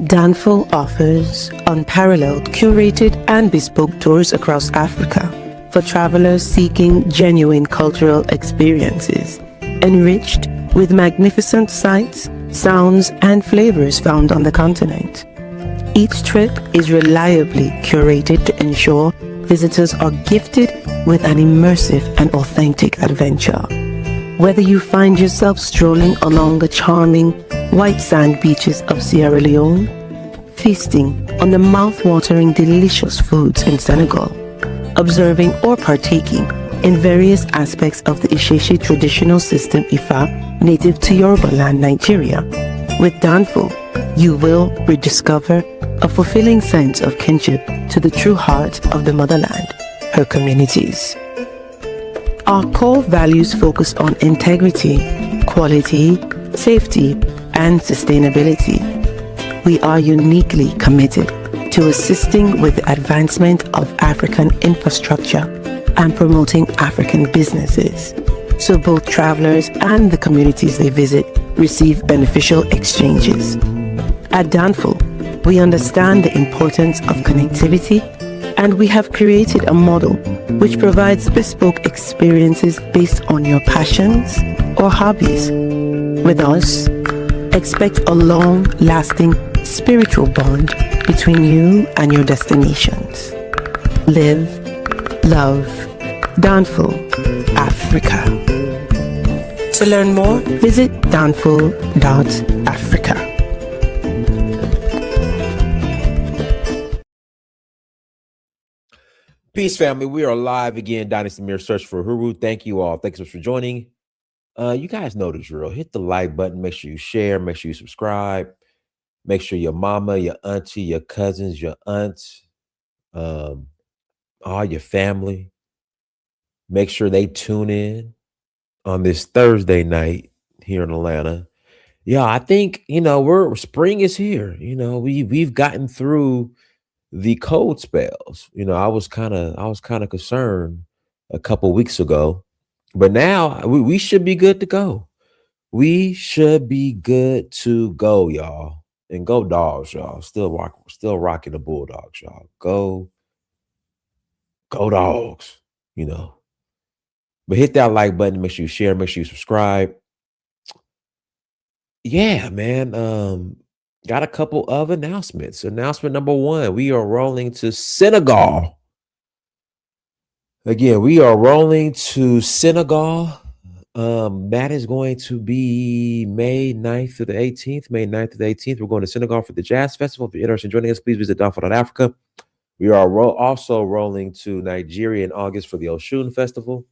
Danfo offers unparalleled, curated, and bespoke tours across Africa for travelers seeking genuine cultural experiences, enriched with magnificent sights, sounds, and flavors found on the continent. Each trip is reliably curated to ensure visitors are gifted with an immersive and authentic adventure. Whether you find yourself strolling along the charming white sand beaches of Sierra Leone, feasting on the mouth-watering delicious foods in Senegal, observing or partaking in various aspects of the Isheshe traditional system Ifa native to Yoruba land, Nigeria, with Danfo, you will rediscover a fulfilling sense of kinship to the true heart of the motherland, her communities. Our core values focus on integrity, quality, safety, and sustainability. We are uniquely committed to assisting with the advancement of African infrastructure and promoting African businesses, so both travelers and the communities they visit receive beneficial exchanges. At Danfo, we understand the importance of connectivity, and we have created a model which provides bespoke experiences based on your passions or hobbies. With us, expect a long-lasting spiritual bond between you and your destinations. Live, love, Danfo, Africa. To learn more, visit danfo.africa. Peace, family. We are live again. Dynasty Mirror Search for Huru. Thank you all. Thanks so much for joining. You guys know the drill. Hit the like button. Make sure you share. Make sure you subscribe. Make sure your mama, your auntie, your cousins, your aunts, all your family, make sure they tune in on this Thursday night here in Atlanta. Yeah, I think spring is here. We've gotten through the cold spells. I was kind of concerned a couple weeks ago, but now we should be good to go. We should be good to go, y'all. And go Dogs, y'all. Still rocking the Bulldogs, y'all. Go Dogs. But hit that like button, make sure you share, make sure you subscribe. Yeah, man. Got a couple of announcements. Announcement number one, we are rolling to Senegal. Again, we are rolling to Senegal. That is going to be May 9th to the 18th. May 9th to the 18th. We're going to Senegal for the Jazz Festival. If you're interested in joining us, please visit Danfo.Africa. We are also rolling to Nigeria in August for the Oshun Festival.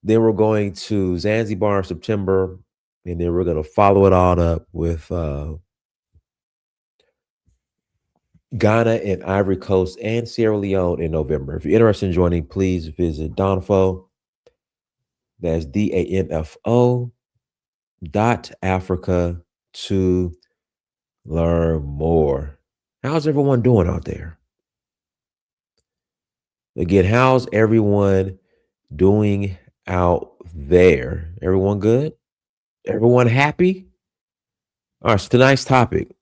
Then we're going to Zanzibar in September. And then we're going to follow it all up with Ghana and Ivory Coast and Sierra Leone in November. If you're interested in joining, please visit Danfo. That's DANFO.Africa to learn more. How's everyone doing out there? Again, how's everyone doing out there? Everyone good? Everyone happy? All right, so tonight's topic.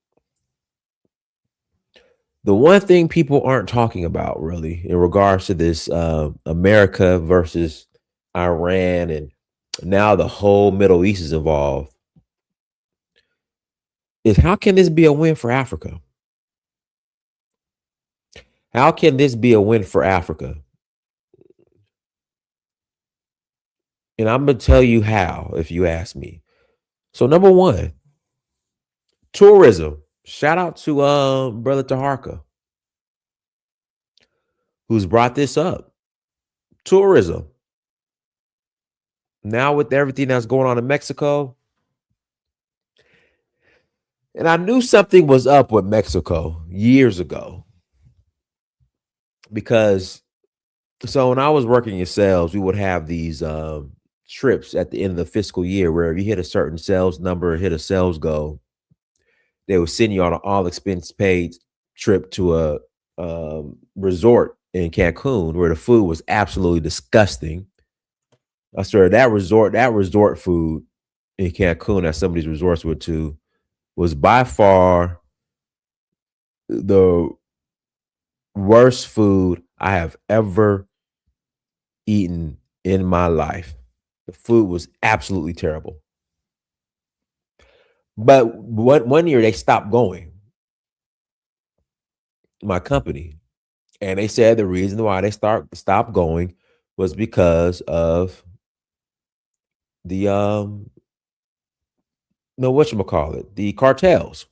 The one thing people aren't talking about really in regards to this America versus Iran, and now the whole Middle East is involved, is how can this be a win for Africa? How can this be a win for Africa? And I'm going to tell you how, if you ask me. So number one, tourism. Shout out to Brother Taharka, who's brought this up. Tourism. Now with everything that's going on in Mexico. And I knew something was up with Mexico years ago. Because so when I was working in sales, we would have these trips at the end of the fiscal year where if you hit a certain sales number, hit a sales goal, they would send you on an all expense paid trip to a resort in Cancun where the food was absolutely disgusting. I swear that resort food in Cancun that some of these resorts were to was by far the worst food I have ever eaten in my life. The food was absolutely terrible. But one year they stopped going, my company, and they said the reason why they stopped going was because of the no, whatchamacallit, the cartels.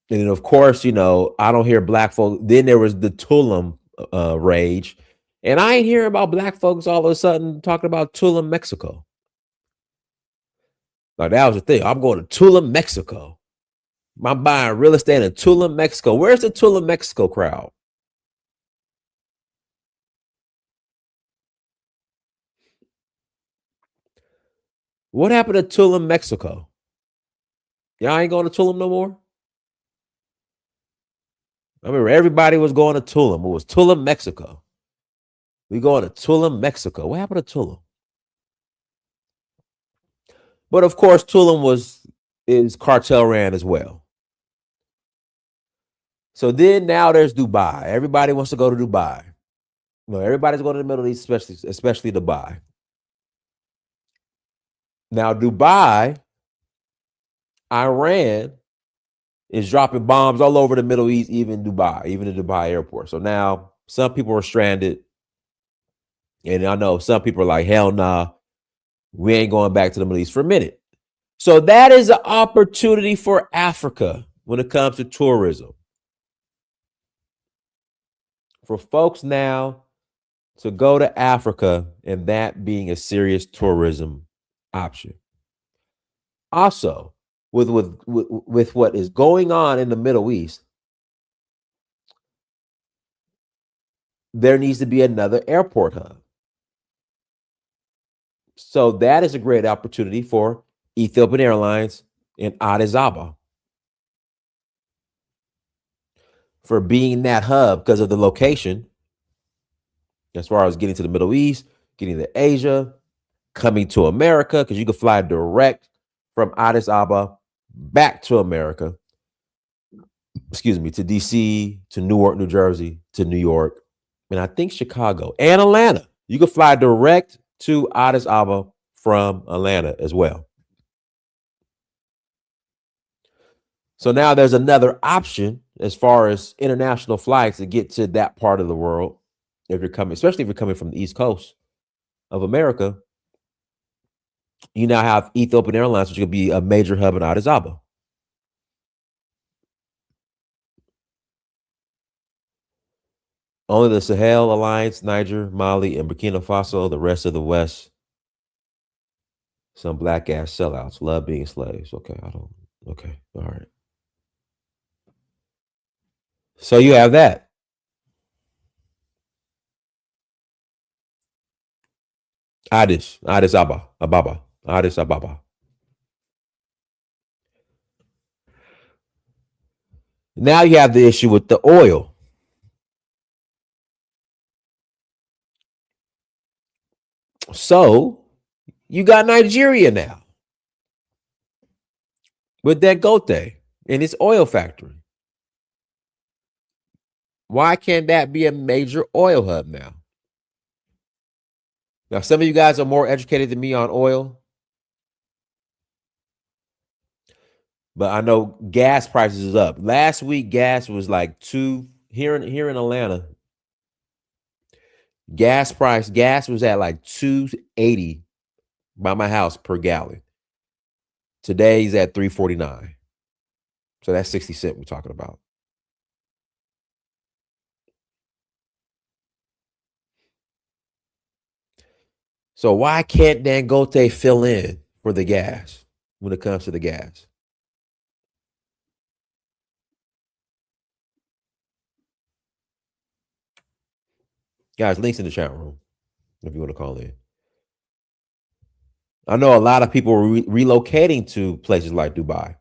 And then of course, I don't hear black folk. Then there was the Tulum rage. And I ain't hearing about black folks all of a sudden talking about Tulum, Mexico. Like that was the thing. I'm going to Tulum, Mexico. I'm buying real estate in Tulum, Mexico. Where's the Tulum, Mexico crowd? What happened to Tulum, Mexico? Y'all ain't going to Tulum no more? I remember everybody was going to Tulum. It was Tulum, Mexico. We going to Tulum, Mexico. What happened to Tulum? But of course, Tulum is cartel ran as well. So then now there's Dubai. Everybody wants to go to Dubai. No, everybody's going to the Middle East, especially Dubai. Now, Dubai, Iran is dropping bombs all over the Middle East, even Dubai, even the Dubai airport. So now some people are stranded. And I know some people are like, hell nah, we ain't going back to the Middle East for a minute. So that is an opportunity for Africa when it comes to tourism. For folks now to go to Africa and that being a serious tourism option. Also, with what is going on in the Middle East, there needs to be another airport hub. So that is a great opportunity for Ethiopian Airlines and Addis Ababa for being that hub because of the location, as far as getting to the Middle East, getting to Asia, coming to America, because you can fly direct from Addis Ababa back to America. Excuse me, to DC, to Newark, New Jersey, to New York, and I think Chicago and Atlanta. You can fly direct to Addis Ababa from Atlanta as well. So now there's another option as far as international flights to get to that part of the world. If you're coming, especially if you're coming from the East Coast of America, you now have Ethiopian Airlines, which could be a major hub in Addis Ababa. Only the Sahel Alliance, Niger, Mali, and Burkina Faso. The rest of the West, some black ass sellouts, love being slaves. Okay, okay, all right. So you have that. Addis Ababa. Now you have the issue with the oil. So you got Nigeria now with Dangote and its oil factory. Why can't that be a major oil hub now? Now, some of you guys are more educated than me on oil, but I know gas prices is up. Last week, gas was like here in Atlanta. Gas was at like $2.80 by my house per gallon. Today's at $3.49. So that's 60 cents we're talking about. So why can't Dangote fill in for the gas when it comes to the gas? Guys, links in the chat room if you want to call in. I know a lot of people are relocating to places like Dubai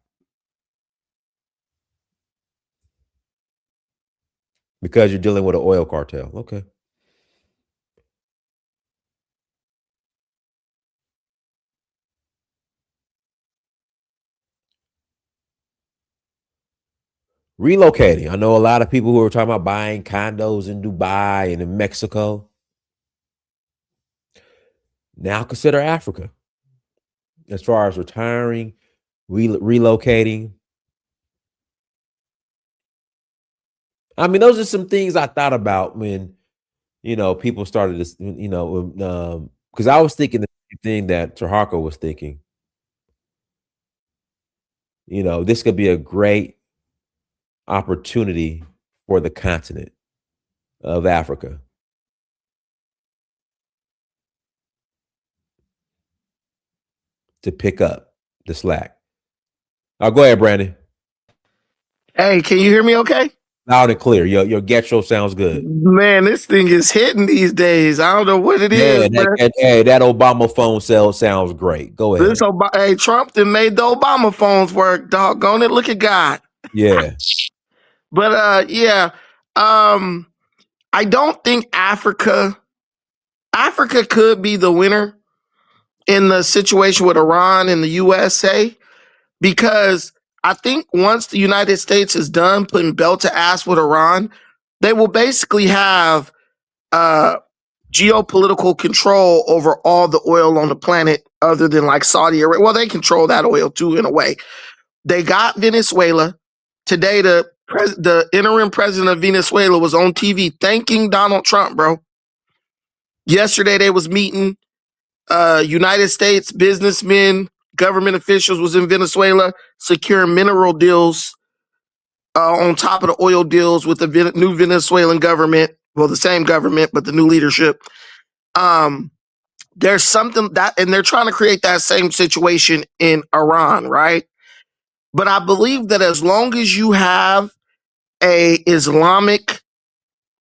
because you're dealing with an oil cartel. Okay. Relocating. I know a lot of people who are talking about buying condos in Dubai and in Mexico. Now consider Africa as far as retiring, relocating. I mean, those are some things I thought about when, people started this, because I was thinking the same thing that Taharko was thinking. This could be a great opportunity for the continent of Africa. To pick up the slack. Go ahead, Brandon. Hey, can you hear me okay? Loud and clear. Your Getro sounds good. Man, this thing is hitting these days. I don't know what it is, man. That Obama phone cell sounds great. Go ahead. Hey, Trump then made the Obama phones work. Doggone it. Look at God. Yeah. But yeah. I don't think Africa could be the winner in the situation with Iran and the USA, because I think once the United States is done putting belt to ass with Iran, they will basically have geopolitical control over all the oil on the planet other than like Saudi Arabia. Well, they control that oil too in a way. They got Venezuela. Today, the interim president of Venezuela was on TV thanking Donald Trump, bro. Yesterday, they was meeting United States businessmen, government officials was in Venezuela securing mineral deals on top of the oil deals with the new Venezuelan government. Well, the same government, but the new leadership. There's something that, and they're trying to create that same situation in Iran, right? But I believe that as long as you have a Islamic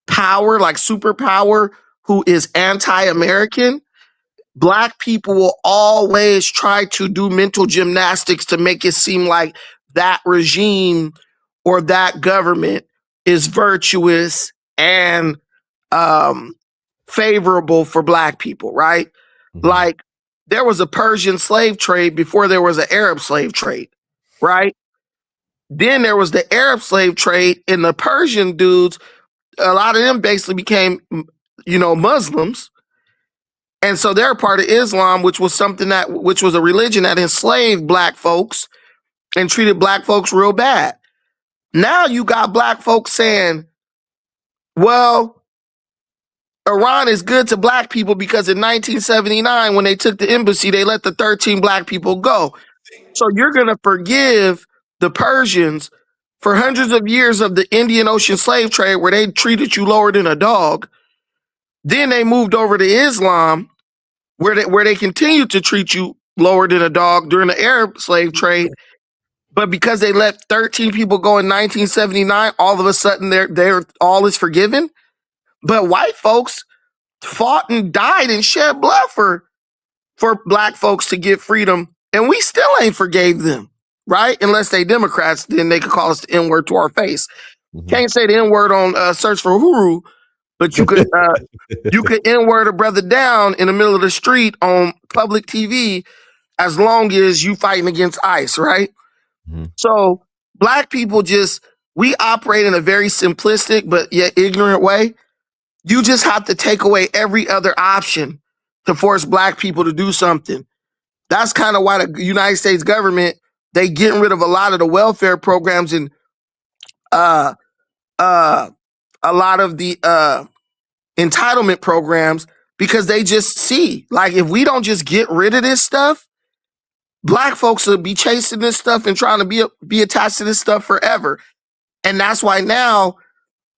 power, like superpower, who is anti-American, Black people will always try to do mental gymnastics to make it seem like that regime or that government is virtuous and favorable for Black people, right? Mm-hmm. Like there was a Persian slave trade before there was an Arab slave trade, right? Then there was the Arab slave trade, and the Persian dudes, a lot of them basically became, Muslims. And so they're a part of Islam, which was a religion that enslaved Black folks and treated Black folks real bad. Now you got Black folks saying, well, Iran is good to Black people because in 1979, when they took the embassy, they let the 13 Black people go. So you're going to forgive the Persians for hundreds of years of the Indian Ocean slave trade where they treated you lower than a dog. Then they moved over to Islam, where they continued to treat you lower than a dog during the Arab slave trade. But because they let 13 people go in 1979, all of a sudden they're all is forgiven. But white folks fought and died and shed blood for Black folks to get freedom, and we still ain't forgave them, right? Unless they Democrats, then they could call us the N-word to our face. Mm-hmm. Can't say the N-word on Search for Uhuru, but you could N-word a brother down in the middle of the street on public TV as long as you fighting against ICE, right? Mm-hmm. So Black people we operate in a very simplistic but yet ignorant way. You just have to take away every other option to force Black people to do something. That's kind of why the United States government, they getting rid of a lot of the welfare programs and a lot of the entitlement programs, because they just see, like, if we don't just get rid of this stuff, Black folks will be chasing this stuff and trying to be attached to this stuff forever. And that's why now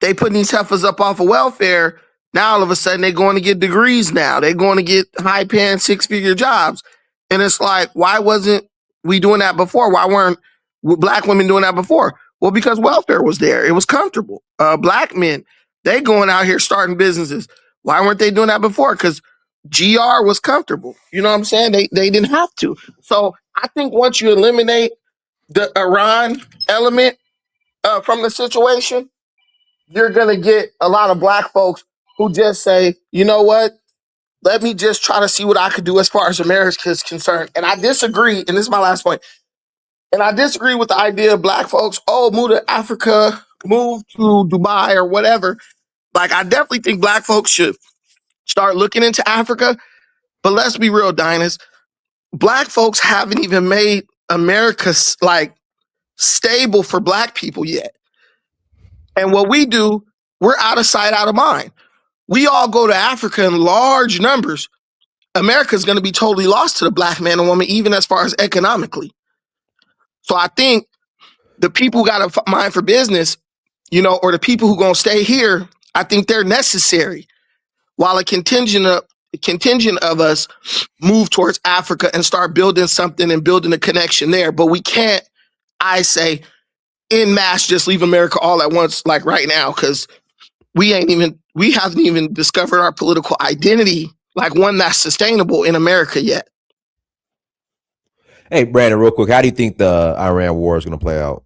they putting these heifers up off of welfare. Now all of a sudden they're going to get degrees now. They're going to get high-paying 6-figure jobs. And it's like, why wasn't we doing that before? Why weren't Black women doing that before? Well, because welfare was there. It was comfortable. Black men, they going out here starting businesses. Why weren't they doing that before? Because GR was comfortable. You know what I'm saying? They didn't have to. So I think once you eliminate the Iran element from the situation, you're going to get a lot of Black folks who just say, you know what? Let me just try to see what I could do as far as America is concerned. And I disagree, and this is my last point. And I disagree with the idea of black folks, move to Africa, move to Dubai or whatever. Like, I definitely think black folks should start looking into Africa. But let's be real, Dynas. Black folks haven't even made America like stable for black people yet. And what we do, we're out of sight, out of mind. We all go to Africa in large numbers. America's going to be totally lost to the black man and woman, even as far as economically. So I think the people who got a mind for business, or the people who going to stay here, I think they're necessary. While a contingent of us move towards Africa and start building something and building a connection there. But we can't, I say, en masse just leave America all at once, like right now, because we haven't even discovered our political identity, like one that's sustainable in America yet. Hey, Brandon, real quick, how do you think the Iran war is going to play out?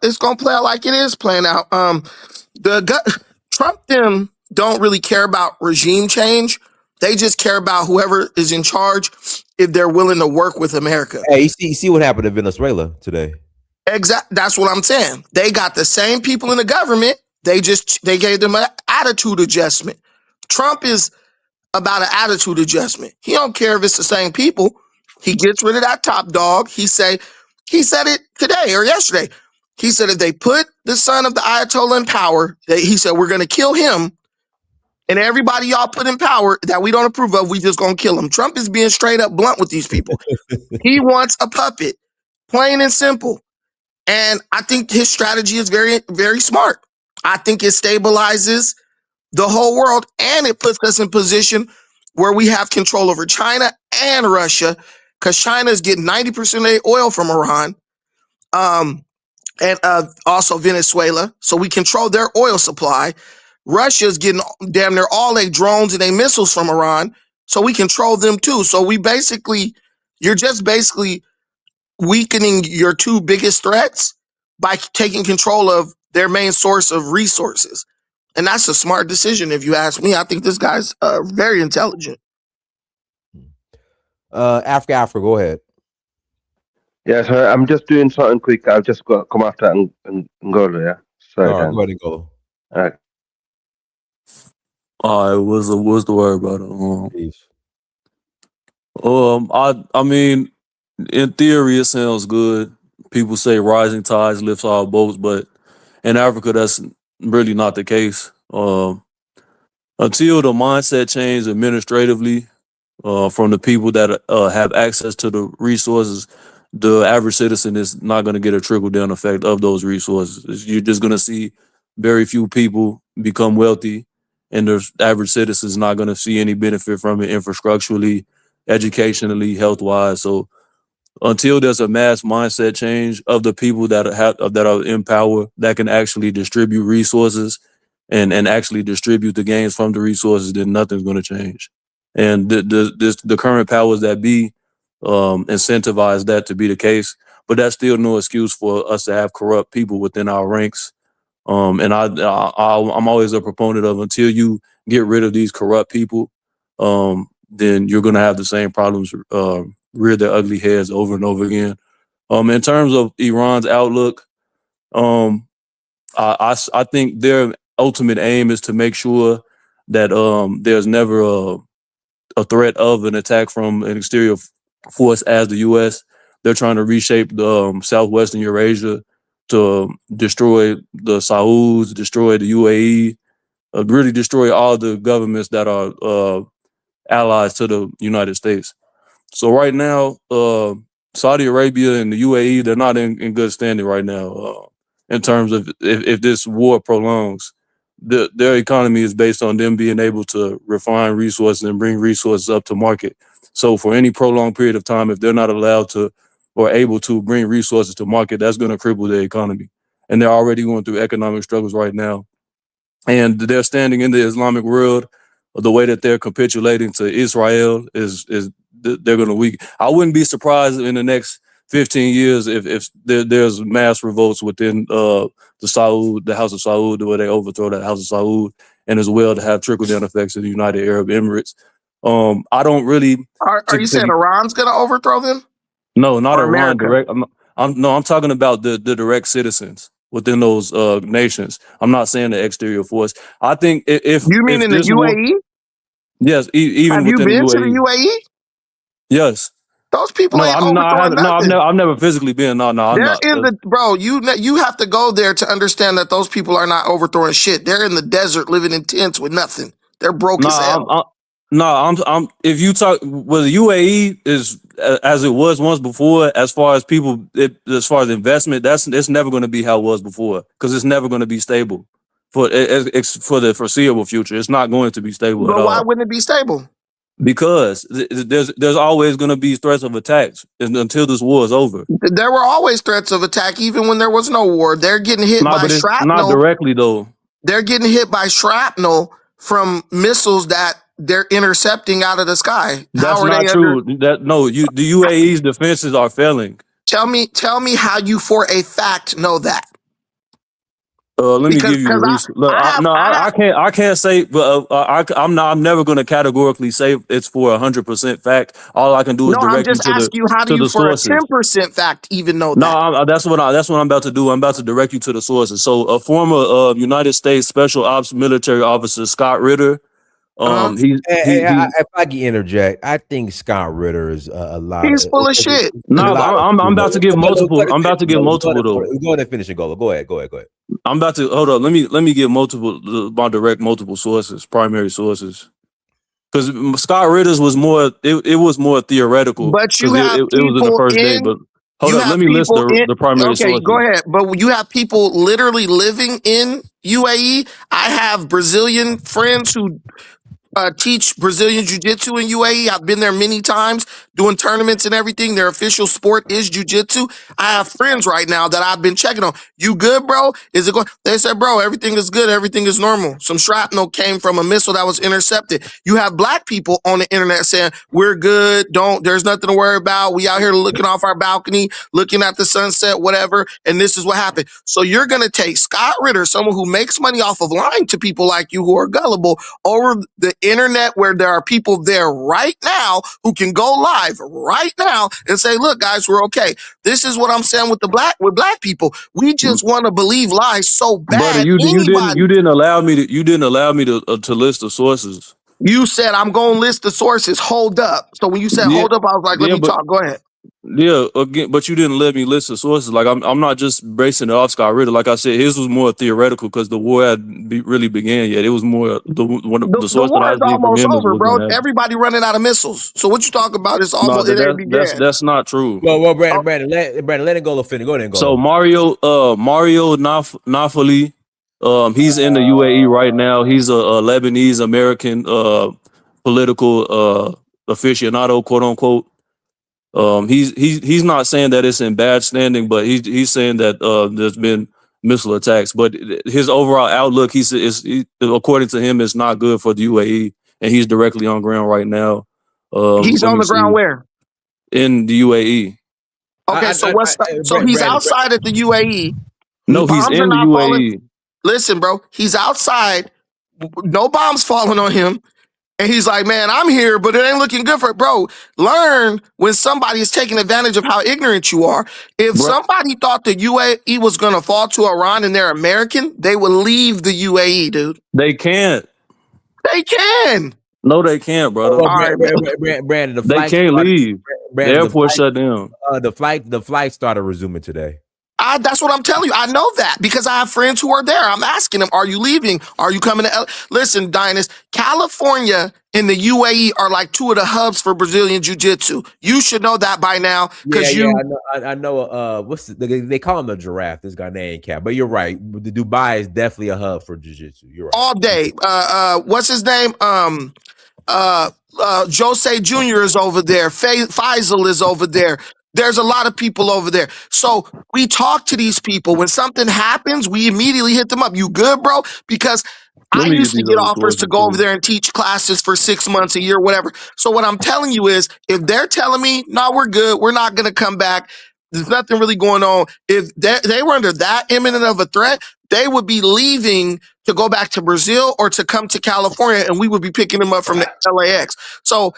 It's going to play out like it is playing out. Trump them don't really care about regime change. They just care about whoever is in charge, if they're willing to work with America. Hey, you see what happened in Venezuela today? Exactly. That's what I'm saying. They got the same people in the government. They gave them an attitude adjustment. Trump is about an attitude adjustment. He don't care if it's the same people. He gets rid of that top dog. He said it today or yesterday. He said if they put the son of the Ayatollah in power, he said we're going to kill him, and everybody y'all put in power that we don't approve of, we just going to kill him. Trump is being straight up blunt with these people. He wants a puppet, plain and simple. And I think his strategy is very, very smart. I think it stabilizes the whole world, and it puts us in position where we have control over China and Russia, because China is getting 90% of their oil from Iran, and also Venezuela. So we control their oil supply. Russia's getting damn near all their drones and their missiles from Iran, so we control them too. So you're just basically weakening your two biggest threats by taking control of their main source of resources. And that's a smart decision, if you ask me. I think this guy's very intelligent. Africa, go ahead. Yeah, so I'm just doing something quick. I've just got to come after Angola, yeah? Sorry, All right, Dan. go ahead, Angola. All right. All right, what's the word about it? Peace. I mean, in theory, it sounds good. People say rising tides lifts all boats, but in Africa, that's really not the case. Until the mindset change administratively from the people that have access to the resources, the average citizen is not going to get a trickle-down effect of those resources. You're just going to see very few people become wealthy, and the average citizen is not going to see any benefit from it infrastructurally, educationally, health-wise. So until there's a mass mindset change of the people that are in power that can actually distribute resources and actually distribute the gains from the resources, then nothing's going to change. And the current powers that be incentivize that to be the case, but that's still no excuse for us to have corrupt people within our ranks. And I'm always a proponent of, until you get rid of these corrupt people, then you're going to have the same problems rear their ugly heads over and over again. In terms of Iran's outlook, I think their ultimate aim is to make sure that there's never a threat of an attack from an exterior force as the U.S. They're trying to reshape the southwestern Eurasia to destroy the Sauds, destroy the UAE, really destroy all the governments that are allies to the United States. So right now, Saudi Arabia and the UAE, they're not in good standing right now in terms of if this war prolongs. Their economy is based on them being able to refine resources and bring resources up to market. So for any prolonged period of time, if they're not allowed to or able to bring resources to market, that's going to cripple their economy. And they're already going through economic struggles right now. And they're standing in the Islamic world. The way that they're capitulating to Israel is they're going to weaken. I wouldn't be surprised in the next 15 years if there's mass revolts within the House of Saud, where they overthrow that House of Saud, and as well to have trickle-down effects in the United Arab Emirates. I don't really... Are you saying Iran's going to overthrow them? No, not or Iran America? direct. I'm talking about the direct citizens within those nations. I'm not saying the exterior force. I think You mean if in the this war, UAE? yes, even Have you within the been to the UAE, UAE? Yes. Those people No, ain't I'm no, I overthrowing haven't. No, nothing. I've never physically been. No, I'm They're not. in the bro. You have to go there to understand that those people are not overthrowing shit. They're in the desert living in tents with nothing. They're broke No, as hell. I'm. If you talk, well, the UAE is as it was once before. As far as people, as far as investment, it's never going to be how it was before because it's never going to be stable for the foreseeable future. It's not going to be stable at But why all wouldn't it be stable? because there's always going to be threats of attacks until this war is over. There were always threats of attack, even when there was no war. They're getting hit No, by but it's not shrapnel. directly though. They're getting hit by shrapnel from missiles that they're intercepting out of the sky. How That's are they not under? true. The UAE's defenses are failing. Tell me how you for a fact know that. Let me Because give you the reason. Look, I have I can't say, but I'm never going to categorically say it's for 100% fact. All I can do is no, I'm direct you just asking you, how do to you the for a sources. 10% fact even know No, that? that's what I'm about to do. I'm about to direct you to the sources. So, a former United States Special Ops military officer, Scott Ritter, Uh-huh. If I can interject, I think Scott Ritter is a lot. He's full of shit. A no, but lot of I'm about to give multiple. I'm about to give Go multiple ahead, though. go ahead and finish it, Gola. Go ahead. I'm about to hold up. Let me give my direct multiple sources, primary sources. Because Scott Ritter's was more, it was more theoretical But you because have it was in the people first day. in, But hold up, let me list the primary okay, go sources. ahead. But you have people literally living in UAE. I have Brazilian friends who teach Brazilian jiu-jitsu in UAE. I've been there many times doing tournaments and everything. Their official sport is jiu-jitsu. I have friends right now that I've been checking on. You good, bro? Is it going? They said, bro, everything is good. Everything is normal. Some shrapnel came from a missile that was intercepted. You have black people on the internet saying, we're good. There's nothing to worry about. We out here looking off our balcony, looking at the sunset, whatever. And this is what happened. So you're going to take Scott Ritter, someone who makes money off of lying to people like you who are gullible, over the internet where there are people there right now who can go live right now and say, look, guys, we're okay. This is what I'm saying with black people. We just want to believe lies so Brother, bad. you didn't allow me to list the sources. You said, I'm going to list the sources. Hold up. So when you said Yeah, hold up, I was like, let yeah, me talk. Go ahead. again, but you didn't let me list the sources. Like I'm not just basing it off Scott Ritter. Like I said, his was more theoretical because the war hadn't really began yet. It was more the The source that war I is was getting from almost him is over, what's bro. going to happen. Everybody running out of missiles. So what you talking about is No, almost, it ain't began. that's not true. Well, Oh, Brandon, let it go. Finish. Go ahead and So go. Mario Nafali, he's in the UAE right now. He's a Lebanese American political aficionado, quote unquote. He's not saying that it's in bad standing, but he's saying that there's been missile attacks. But his overall outlook, according to him, it's not good for the UAE, and he's directly on ground right now. he's Let on me the ground see, where? in the UAE. Okay, so so he's Brandon, outside at the UAE. No, he's Bombs are in the not falling. UAE. Listen, bro, he's outside. No bombs falling on him. And he's like, man, I'm here, but it ain't looking good for it. Bro, learn when somebody is taking advantage of how ignorant you are. If Bro, somebody thought the UAE was going to fall to Iran and they're American, they would leave the UAE, dude. they can't. They can. No, they can't, brother. All right, Brandon, the They flight can't started. leave. The Brandon, airport shut down. the flight started resuming today. That's what I'm telling you. I know that because I have friends who are there. I'm asking them, are you leaving? Are you coming to Listen, Dynas, California and the UAE are like two of the hubs for Brazilian Jiu-Jitsu. You should know that by now because I know. They call him the giraffe. This guy named Cap, but you're right. The Dubai is definitely a hub for jiu-jitsu. You're right. all day. What's his name? Jose Jr. is over there. Faisal is over there. There's a lot of people over there. So we talk to these people. When something happens, we immediately hit them up. You good, bro? Because I used to get offers to go over there and teach classes for 6 months, a year, whatever. So what I'm telling you is, if they're telling me, no, we're good, we're not going to come back, there's nothing really going on. If they were under that imminent of a threat, they would be leaving to go back to Brazil or to come to California, and we would be picking them up from the LAX. So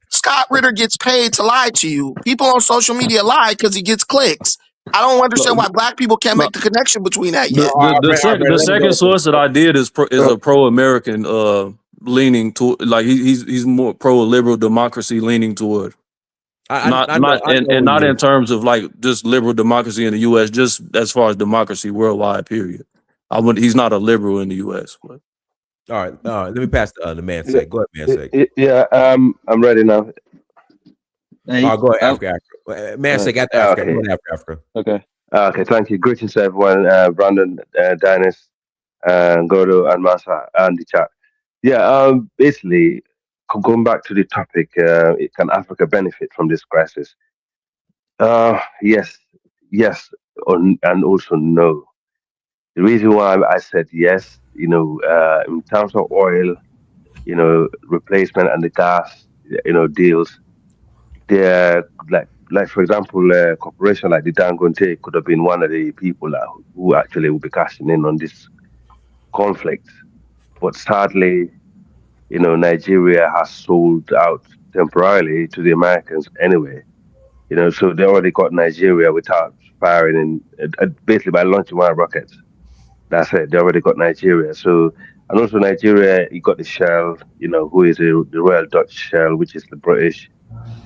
Scott Scott Ritter gets paid to lie to you. People on social media lie because he gets clicks. I don't understand No, why black people can't no, make the connection between that the yet. All right, the let me second go. source that I did is So, a pro American leaning to, like he's more pro liberal democracy leaning toward, I not I know and who not he in is. terms of like just liberal democracy in the U.S. just as far as democracy worldwide. Period. He's not a liberal in the U.S. But All right. Let me pass the man yeah, sake. Go ahead, man sake. yeah, I'm ready now. Go ahead, Africa. Man sake after Africa. Go Okay. ahead after Africa. okay. Okay, thank you. Greetings to everyone. Brandon, Dennis, Godo, and Masa, and the chat. Yeah, basically, going back to the topic, can Africa benefit from this crisis? Yes, yes, and also no. The reason why I said yes, in terms of oil, replacement and the gas, deals, they're like for example, a corporation like the Dangote could have been one of the people who actually will be cashing in on this conflict. But sadly, Nigeria has sold out temporarily to the Americans anyway. So they already got Nigeria without firing in basically by launching one rockets. That's it. They already got Nigeria. So and also Nigeria, you got the Shell, who is the Royal Dutch Shell, which is the British,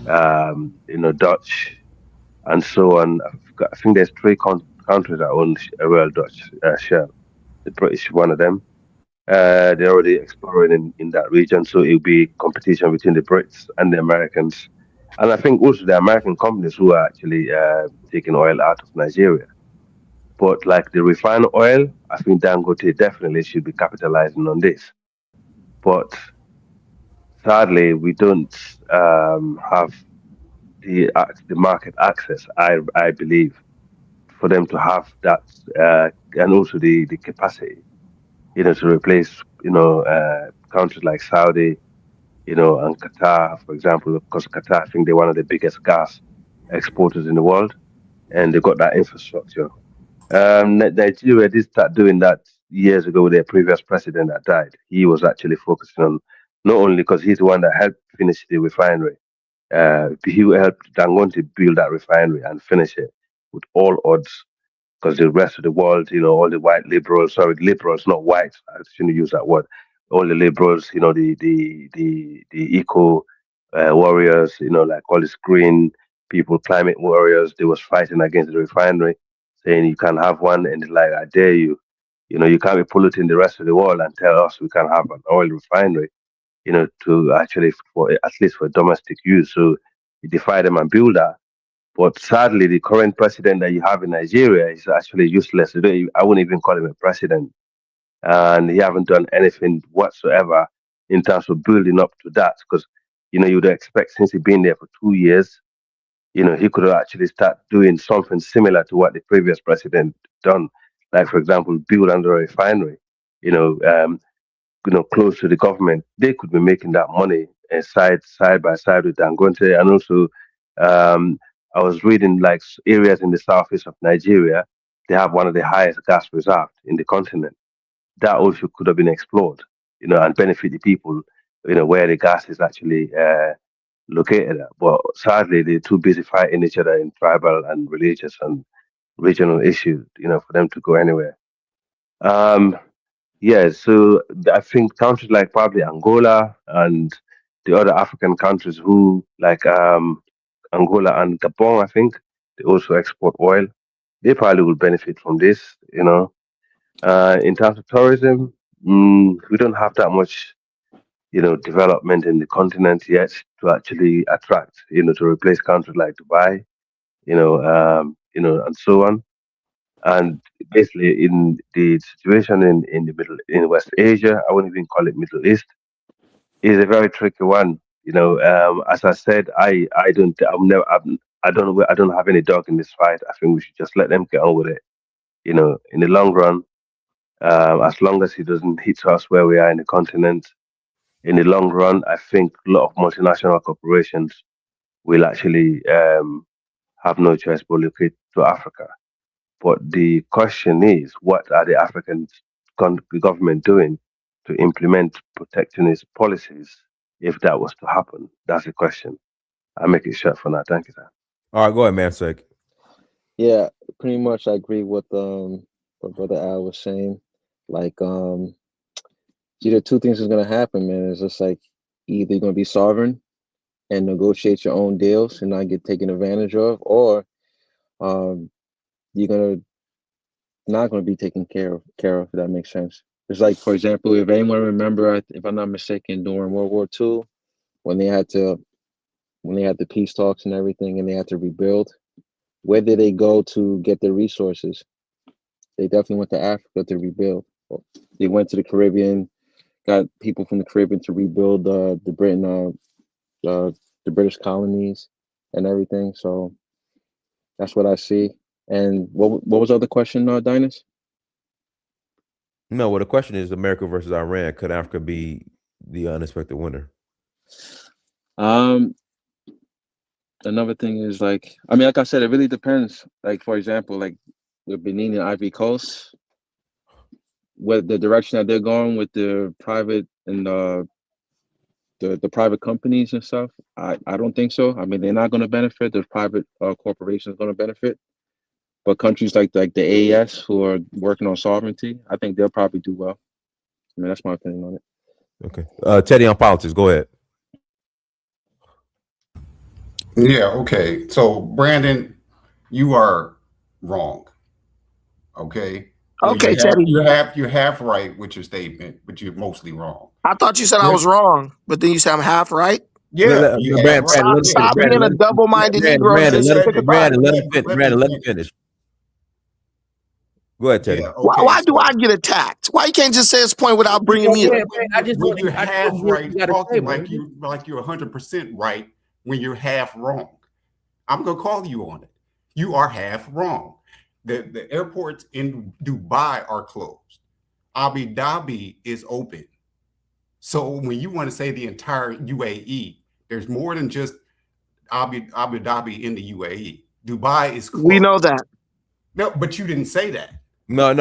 Dutch, and so on. I think there's three countries that own a Royal Dutch Shell. The British, one of them. They're already exploring in that region, so it'll be competition between the Brits and the Americans. And I think also the American companies who are actually taking oil out of Nigeria. But like the refined oil, I think Dangote definitely should be capitalizing on this. But sadly, we don't have the market access. I believe for them to have that, and also the capacity, to replace, countries like Saudi, and Qatar, for example, because Qatar, I think they're one of the biggest gas exporters in the world, and they've got that infrastructure. Nigeria did start doing that years ago with their previous president that died. He was actually focusing on not only because he's the one that helped finish the refinery, he helped Dangote build that refinery and finish it with all odds because the rest of the world, all the white liberals, sorry, liberals, not white, I shouldn't use that word. All the liberals, the eco warriors, like all these green people, climate warriors, they was fighting against the refinery, saying you can't have one, and it's like I dare you, you can't be polluting the rest of the world and tell us we can have an oil refinery, to actually for at least for domestic use. So you defy them and build that. But sadly, the current president that you have in Nigeria is actually useless. I wouldn't even call him a president, and he haven't done anything whatsoever in terms of building up to that. Because you'd expect since he's been there for 2 years, he could have actually start doing something similar to what the previous president done. Like for example, build under a refinery. You know, um, close to the government, they could be making that money side by side with Dangote. And also, um, I was reading like areas in the southeast of Nigeria, they have one of the highest gas reserves in the continent. That also could have been explored, and benefit the people, where the gas is actually located at. But sadly, they're too busy fighting each other in tribal and religious and regional issues, for them to go anywhere. Um, yeah, so I think countries like probably Angola and the other African countries who like Angola and Gabon, I think they also export oil. They probably will benefit from this. In terms of tourism, we don't have that much, development in the continent yet to actually attract, to replace countries like Dubai, and so on. And basically, in the situation in the in West Asia, I wouldn't even call it Middle East, is a very tricky one. As I said, I don't I'm never I don't have any dog in this fight. I think we should just let them get on with it. In the long run, as long as he doesn't hit us where we are in the continent, in the long run, I think a lot of multinational corporations will actually have no choice but locate to Africa. But the question is, what are the African government doing to implement protectionist policies if that was to happen? That's the question. I'll make it short for now. Thank you, sir. All right, go ahead, man. Sec. Yeah, pretty much I agree with what Brother Al was saying. Like either two things is gonna happen, man. It's just like either you're gonna be sovereign and negotiate your own deals and not get taken advantage of, or you're gonna not gonna be taken care of, if that makes sense. It's like, for example, if anyone remember, if I'm not mistaken, during World War II, when they had the peace talks and everything, and they had to rebuild, where did they go to get their resources? They definitely went to Africa to rebuild. They went to the Caribbean, got people from the Caribbean to rebuild the British colonies and everything. So that's what I see. And what was the other question, Dinus? No, well, the question is America versus Iran. Could Africa be the unexpected winner? Another thing is, like, I mean, like I said, it really depends. Like, for example, like with Benin and Ivory Coast, what the direction that they're going with the private and the private companies and stuff, I don't think so. I mean, they're not going to benefit. The private corporations going to benefit, but countries like the AES who are working on sovereignty, I think they'll probably do well. I mean, that's my opinion on it. Okay, Teddy on politics. Go ahead. Yeah. Okay. So Brandon, you are wrong. Okay. Okay, Teddy. You're half right with your statement, but you're mostly wrong. I thought you said I was wrong, but then you said I'm half right. Yeah. Stop being a double-minded Negro. Brandon, let me finish. Go ahead, Teddy. Yeah, okay, why do I get attacked? Why you can't just say his point without bringing me up? When you're half right, talking like you're 100% right when you're half wrong. I'm gonna call you on it. You are half wrong. The airports in Dubai are closed. Abu Dhabi is open. So when you want to say the entire UAE, there's more than just Abu Dhabi in the UAE. Dubai is closed. We know that. No, but you didn't say that. No,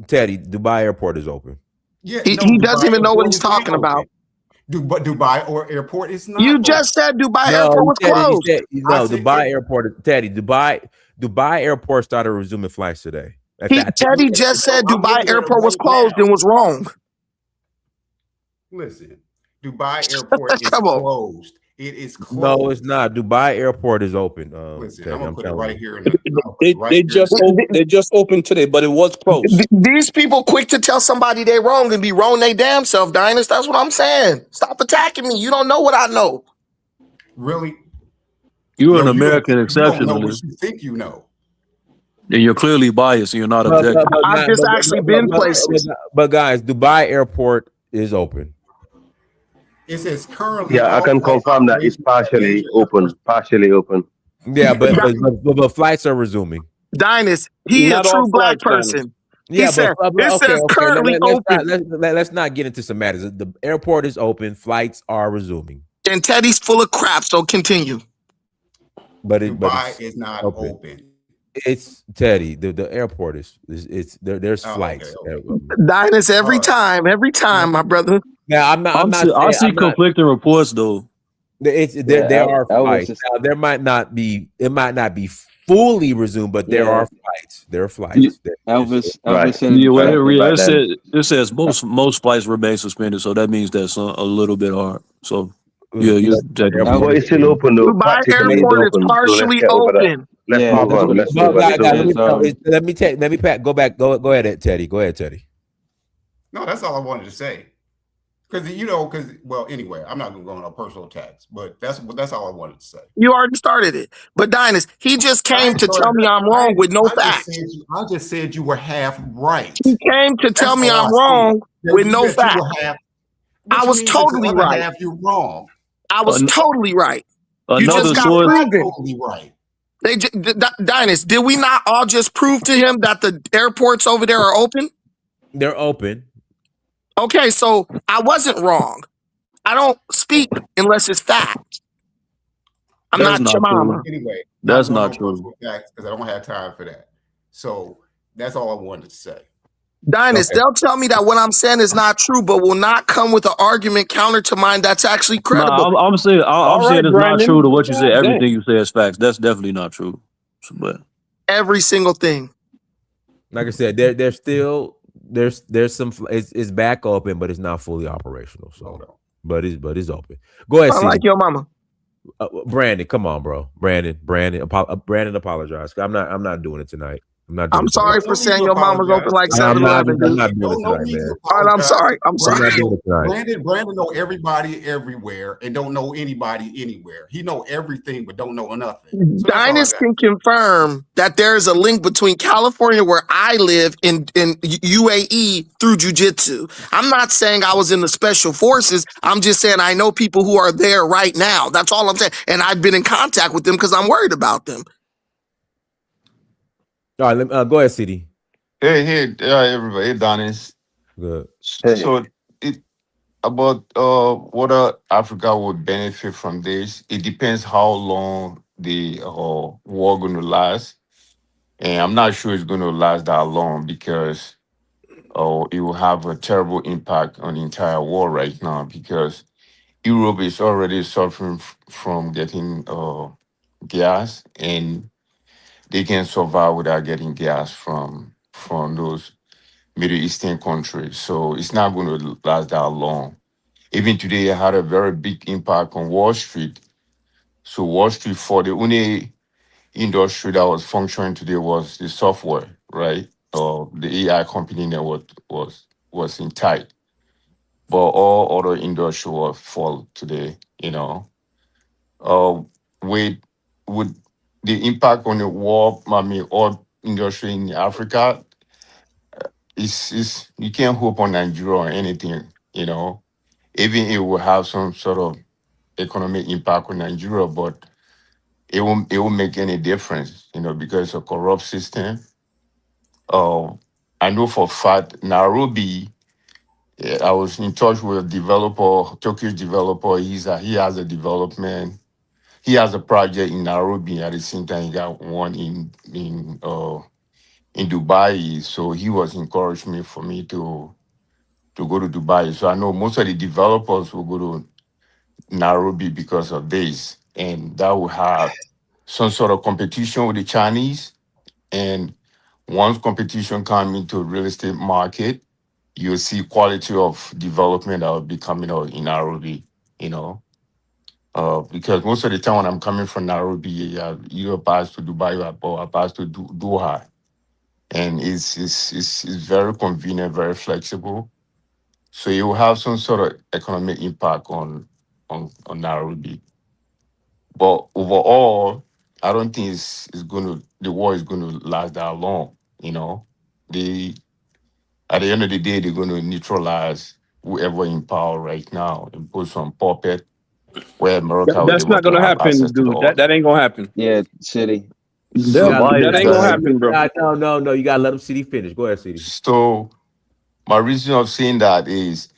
Teddy. Dubai Airport is open. Yeah, he doesn't even know what he's talking about. But Dubai or airport is not. You just said Dubai Airport was closed. Dubai Airport. Teddy, Dubai Airport started resuming flights today. Teddy just said Dubai Airport was closed and was wrong. Listen, Dubai Airport is closed. It is closed. No, it's not. Dubai Airport is open. Listen, Teddy, I'm gonna put it right here. They just opened today, but it was closed. These people quick to tell somebody they wrong and be wrong they damn self, Dinus. That's what I'm saying. Stop attacking me. You don't know what I know. Really? You're an American exceptionalist. You don't know what you think you know. And you're clearly biased and you're not objective. I've just actually been places. But guys, Dubai Airport is open. It says currently. Yeah, I can confirm that it's partially open. Yeah, but flights are resuming. Dinus, he a true black person. Yeah, it says currently open. Let's not get into some matters. The airport is open. Flights are resuming. And Teddy's full of crap, so continue. But Dubai is not open. It's Teddy. The airport is there's flights. Okay. Dinus, every time, my brother. Yeah, I see conflicting reports though. There are flights. Now, there might not be. It might not be fully resumed, but there are flights. There are flights. Elvis it says most flights remain suspended, so that means that a little bit hard. So yeah, it's still open though. Dubai Airport is partially open. Let's move on. Let me go back. Go ahead, Teddy. Go ahead, Teddy. No, that's all I wanted to say. Because anyway, I'm not going to go on a personal attacks, but that's all I wanted to say. You already started it. But Dinus, he just came to tell me I'm wrong with no facts. I just said you were half right. He came to tell me I'm wrong with no facts. I was totally right. Half you're wrong. I was totally right. You just got proven. Totally right. Dinus, did we not all just prove to him that the airports over there are open? They're open. Okay, so I wasn't wrong. I don't speak unless it's fact. I'm not your mama. Anyway, that's not true. Because I don't have time for that. So that's all I wanted to say. Dynast, Okay. they'll tell me that what I'm saying is not true, but will not come with an argument counter to mine that's actually No, credible. I'm saying All right, it's not true to Brandon. what you said. God damn. Everything you say is facts. That's definitely not true. But Every single thing. Like I said, there's still there's some it's back open, but it's not fully operational. So, but it's open. Go ahead, I like CD. your mama. Brandon, come on, bro. Brandon, apologize. I'm not doing it tonight. I'm not doing I'm it tonight. sorry for Don't need saying to your mama's open apologize. like I'm not 7-Eleven, dude. doing it No tonight, need to man. All right, I'm apologize. sorry. I'm sorry. I'm not doing it tonight. Brandon know everybody everywhere and don't know anybody anywhere. He know everything but don't know nothing. So that's all I Dynast got. can confirm that there is a link between California, where I live, in UAE through jujitsu. I'm not saying I was in the special forces. I'm just saying I know people who are there right now. That's all I'm saying. And I've been in contact with them because I'm worried about them. All right, go ahead, CD. Hey, everybody. Hey, Donis. Good. Hey. So, it about whether Africa would benefit from this. It depends how long the war going to last, and I'm not sure it's going to last that long because it will have a terrible impact on the entire war right now because Europe is already suffering from getting gas, and they can survive without getting gas from those Middle Eastern countries. So it's not going to last that long. Even today, it had a very big impact on Wall Street. So Wall Street, for the only industry that was functioning today was the software, right? Or the AI company that was in tight. But all other industry will fall today, you know. Uh, with with the impact on the war, I mean, all industry in Africa, is you can't hope on Nigeria or anything, you know. Even it will have some sort of economic impact on Nigeria, but it won't make any difference, you know, because it's a corrupt system. Uh, I know for a fact Nairobi. I was in touch with a developer, Turkish developer. He has a development. He has a project in Nairobi. At the same time, he got one in Dubai. So he was encouraging me for me to go to Dubai. So I know most of the developers will go to Nairobi because of this, and that will have some sort of competition with the Chinese. And once competition come into real estate market, you'll see quality of development that will be coming out in Nairobi. You know, because most of the time when I'm coming from Nairobi, you pass to Dubai or I pass to Doha, and it's very convenient, very flexible. So it will have some sort of economic impact on Nairobi. But overall, I don't think it's gonna the war is gonna last that long. You know, they at the end of the day they're gonna neutralize whoever in power right now and put some puppet where America will be That's able not to gonna have happen, access to the dude. oil. That ain't gonna happen. Yeah, City. You the So gotta, bias That you ain't gonna guy. happen, bro. no. You gotta let him CD finish. Go ahead, CD. so my reason of saying that is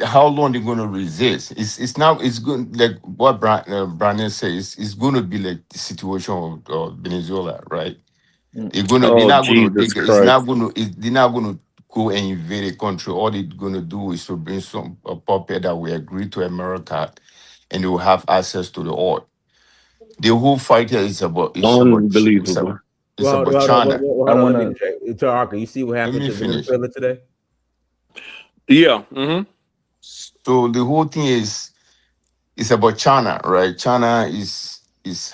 how long they're going to resist. It's now it's going like what Brandon says. It's going to be like the situation of Venezuela, right? Mm. They're Oh, not going to Jesus it's Christ. not going to they're not going to go and invade a country. All they're going to do is to bring some a puppet that will agree to America, and they will have access to the oil. The whole fight here is about Unbelievable. it's about Hold on, China. I hold on. Let me wanna. interject. Taraka, you see what Let happened me to finish. Venezuela today? Yeah. Mm-hmm. So the whole thing is it's about China, right? China is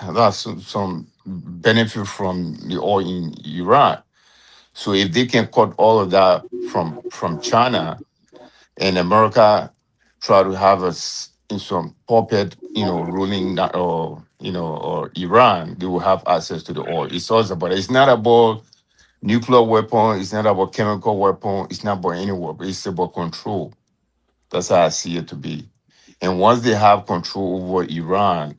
has some benefit from the oil in Iran. So if they can cut all of that from China and America try to have us in some puppet, ruling that or or Iran, they will have access to the oil. It's also about it's not about nuclear weapon, it's not about chemical weapon, it's not about any weapon, it's about control. That's how I see it to be. And once they have control over Iran,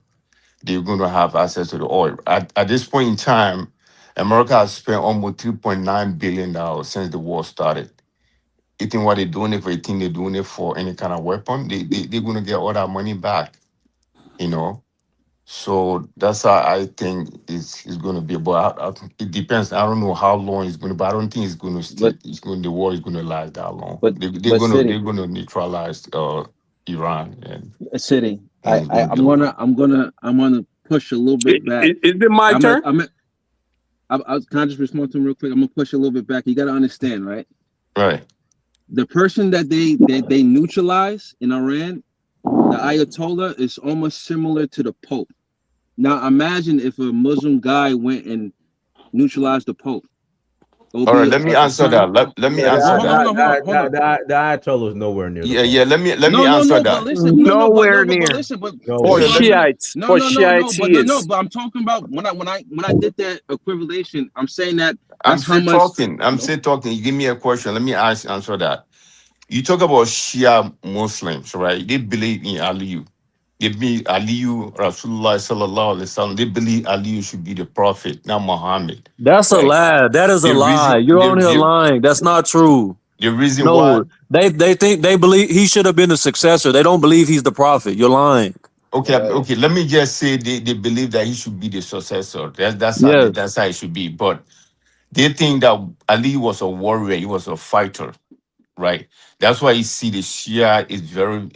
they're going to have access to the oil. At this point in time, America has spent almost $3.9 billion since the war started. You think what they're doing it for? You think they're doing it for any kind of weapon? They're going to get all that money back, you know? So that's how I think it's going to be. But it depends. I don't know how long it's going to. But I don't think it's going to stay. But The war is going to last that long. but They're City, going to neutralize Iran City. and it's going to be over. I'm gonna push a little bit back. Is it my turn? Can I just respond to him real quick? I'm gonna push a little bit back. You gotta understand, right? Right. The person that they neutralize in Iran, the Ayatollah, is almost similar to the Pope. Now imagine if a Muslim guy went and neutralized the Pope. All right, let me answer that. Let me answer that. The Ayatollah is nowhere near. Yeah. Let me answer that. But listen, Nowhere near. For Shiites, but I'm talking about when I did that equivalation, I'm saying that I'm that's how still much. talking. I'm still talking. You give me a question. Let me answer that. You talk about Shia Muslims, right? They believe in Aliyu. They believe Aliyu, Rasulullah sallallahu alaihi wasallam. They believe Aliyu should be the prophet, not Muhammad. That's a Right? lie. That is a lie. You're on here lying. That's not true. The reason why they think they believe he should have been the successor. They don't believe he's the prophet. You're lying. okay. Let me just say they believe that he should be the successor. That's how it should be. But they think that Ali was a warrior. He was a fighter. Right. That's why you see the Shia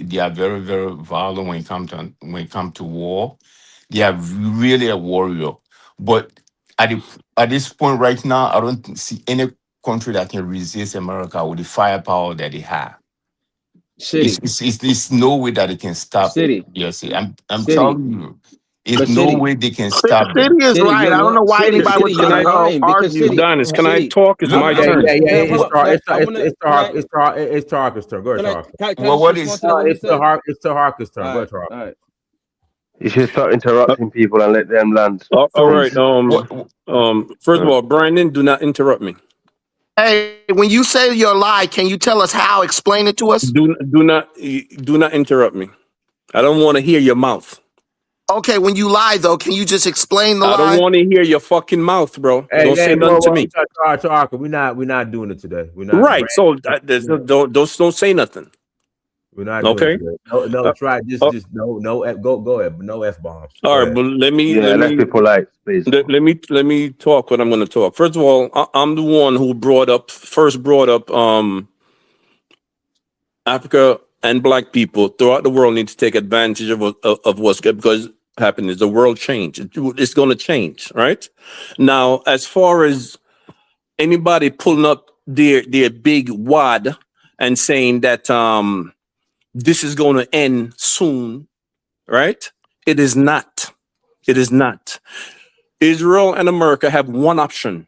they are very, very violent when it comes to war. They are really a warrior. But at this point right now, I don't see any country that can resist America with the firepower that they have. It's no way that they can stop. Yes, I'm telling you. It's no way they can stop them. City is right. I don't know why anybody would argue. Adonis, can I talk? It's my turn. It's Tarkus' turn. Go ahead, Tarkus. Well, what is? It's Tarkus' turn. Go ahead, Tarkus. All right. You should start interrupting people and let them land. All right. First of all, Brandon, do not interrupt me. Hey, when you say your lie, can you tell us how? Explain it to us. Do not interrupt me. I don't want to hear your mouth. Okay, when you lie though, can you just explain the lie? I don't want to hear your fucking mouth, bro. Don't say nothing to me. Tarkus, we're not doing it today. We're not. Right. So don't say nothing. We're not doing it today. No, try just no go ahead, but no F bombs. All right, but let's be polite, please. Let me talk what I'm going to talk. First of all, I'm the one who first brought up Africa and Black people throughout the world need to take advantage of what's good, because happening is the world changed. It's going to change, right? Now, as far as anybody pulling up their big wad and saying that this is going to end soon, right? It is not. It is not. Israel and America have one option,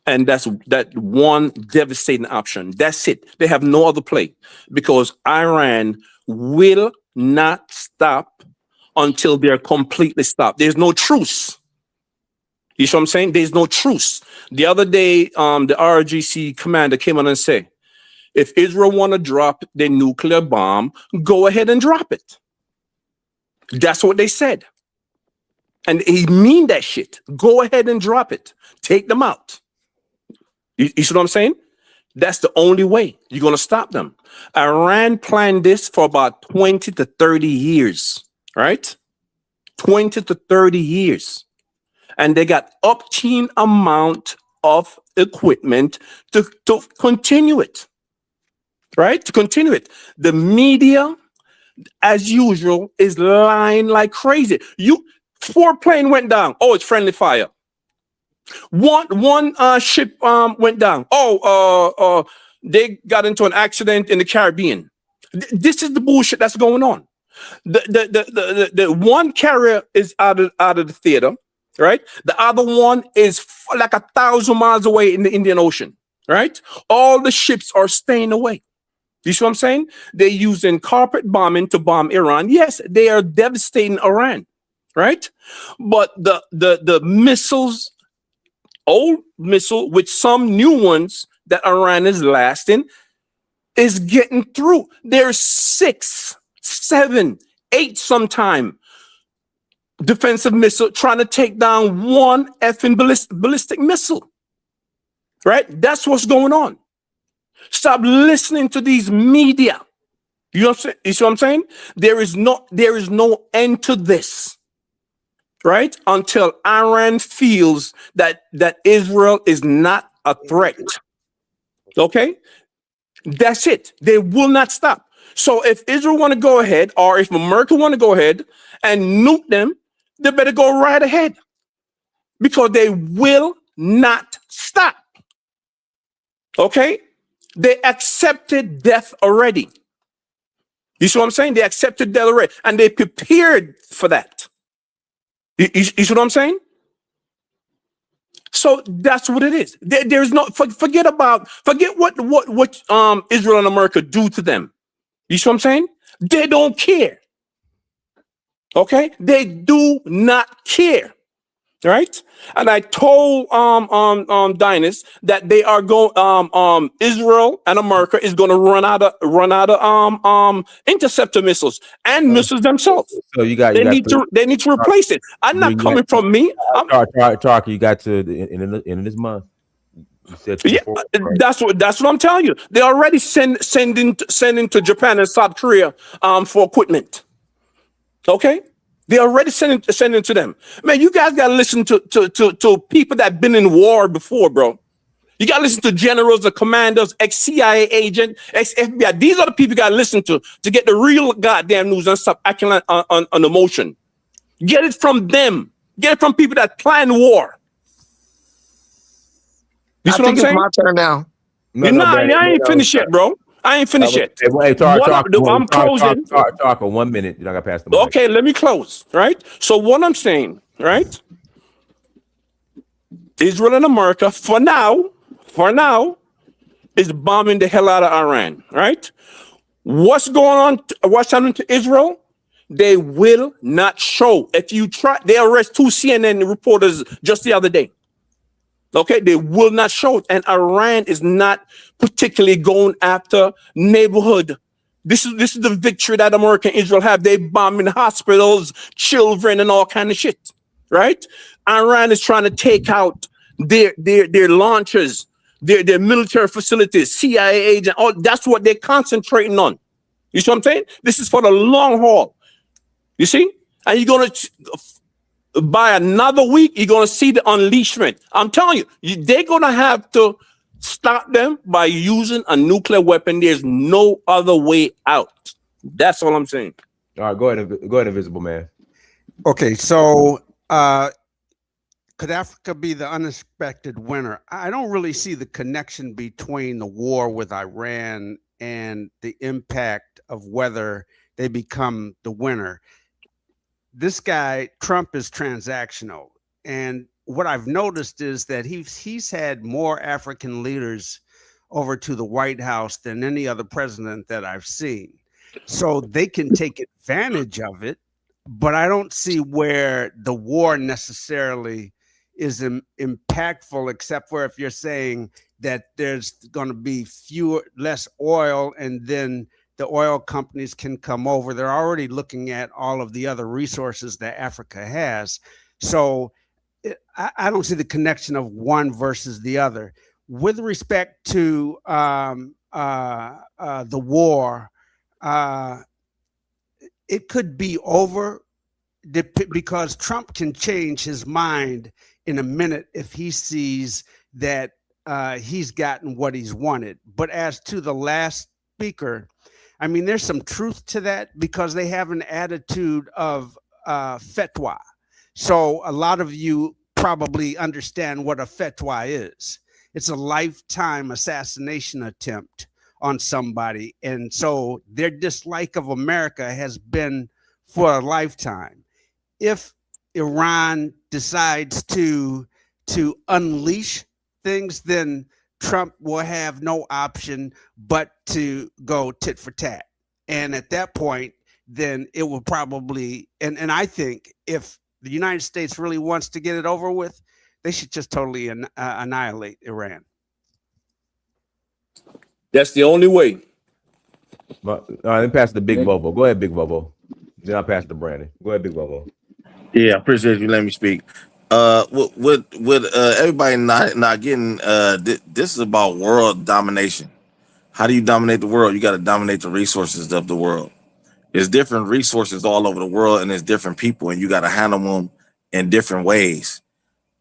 and that's that one devastating option. That's it. They have no other play, because Iran will not stop until they're completely stopped. There's no truce. You see what I'm saying? There's no truce. The other day, the RGC commander came on and said, if Israel want to drop their nuclear bomb, go ahead and drop it. That's what they said. And he mean that shit. Go ahead and drop it. Take them out. You see what I'm saying? That's the only way you're going to stop them. Iran planned this for about 20 to 30 years, right? 20 to 30 years. And they got obscene amount of equipment to continue it. Right? To continue it. The media, as usual, is lying like crazy. 4 planes went down. Oh, it's friendly fire. One ship went down. Oh, they got into an accident in the Caribbean. This is the bullshit that's going on. The one carrier is out of the theater, right? The other one is like 1,000 miles away in the Indian Ocean, right? All the ships are staying away. You see what I'm saying? They're using carpet bombing to bomb Iran. Yes, they are devastating Iran, right? But the missiles, old missile with some new ones that Iran is lasting, is getting through. There's 6, 7, 8 sometime defensive missile trying to take down one effing ballistic missile, right? That's what's going on. Stop listening to these media. You see what I'm saying? There is no end to this. right? Until Iran feels that Israel is not a threat. Okay? That's it. They will not stop. So if Israel want to go ahead, or if America want to go ahead and nuke them, they better go right ahead, because they will not stop. Okay? They accepted death already. You see what I'm saying? They accepted death already, and they prepared for that. You see what I'm saying? So that's what it is. There's no forget what Israel and America do to them. You see what I'm saying? They don't care. Okay, they do not care. Right? And I told Dynas that they are going Israel and America is going to run out of interceptor missiles and missiles themselves. So you got they need to replace it. I'm not coming from me. Talk. You got to the end of this month. You said right? That's what I'm telling you. They already sending to Japan and South Korea for equipment. Okay. They already sending to them. Man, you guys got to listen to people that been in war before, bro. You got to listen to generals, the commanders, ex-CIA agent, ex-FBI. These are the people you got to listen to get the real goddamn news and stop acting on emotion. Get it from them. Get it from people that plan war. You see what I'm saying? It's my turn now. I ain't finished yet, bro. I ain't finished yet. I'm closing. Talk 1 minute. You're not gonna pass the mic. Okay, let me close. Right. So what I'm saying, right? Israel and America, for now, is bombing the hell out of Iran. Right. What's going on? What's happening to Israel? They will not show. If you try, they arrest 2 CNN reporters just the other day. Okay, they will not show it. And Iran is not particularly going after neighborhood. This is the victory that America and Israel have. They bombing hospitals, children, and all kind of shit. Right? Iran is trying to take out their launchers, their military facilities, CIA agents. All that's what they're concentrating on. You see what I'm saying? This is for the long haul. You see? And you're gonna by another week, you're going to see the unleashment. I'm telling you, they're going to have to stop them by using a nuclear weapon. There's no other way out. That's all I'm saying. All right, go ahead, Invisible Man. Okay, so could Africa be the unexpected winner? I don't really see the connection between the war with Iran and the impact of whether they become the winner. This guy, Trump, is transactional. And what I've noticed is that he's had more African leaders over to the White House than any other president that I've seen. So they can take advantage of it, but I don't see where the war necessarily is impactful, except for if you're saying that there's going to be less oil, and then the oil companies can come over. They're already looking at all of the other resources that Africa has. So I don't see the connection of one versus the other. With respect to the war, it could be over because Trump can change his mind in a minute if he sees that he's gotten what he's wanted. But as to the last speaker, I mean, there's some truth to that because they have an attitude of fatwa. So a lot of you probably understand what a fatwa is. It's a lifetime assassination attempt on somebody. And so their dislike of America has been for a lifetime. If Iran decides to unleash things, then Trump will have no option but to go tit for tat. And at that point, then it will probably, and I think if the United States really wants to get it over with, they should just totally annihilate Iran. That's the only way. All right, then pass the Big Vovo. Go ahead, Big Vovo. Then I'll pass to Brandon. Go ahead, Big Vovo. Yeah, I appreciate you letting me speak. With everybody not getting this is about world domination. How do you dominate the world? You got to dominate the resources of the world. There's different resources all over the world, and there's different people, and you got to handle them in different ways.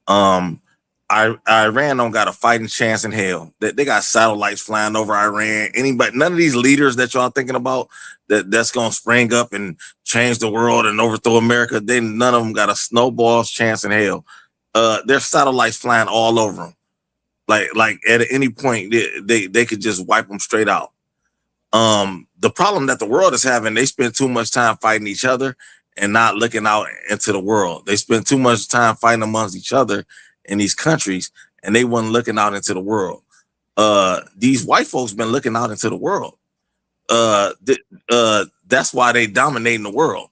Iran don't got a fighting chance in hell. They got satellites flying over Iran. None of these leaders that y'all thinking about that's gonna spring up and change the world and overthrow America, none of them got a snowball's chance in hell. There's satellites flying all over them. Like at any point they could just wipe them straight out. The problem that the world is having, they spend too much time fighting each other and not looking out into the world. They spend too much time fighting amongst each other in these countries, and they wasn't looking out into the world. These white folks been looking out into the world. That's why they dominating the world.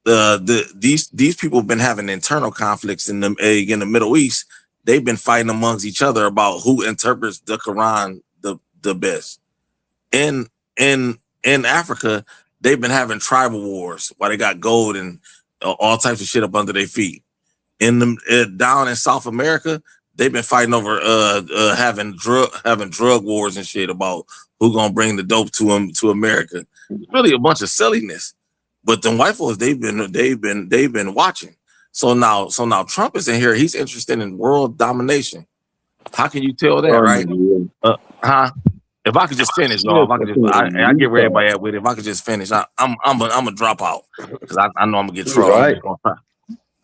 These people have been having internal conflicts in the Middle East. They've been fighting amongst each other about who interprets the Quran the best. In Africa, they've been having tribal wars while they got gold and all types of shit up under their feet. Down in South America, they've been fighting over having drug wars and shit about who gonna bring the dope to America. It's really a bunch of silliness. But them white folks, they've been watching. So now Trump is in here. He's interested in world domination. How can you tell that, right? If I could just finish, y'all. If I could just, I get where everybody at with it. If I could just finish, I'm gonna drop out because I know I'm gonna get trouble. Right.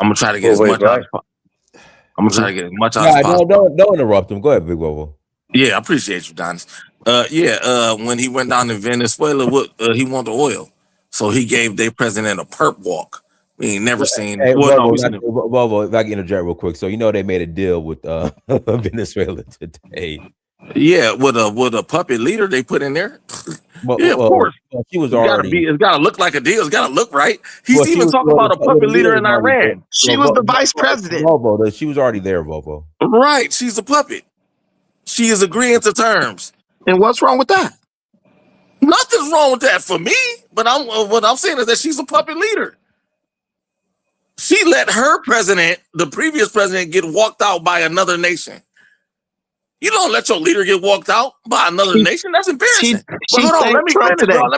I'm gonna try to get as much out. I'm gonna try to get as much out as possible. Don't interrupt him. Go ahead, Big Bobo. Yeah, I appreciate you, Donis. When he went down to Venezuela, he wanted oil, so he gave their president a perp walk. We ain't never seen. Hey, Bobo, if I can interject real quick. So they made a deal with Venezuela today. Yeah, with a puppet leader they put in there. Of course. She was already. It's got to look like a deal. It's got to look right. He's even talking about a puppet leader in Iran. She was the vice president. Bobo, she was already there, Bobo. Right. She's a puppet. She is agreeing to terms. And what's wrong with that? Nothing's wrong with that for me. But what I'm saying is that she's a puppet leader. She let her president, the previous president, get walked out by another nation. You don't let your leader get walked out by another nation. That's embarrassing. But hold on, let me finish, y'all.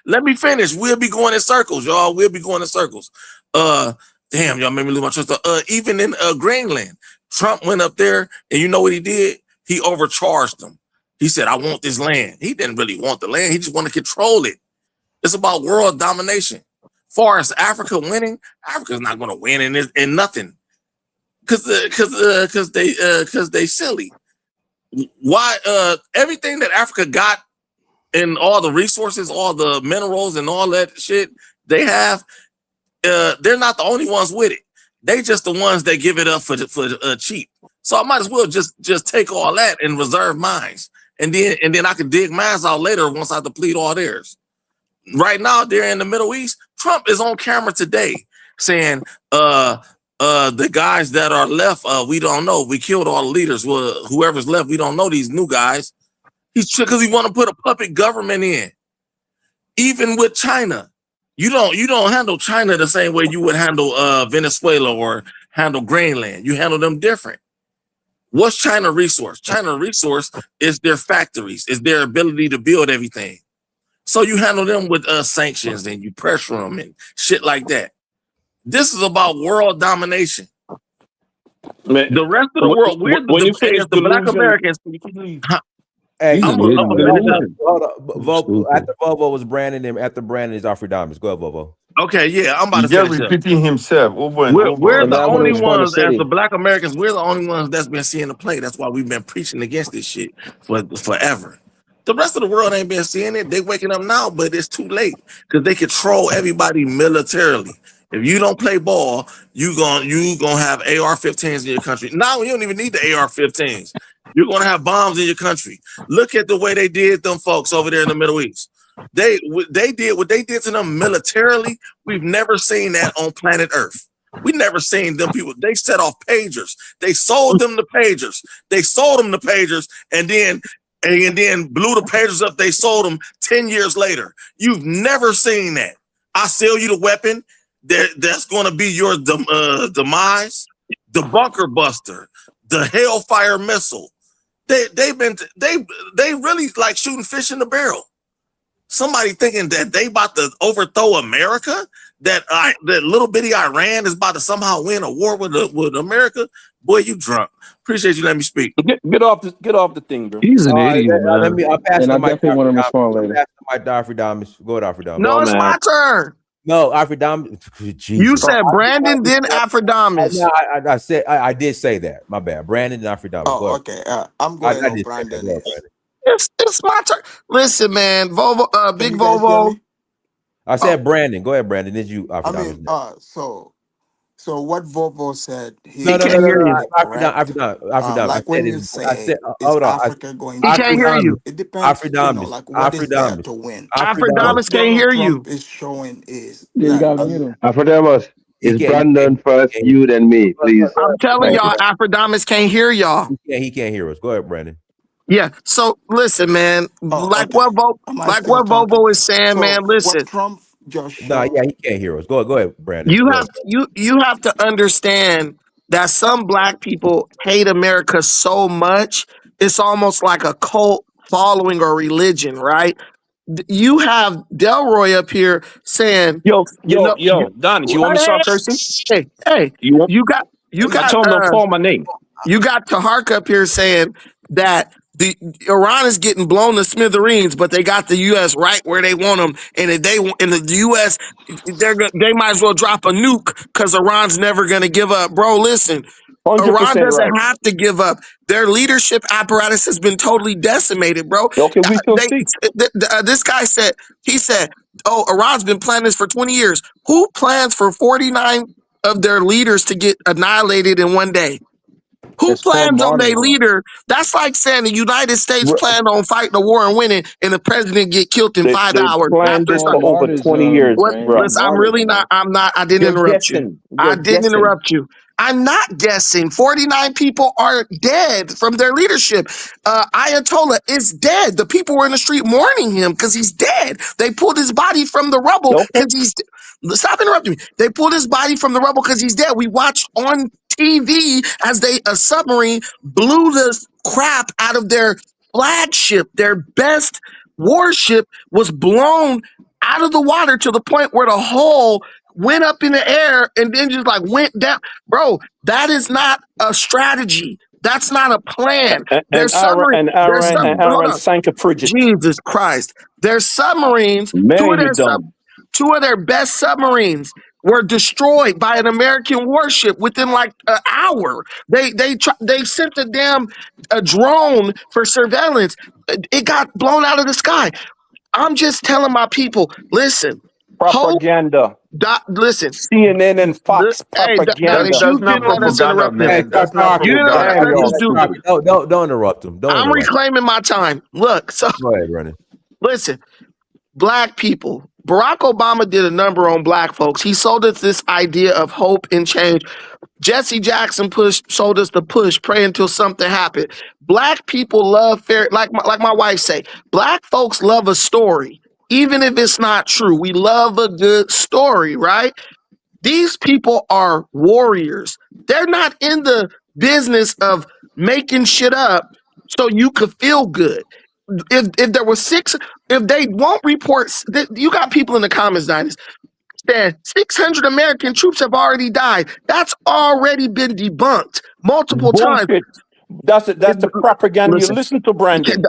Let me finish. We'll be going in circles, y'all. We'll be going in circles. Damn, y'all made me lose my trust. Even in Greenland, Trump went up there, and you know what he did? He overcharged them. He said, "I want this land." He didn't really want the land. He just wanted to control it. It's about world domination. Far as Africa winning, Africa's not going to win in nothing, because they silly. Why everything that Africa got and all the resources, all the minerals and all that shit they have, they're not the only ones with it. They just the ones that give it up for cheap. So I might as well just take all that and reserve mines, and then I can dig mines out later once I deplete all theirs. Right now, they're in the Middle East. Trump is on camera today saying, the guys that are left, we don't know. We killed all the leaders. Well, whoever's left, we don't know these new guys. Because he want to put a puppet government in. Even with China, you don't handle China the same way you would handle Venezuela or handle Greenland. You handle them different. What's China resource? China resource is their factories, is their ability to build everything. So you handle them with sanctions and you pressure them and shit like that. This is about world domination. Man, the rest of the world, we're the Black Americans. Hey, after Bobo was Brandon, and after Brandon is Alfred Diamonds. Go ahead, Bobo. Okay, yeah, I'm about to just repeating himself over and over. We're the only ones, as the Black Americans, we're the only ones that's been seeing the play. That's why we've been preaching against this shit for forever. The rest of the world ain't been seeing it. They waking up now, but it's too late because they control everybody militarily. If you don't play ball, you gonna have AR-15s in your country. Now you don't even need the AR-15s. You're gonna have bombs in your country. Look at the way they did them folks over there in the Middle East. They did what they did to them militarily. We've never seen that on planet Earth. We never seen them people. They set off pagers. They sold them the pagers. And then blew the pagers up. They sold them 10 years later. You've never seen that. I sell you the weapon that's going to be your demise. The bunker buster, the Hellfire missile. They really like shooting fish in the barrel. Somebody thinking that they about to overthrow America? that little bitty Iran is about to somehow win a war with America? Boy, you drunk. Appreciate you letting me speak. Get off the thing, bro. He's an idiot, man. I'll pass And the I mic. definitely want to respond later. Pass the mic to Afrodamus. Go ahead, Afrodamus. No, it's my turn. No, Afrodamus. You said Brandon, then Afrodamus. I did say that. My bad. Brandon and Afrodamus. Oh, okay. I'm going on Brandon. It's my turn. Listen, man, Volvo, Big Volvo. I said Brandon. Go ahead, Brandon. Did you? I mean, so what Volvo said. No. Afrodamus. Like when you say, is Africa going? He can't hear you. It depends. Like what is there to win? Afrodamus can't hear you. Is showing is. Yeah, you gotta mute him. Afrodamus, it's Brandon first, you then me, please. I'm telling y'all, Afrodamus can't hear y'all. He can't hear us. Go ahead, Brandon. Yeah. So listen, man. Like what Volvo is saying, man. Listen. Trump just no, he can't hear us. Go ahead, Brandon. You have to understand that some black people hate America so much it's almost like a cult following or religion, right? You have Delroy up here saying, Don, you want me to start cursing? Hey, you got tell them to call my name. You got Tahark up here saying that Iran is getting blown to smithereens, but they got the U.S. right where they want them, and if they in the U.S. they might as well drop a nuke because Iran's never going to give up, bro. Listen, Iran doesn't have to give up. Their leadership apparatus has been totally decimated, bro. Okay, we still see. This guy said oh, Iran's been planning this for 20 years. Who plans for 49 of their leaders to get annihilated in one day? Who plans on their leader? That's like saying the United States planned on fighting the war and winning, and the president get killed in 5 hours. Planned this for over 20 years. Listen, I didn't interrupt you. I didn't interrupt you. I'm not guessing. 49 people are dead from their leadership. Ayatollah is dead. The people were in the street mourning him because he's dead. They pulled his body from the rubble because he's. Stop interrupting me. They pulled his body from the rubble because he's dead. We watched on TV as a submarine blew the crap out of their flagship. Their best warship was blown out of the water to the point where the hull went up in the air and then just like went down. Bro, that is not a strategy. That's not a plan. Aaron sank a frigate. Jesus Christ. Their submarines, two of their best submarines were destroyed by an American warship within like an hour. They sent a drone for surveillance. It got blown out of the sky. I'm just telling my people, listen. Propaganda. Listen. CNN and Fox propaganda. That's not propaganda, man. That's not propaganda. Don't interrupt him. I'm reclaiming my time. Look, so go ahead, Brennan. Listen, black people. Barack Obama did a number on black folks. He sold us this idea of hope and change. Jesse Jackson sold us the push, pray until something happened. Black people love like my wife say, black folks love a story, even if it's not true. We love a good story, right? These people are warriors. They're not in the business of making shit up so you could feel good. If there were if they won't report, you got people in the comments, Dinus, that 600 American troops have already died. That's already been debunked multiple times. That's the propaganda. Listen, you listen to Brandon.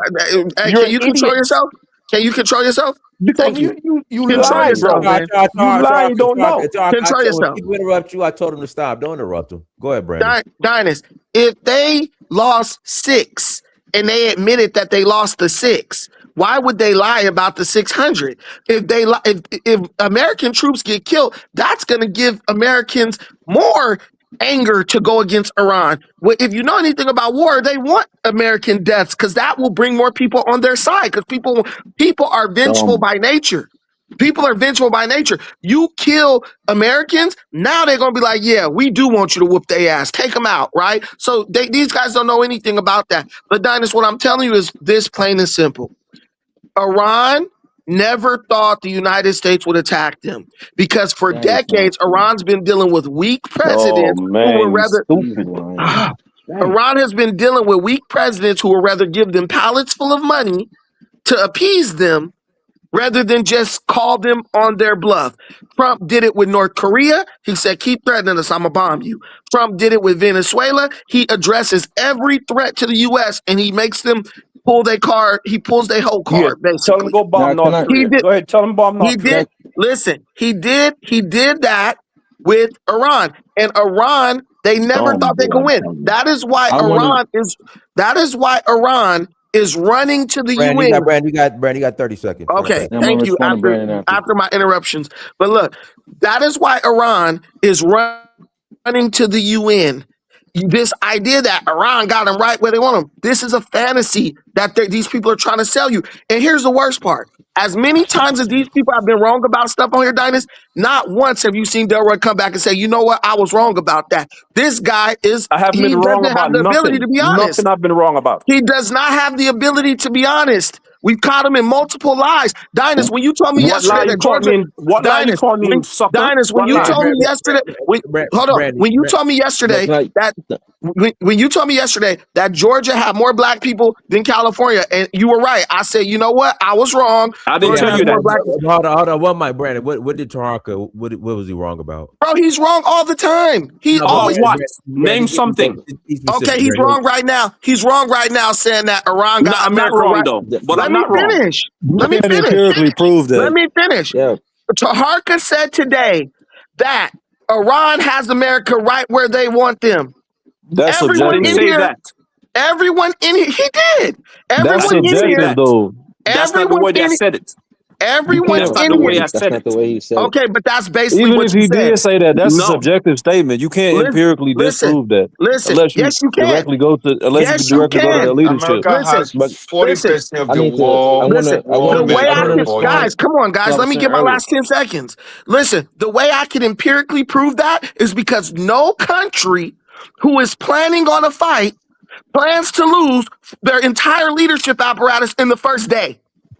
Can you control yourself? Can you control yourself? Because you lie, bro. You lie, you don't know. Control yourself. If he interrupt you, I told him to stop. Don't interrupt him. Go ahead, Brandon. Dinus, if they lost 6 and they admitted that they lost the 6, why would they lie about the 600? If American troops get killed, that's going to give Americans more anger to go against Iran. If you know anything about war, they want American deaths because that will bring more people on their side because people are vengeful by nature. People are vengeful by nature. You kill Americans, now they're going to be like, yeah, we do want you to whoop their ass. Take them out, right? So these guys don't know anything about that. But Dinus, what I'm telling you is this plain and simple. Iran never thought the United States would attack them because for decades, Iran's been dealing with weak presidents who would rather... Iran has been dealing with weak presidents who would rather give them pallets full of money to appease them rather than just call them on their bluff. Trump did it with North Korea. He said, keep threatening us, I'm going to bomb you. Trump did it with Venezuela. He addresses every threat to the U.S. and he makes them pull their card. He pulls their whole Yeah, card, tell them basically. go bomb Now, can North I? He Korea. did, Go ahead, tell them bomb he North Korea. did, listen, he did that with Iran. And Iran, they never Dumb thought they boy. could win. That is why I want to. Iran is running to the Brandon, UN. Brandon, you got 30 seconds. Run it Okay, back. I'm gonna thank you. respond to Brandon after. After my interruptions, but look, that is why Iran is running to the UN. This idea that Iran got them right where they want them. This is a fantasy that these people are trying to sell you. And here's the worst part: as many times as these people have been wrong about stuff on here, Dynas, not once have you seen Delroy come back and say, "You know what? I was wrong about that." This guy I haven't he been wrong doesn't have about the ability nothing. to be honest. Nothing I've been wrong about. He does not have the ability to be honest. We've caught him in multiple lies. Dynas, when you told me What lie yesterday you that caught Georgia, me in? What lie you Dynas, caught me in, sucker? When What you lie? told me yesterday, hold on, when you told me No, yesterday can I? that when you told me yesterday that Georgia had more black people than California, and you were right, I said, you know what, I was wrong. I didn't Georgia tell has you more that. black people. Hold on. One mic, Brandon. What did Taharka, what was he wrong about? Bro, he's wrong all the time. He No, but always. About what? Brandon, Name something. be specific, Okay, he's Brandon. wrong right now. He's wrong right now saying that Iran No, got I'm not America wrong right. though. But Let I'm me not wrong. finish. You Let me can't finish. empirically prove Let that. me finish. Yeah. Taharka said today that Iran has America right where they want them. That's I Everyone didn't in subjective. say here, that. he did. That's I Everyone didn't in say here, subjective, that. though. That's not the everyone way I in said it. You everyone That's can't. not in the here. way I That's said not it. the way he said it. Okay, but that's basically Even what if you he said. did say that, that's a No. subjective statement. You can't empirically Listen, disprove that listen. unless you Yes, you can. directly go to Yes, you their can. leadership. America Listen, has But 40% of I the need to. I world wanna. I the wanna. way I I wanna can, military guys, budget. respond come on, to what guys, I let was me saying get my earlier. last 10 seconds. Listen, the way I can empirically prove that is because no country who is planning on a fight plans to lose their entire leadership apparatus in the first day.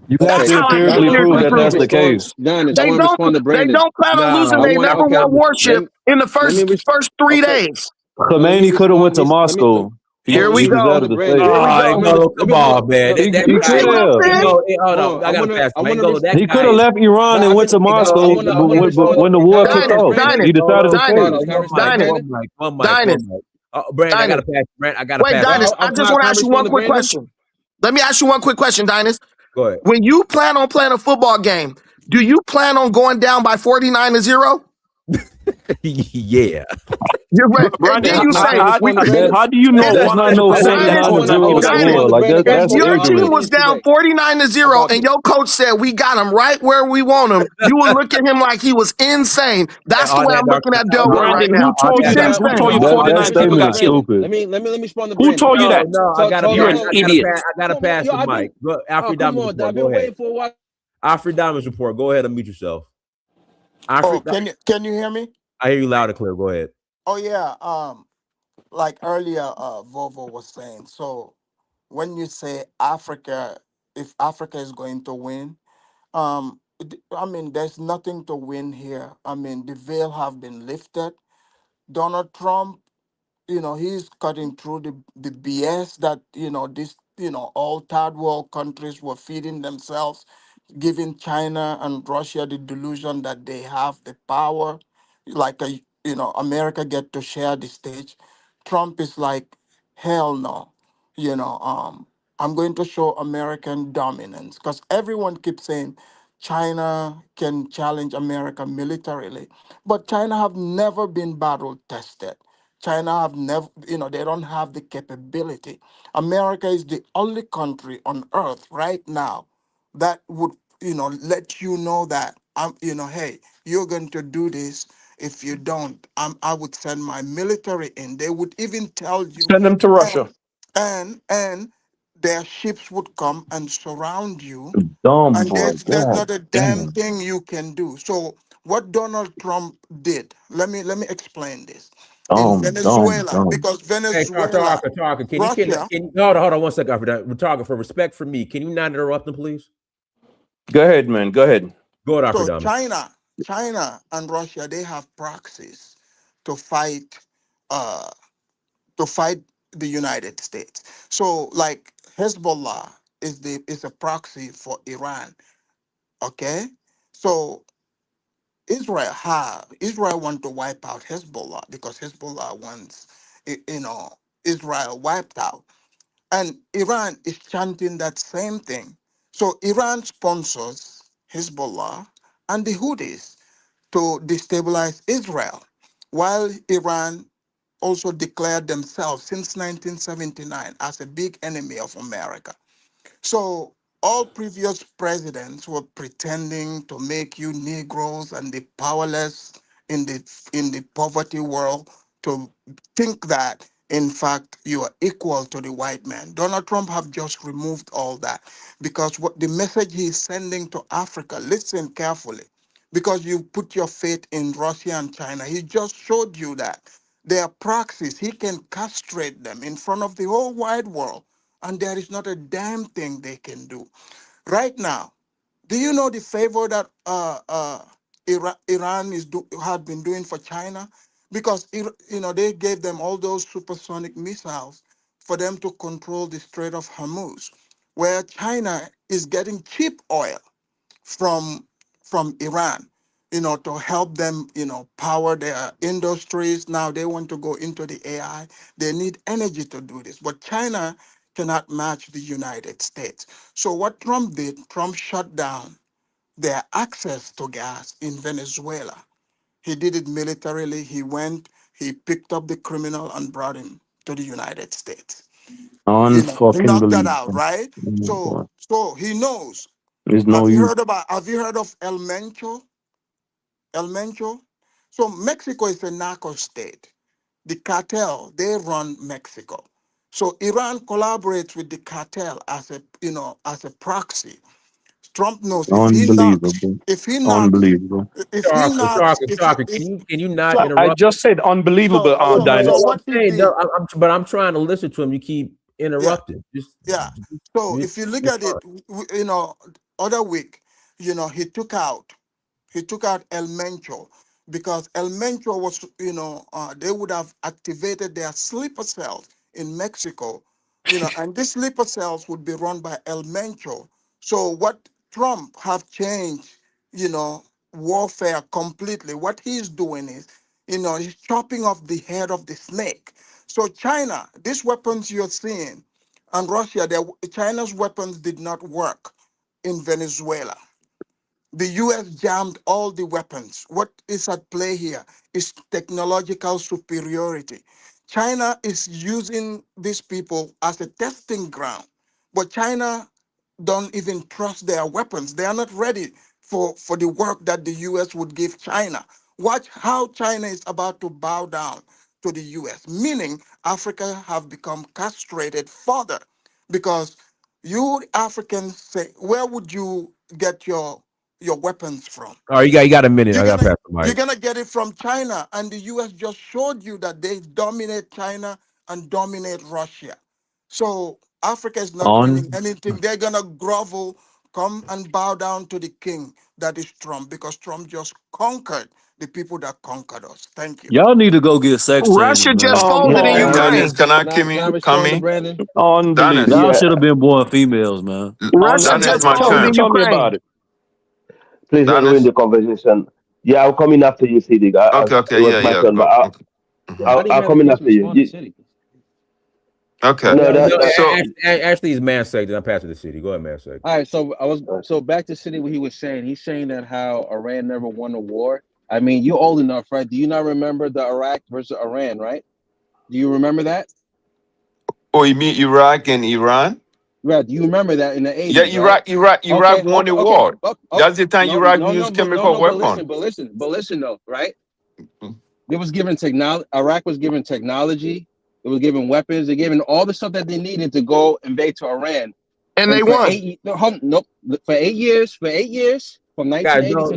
You have That's Okay, to how I can empirically Giannis, prove empirically that I want prove that's to the it. respond. case. Giannis, I They want to don't respond to they Brandon. don't plan on losing I their want to. number Okay. one warship in the Let me. first 3 Okay. days. No, let me Khomeini could have went respond. to Let me. Moscow. No, Here let we me He was go. out respond of to the Brandon. state. Here we Oh, go. Angolo, come on, man. No, That He You see could guy, what I'm have. saying? Hold hold on. on. I got to pass him. I want to. Angolo, that He could guy have is. left Iran and I've went been. to I Moscow want to. I want to respond. when the war Can I kicked respond to off. Brandon? He decided to stay. Carlos, can I One respond to mic, Brandon? Dynas, one mic. Brandon, I got Dynas. to pass. Brandon, I got to Wait, pass. Dynas, I just want to Can I ask you respond one to quick Brandon? question. Let me ask you one quick question, Dynas. Go ahead. When you plan on playing a football game, do you plan on going down by 49-0? Yeah. You're right. And Brandon, then Can you I say, respond to Brandon? how do you know That's not no 100% going to 49-0 Angola? Dynas, score. Like if that's your team ignorant. was down 49-0 and your coach said, we got him right where we want him, you would look at him like he was insane. That's the All way that I'm looking at narcissism. Delroy right Brandon, now. who told you He's that? Who told insane. you That 49 people statement got is killed? stupid. Let me respond to Who Brandon. told you that? No, I got to You're pass. an idiot. I got to pass the I've been. mic. Go, Oh, Alfred come Diamond's on, report. I've been Go ahead. waiting for a while. Alfred Diamond's report. Go ahead and mute yourself. Oh, Alfred, can you hear me? I hear you loud and clear. Go ahead. Oh yeah. Like earlier, Vovo was saying. So when you say Africa, if Africa is going to win, I mean, there's nothing to win here. I mean, the veil have been lifted. Donald Trump, he's cutting through the BS that, this, all third world countries were feeding themselves, giving China and Russia the delusion that they have the power, like, America get to share the stage. Trump is like, hell no, I'm going to show American dominance because everyone keeps saying China can challenge America militarily, but China have never been battle tested. China have never, they don't have the capability. America is the only country on earth right now that would, let you know that hey, you're going to do this. If you don't, I would send my military in. They would even tell you, Send them to and Russia. and their ships would come and surround you, Dumb and boy. there's God not a damn damn. thing you can do. So what Donald Trump did, let me explain this. In Venezuela, Dumb. because Hey, Venezuela, Tarka, Russia, hold on 1 second, Alfred. We're talking for respect for me. Can you not interrupt him, please? Go ahead, man. Go ahead. Go ahead, Alfred so Diamond. China and Russia, they have proxies to fight uh to fight the United States. So like Hezbollah is a proxy for Iran. Okay, so Israel want to wipe out Hezbollah because Hezbollah wants Israel wiped out, and Iran is chanting that same thing. So Iran sponsors Hezbollah and the Houthis to destabilize Israel, while Iran also declared themselves since 1979 as a big enemy of America. So all previous presidents were pretending to make you Negroes and the powerless in the poverty world to think that in fact you are equal to the white man. Donald Trump have just removed all that because what the message he is sending to Africa, listen carefully, because you put your faith in Russia and China. He just showed you that their proxies, he can castrate them in front of the whole wide world, and there is not a damn thing they can do. Right now, do you know the favor that Iran had been doing for China? Because they gave them all those supersonic missiles for them to control the Strait of Hormuz, where China is getting cheap oil from Iran, to help them, power their industries. Now they want to go into the AI. They need energy to do this. But China cannot match the United States. So what Trump did, Trump shut down their access to gas in Venezuela. He did it militarily. He picked up the criminal and brought him to the United States. He Unfucking knocked that out, believable. right? Oh my So God. so he knows. There's no use. Have you heard of El Mencho? El Mencho? So Mexico is a narco state. The cartel, they run Mexico. So Iran collaborates with the cartel as a proxy. Trump knows Unbelievable. Unbelievable. if he knocks, Talking. Can you not I interrupt? just said unbelievable, so Dynasty. what he did, But I'm trying to listen to him. You keep yeah, interrupting. yeah. So Just if you look at it, other week, he took out El Mencho because El Mencho was, they would have activated their sleeper cells in Mexico, and these sleeper cells would be run by El Mencho. So what Trump have changed, warfare completely. What he's doing is, he's chopping off the head of the snake. So China, these weapons you're seeing, and Russia, China's weapons did not work in Venezuela. The US jammed all the weapons. What is at play here is technological superiority. China is using these people as a testing ground, but China don't even trust their weapons. They are not ready for the work that the US would give China. Watch how China is about to bow down to the US, meaning Africa have become castrated further because you Africans say, where would you get your weapons from? all right. You got a minute. You're I got to gonna pass the you're mic. gonna get it from China, and the US just showed you that they dominate China and dominate Russia. So Africa is not winning Un anything. They're gonna grovel, come and bow down to the king that is Trump, because Trump just conquered the people that conquered us. Thank you. Y'all need to go get sex Russia chambers, just man. folded in Yeah, Dennis, Ukraine. can I Can I come respond to in? Brandon? Unbelievable. Y'all yeah. should have been born females, man. Russia Dennis, just my folded in turn. Tell me about Ukraine. it. Please don't ruin Dennis? the conversation. Yeah, I'll come in after you, Siddiq. Okay, It was my yeah. turn, but Go. Okay. Mhm. I didn't I'll even have a come in chance to after you. respond to City. Okay. No, No, that So, actually, it's man sake. Then I'm passing the city. Go ahead, man sake. All right, so back to City what he was saying. He's saying that how Iran never won a war. I mean, you're old enough, right? Do you not remember the Iraq versus Iran, right? Do you remember that? you mean Iraq and Iran? Yeah, do you remember that in the Yeah, 80s, right? Iraq won the Okay. war. That's the time Iraq used chemical But weapon. listen though, right? Mhm. They was given technology. Iraq was given technology. It was given weapons. They given all the stuff that they needed to go invade to Iran. And they And for won. nope, for 8 years, from Guys, 1980 to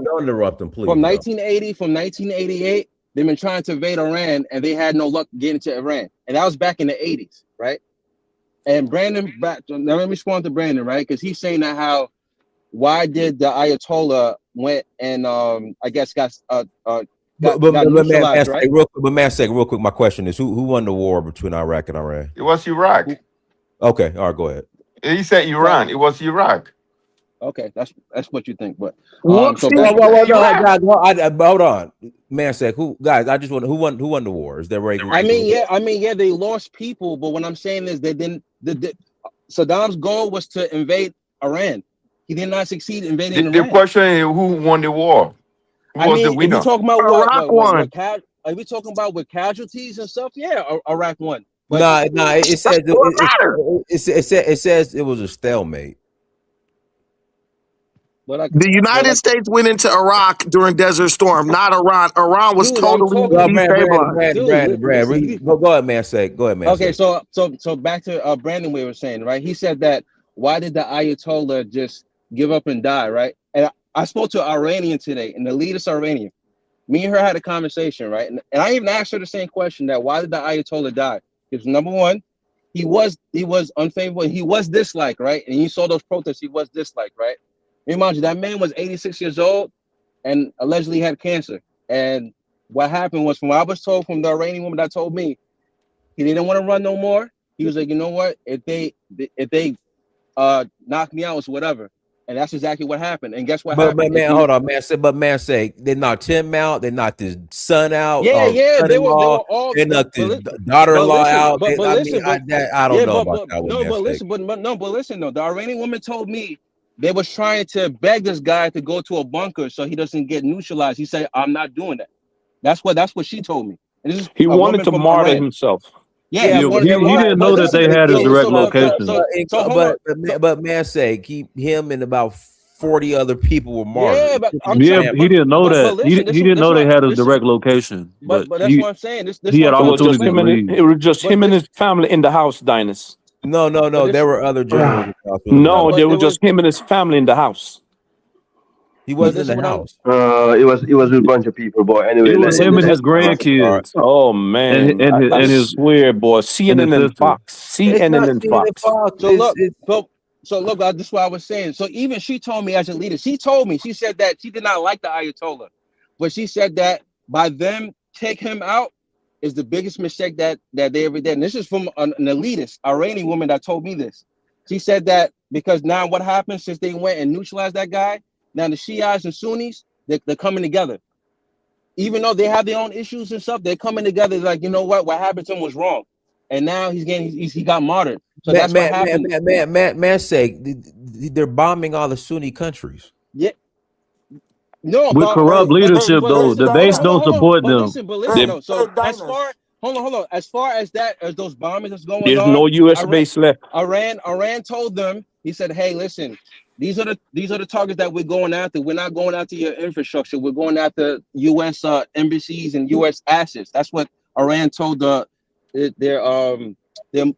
don't interrupt him, from please, though. 1980 from 1988, they've been trying to invade Iran, and they had no luck getting to Iran. And that was back in the 80s, right? And Brandon, now let me respond to Brandon, right? Because he's saying that why did the Ayatollah went and I guess got neutralized, right? Man sake, real quick. My question is, who won the war between Iraq and Iran? It was Iraq. Okay, all right, go ahead. He said So Iran. It was Iraq. Okay, that's what you think. But so Whoopsie. back. Well, You no, have hold on, man. Who guys? I just want who won the war? Is that right? I mean, yeah, they lost people, but what I'm saying is they didn't. Saddam's goal was to invade Iran. He did not succeed in invading The Iran. question is who won the war? Who was the If we winner? talking about Iraq won. are we talking about with casualties and stuff? Yeah, Iraq won. But Nah. It says That's what matters. it says it was a stalemate. The United States went into Iraq during Desert Storm, not Iran. Iran was Dude, I'm totally talking- destabilized. Brad. Go ahead, man. Go ahead, man. Okay, so back to Brandon, we were saying, right? He said that why did the Ayatollah just give up and die, right? And I spoke to an Iranian today, an elitist Iranian. Me and her had a conversation, right? And I even asked her the same question: that why did the Ayatollah die? Because number one, he was unfavorable, and he was disliked, right? And you saw those protests; he was disliked, right? Remind you, that man was 86 years old and allegedly had cancer. And what happened was, from what I was told from the Iranian woman that told me, he didn't want to run no more. He was like, you know what? If they knock me out, it's whatever. And that's exactly what happened. And guess what happened? But man, hold on, man. Man, they knocked him out. They knocked his son out. Yeah. They were all. They knocked his daughter-in-law out. But listen, I don't know about that. But listen, though, the Iranian woman told me they was trying to beg this guy to go to a bunker so he doesn't get neutralized. He said, "I'm not doing that." That's what she told me. And this is he wanted to martyr himself. Yeah, he didn't know that they had his direct location. But man, keep him and about 40 other people were martyred. Yeah, but he didn't know that. He didn't know they had his direct location. But that's what I'm saying. He had opportunity to leave. It was just him and his family in the house, Dinus. No. There were other generals. No, there was just him and his family in the house. He wasn't in the house. It was with a bunch of people, boy. Anyway, it was him and his grandkids. Oh man, and his swear, boy. CNN and Fox. CNN and Fox. So look, this is what I was saying. So even she told me as a leader, she said that she did not like the Ayatollah, but she said that by them take him out is the biggest mistake that they ever did. And this is from an elitist Iranian woman that told me this. She said that because now what happened since they went and neutralized that guy, now the Shiites and Sunnis, they're coming together. Even though they have their own issues and stuff, they're coming together like, you know what happened to him was wrong. And now he got martyred. So that's what happened. They're bombing all the Sunni countries. Yeah. No, with corrupt leadership though, the base don't support them. But listen, so as far hold on. As far as those bombings that's going on, there's no U.S. base left. Iran told them, he said, hey, listen, these are the targets that we're going after. We're not going after your infrastructure. We're going after U.S. Embassies and U.S. assets. That's what Iran told their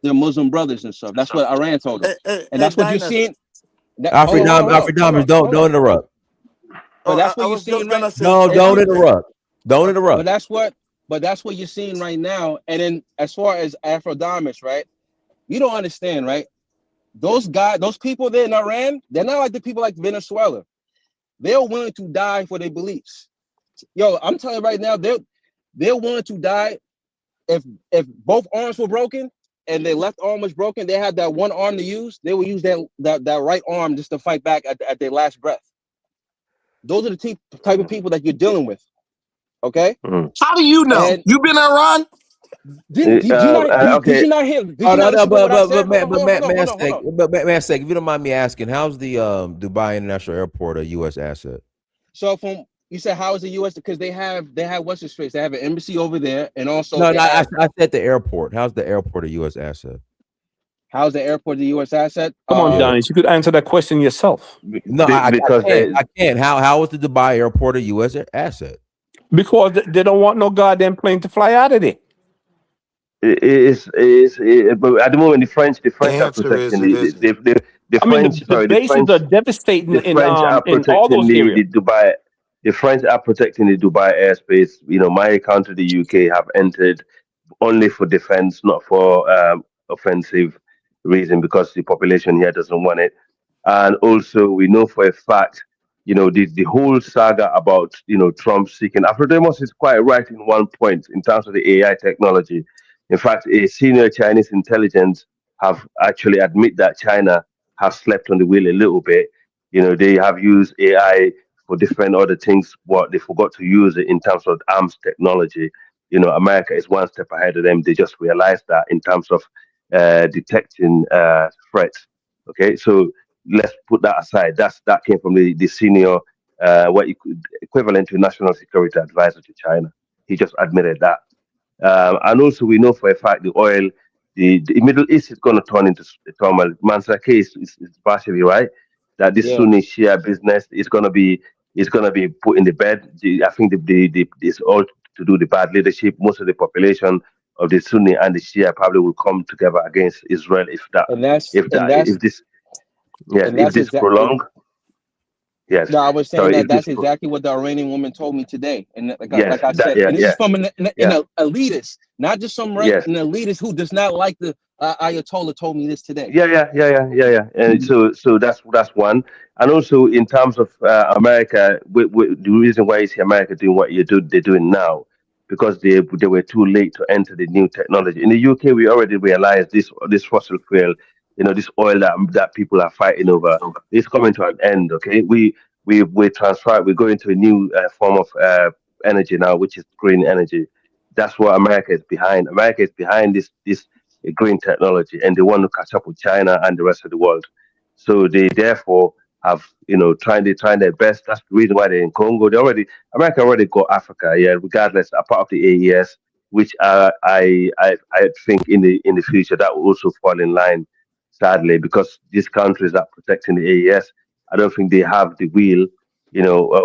Muslim brothers and stuff. That's what Iran told them, and that's what you're seeing. Alfred Dahmer, don't interrupt. But that's what you're seeing right now. Don't interrupt. Don't interrupt. But that's what you're seeing right now. And then as far as Afro-Dahmists, right? You don't understand, right? Those people there in Iran, they're not like the people like Venezuela. They're willing to die for their beliefs. Yo, I'm telling you right now, they're willing to die if both arms were broken and their left arm was broken. They had that one arm to use. They would use that right arm just to fight back at their last breath. Those are the type of people that you're dealing with. Okay. How do you know? You been in Iran? Did you not hear? Man, if you don't mind me asking, how's the Dubai International Airport a U.S. asset? So you said how is the U.S. because they have what's the space? They have an embassy over there, and also I said the airport. How's the airport a U.S. asset? How's the airport the U.S. asset? Come on, Donnie, you could answer that question yourself. No, I can't. How is the Dubai airport a U.S. asset? Because they don't want no goddamn plane to fly out of there. But at the moment, the French are protecting the bases are devastating in all those areas. The French are protecting the Dubai airspace. You know, my country, the UK, have entered only for defense, not for offensive reason, because the population here doesn't want it. And also, we know for a fact, you know, the whole saga about, you know, Trump seeking. Afrodemos is quite right in one point in terms of the AI technology. In fact, a senior Chinese intelligence have actually admit that China has slept on the wheel a little bit. They have used AI for different other things, but they forgot to use it in terms of arms technology. America is one step ahead of them. They just realized that in terms of detecting threats. Okay, so let's put that aside. That came from the senior, equivalent to national security advisor to China. He just admitted that. And also, we know for a fact the oil, the Middle East is going to turn into turmoil. Mansa case is partially right that this Yeah, Sunni Shia business is going to be put in the bed. I think it's all to do the bad leadership. Most of the population of the Sunni and the Shia probably will come together against Israel and that's if and that that's if this yes and if that's this exactly. prolong yes No, I was saying sorry that if this that's exactly what the Iranian woman told me today, and yes like I that said, yeah and this is yeah from yeah an elitist, not just yes an elitist who does not like the Ayatollah told me this today. yeah. And so that's one. And also in terms of America, the reason why you see America doing what they're doing now, because they were too late to enter the new technology. In the UK, we already realized this fossil fuel, this oil that people are fighting over, is coming to an end. Okay, we transfer, we go into a new form of energy now, which is green energy. That's what America is behind. America is behind this green technology, and they want to catch up with China and the rest of the world. So they therefore have, trying their best. That's the reason why they're in Congo. America already got Africa, yeah, regardless, a part of the AES, which I think in the future that will also fall in line, sadly, because these countries that are protecting the AES, I don't think they have the will,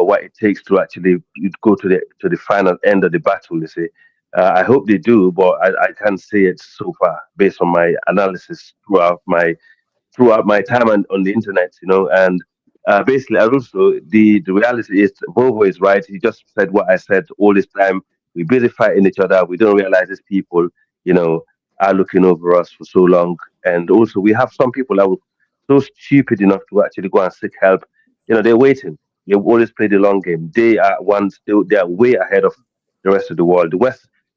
what it takes to actually go to the final end of the battle. You see, I hope they do, but I can't say it so far based on my analysis throughout my time on the internet, and basically, I also the reality is Bovo is right. He just said what I said all this time. We busy fighting each other. We don't realize these people, you know, are looking over us for so long. And also, we have some people that were so stupid enough to actually go and seek help. They're waiting. You always play the long game. They are way ahead of the rest of the world.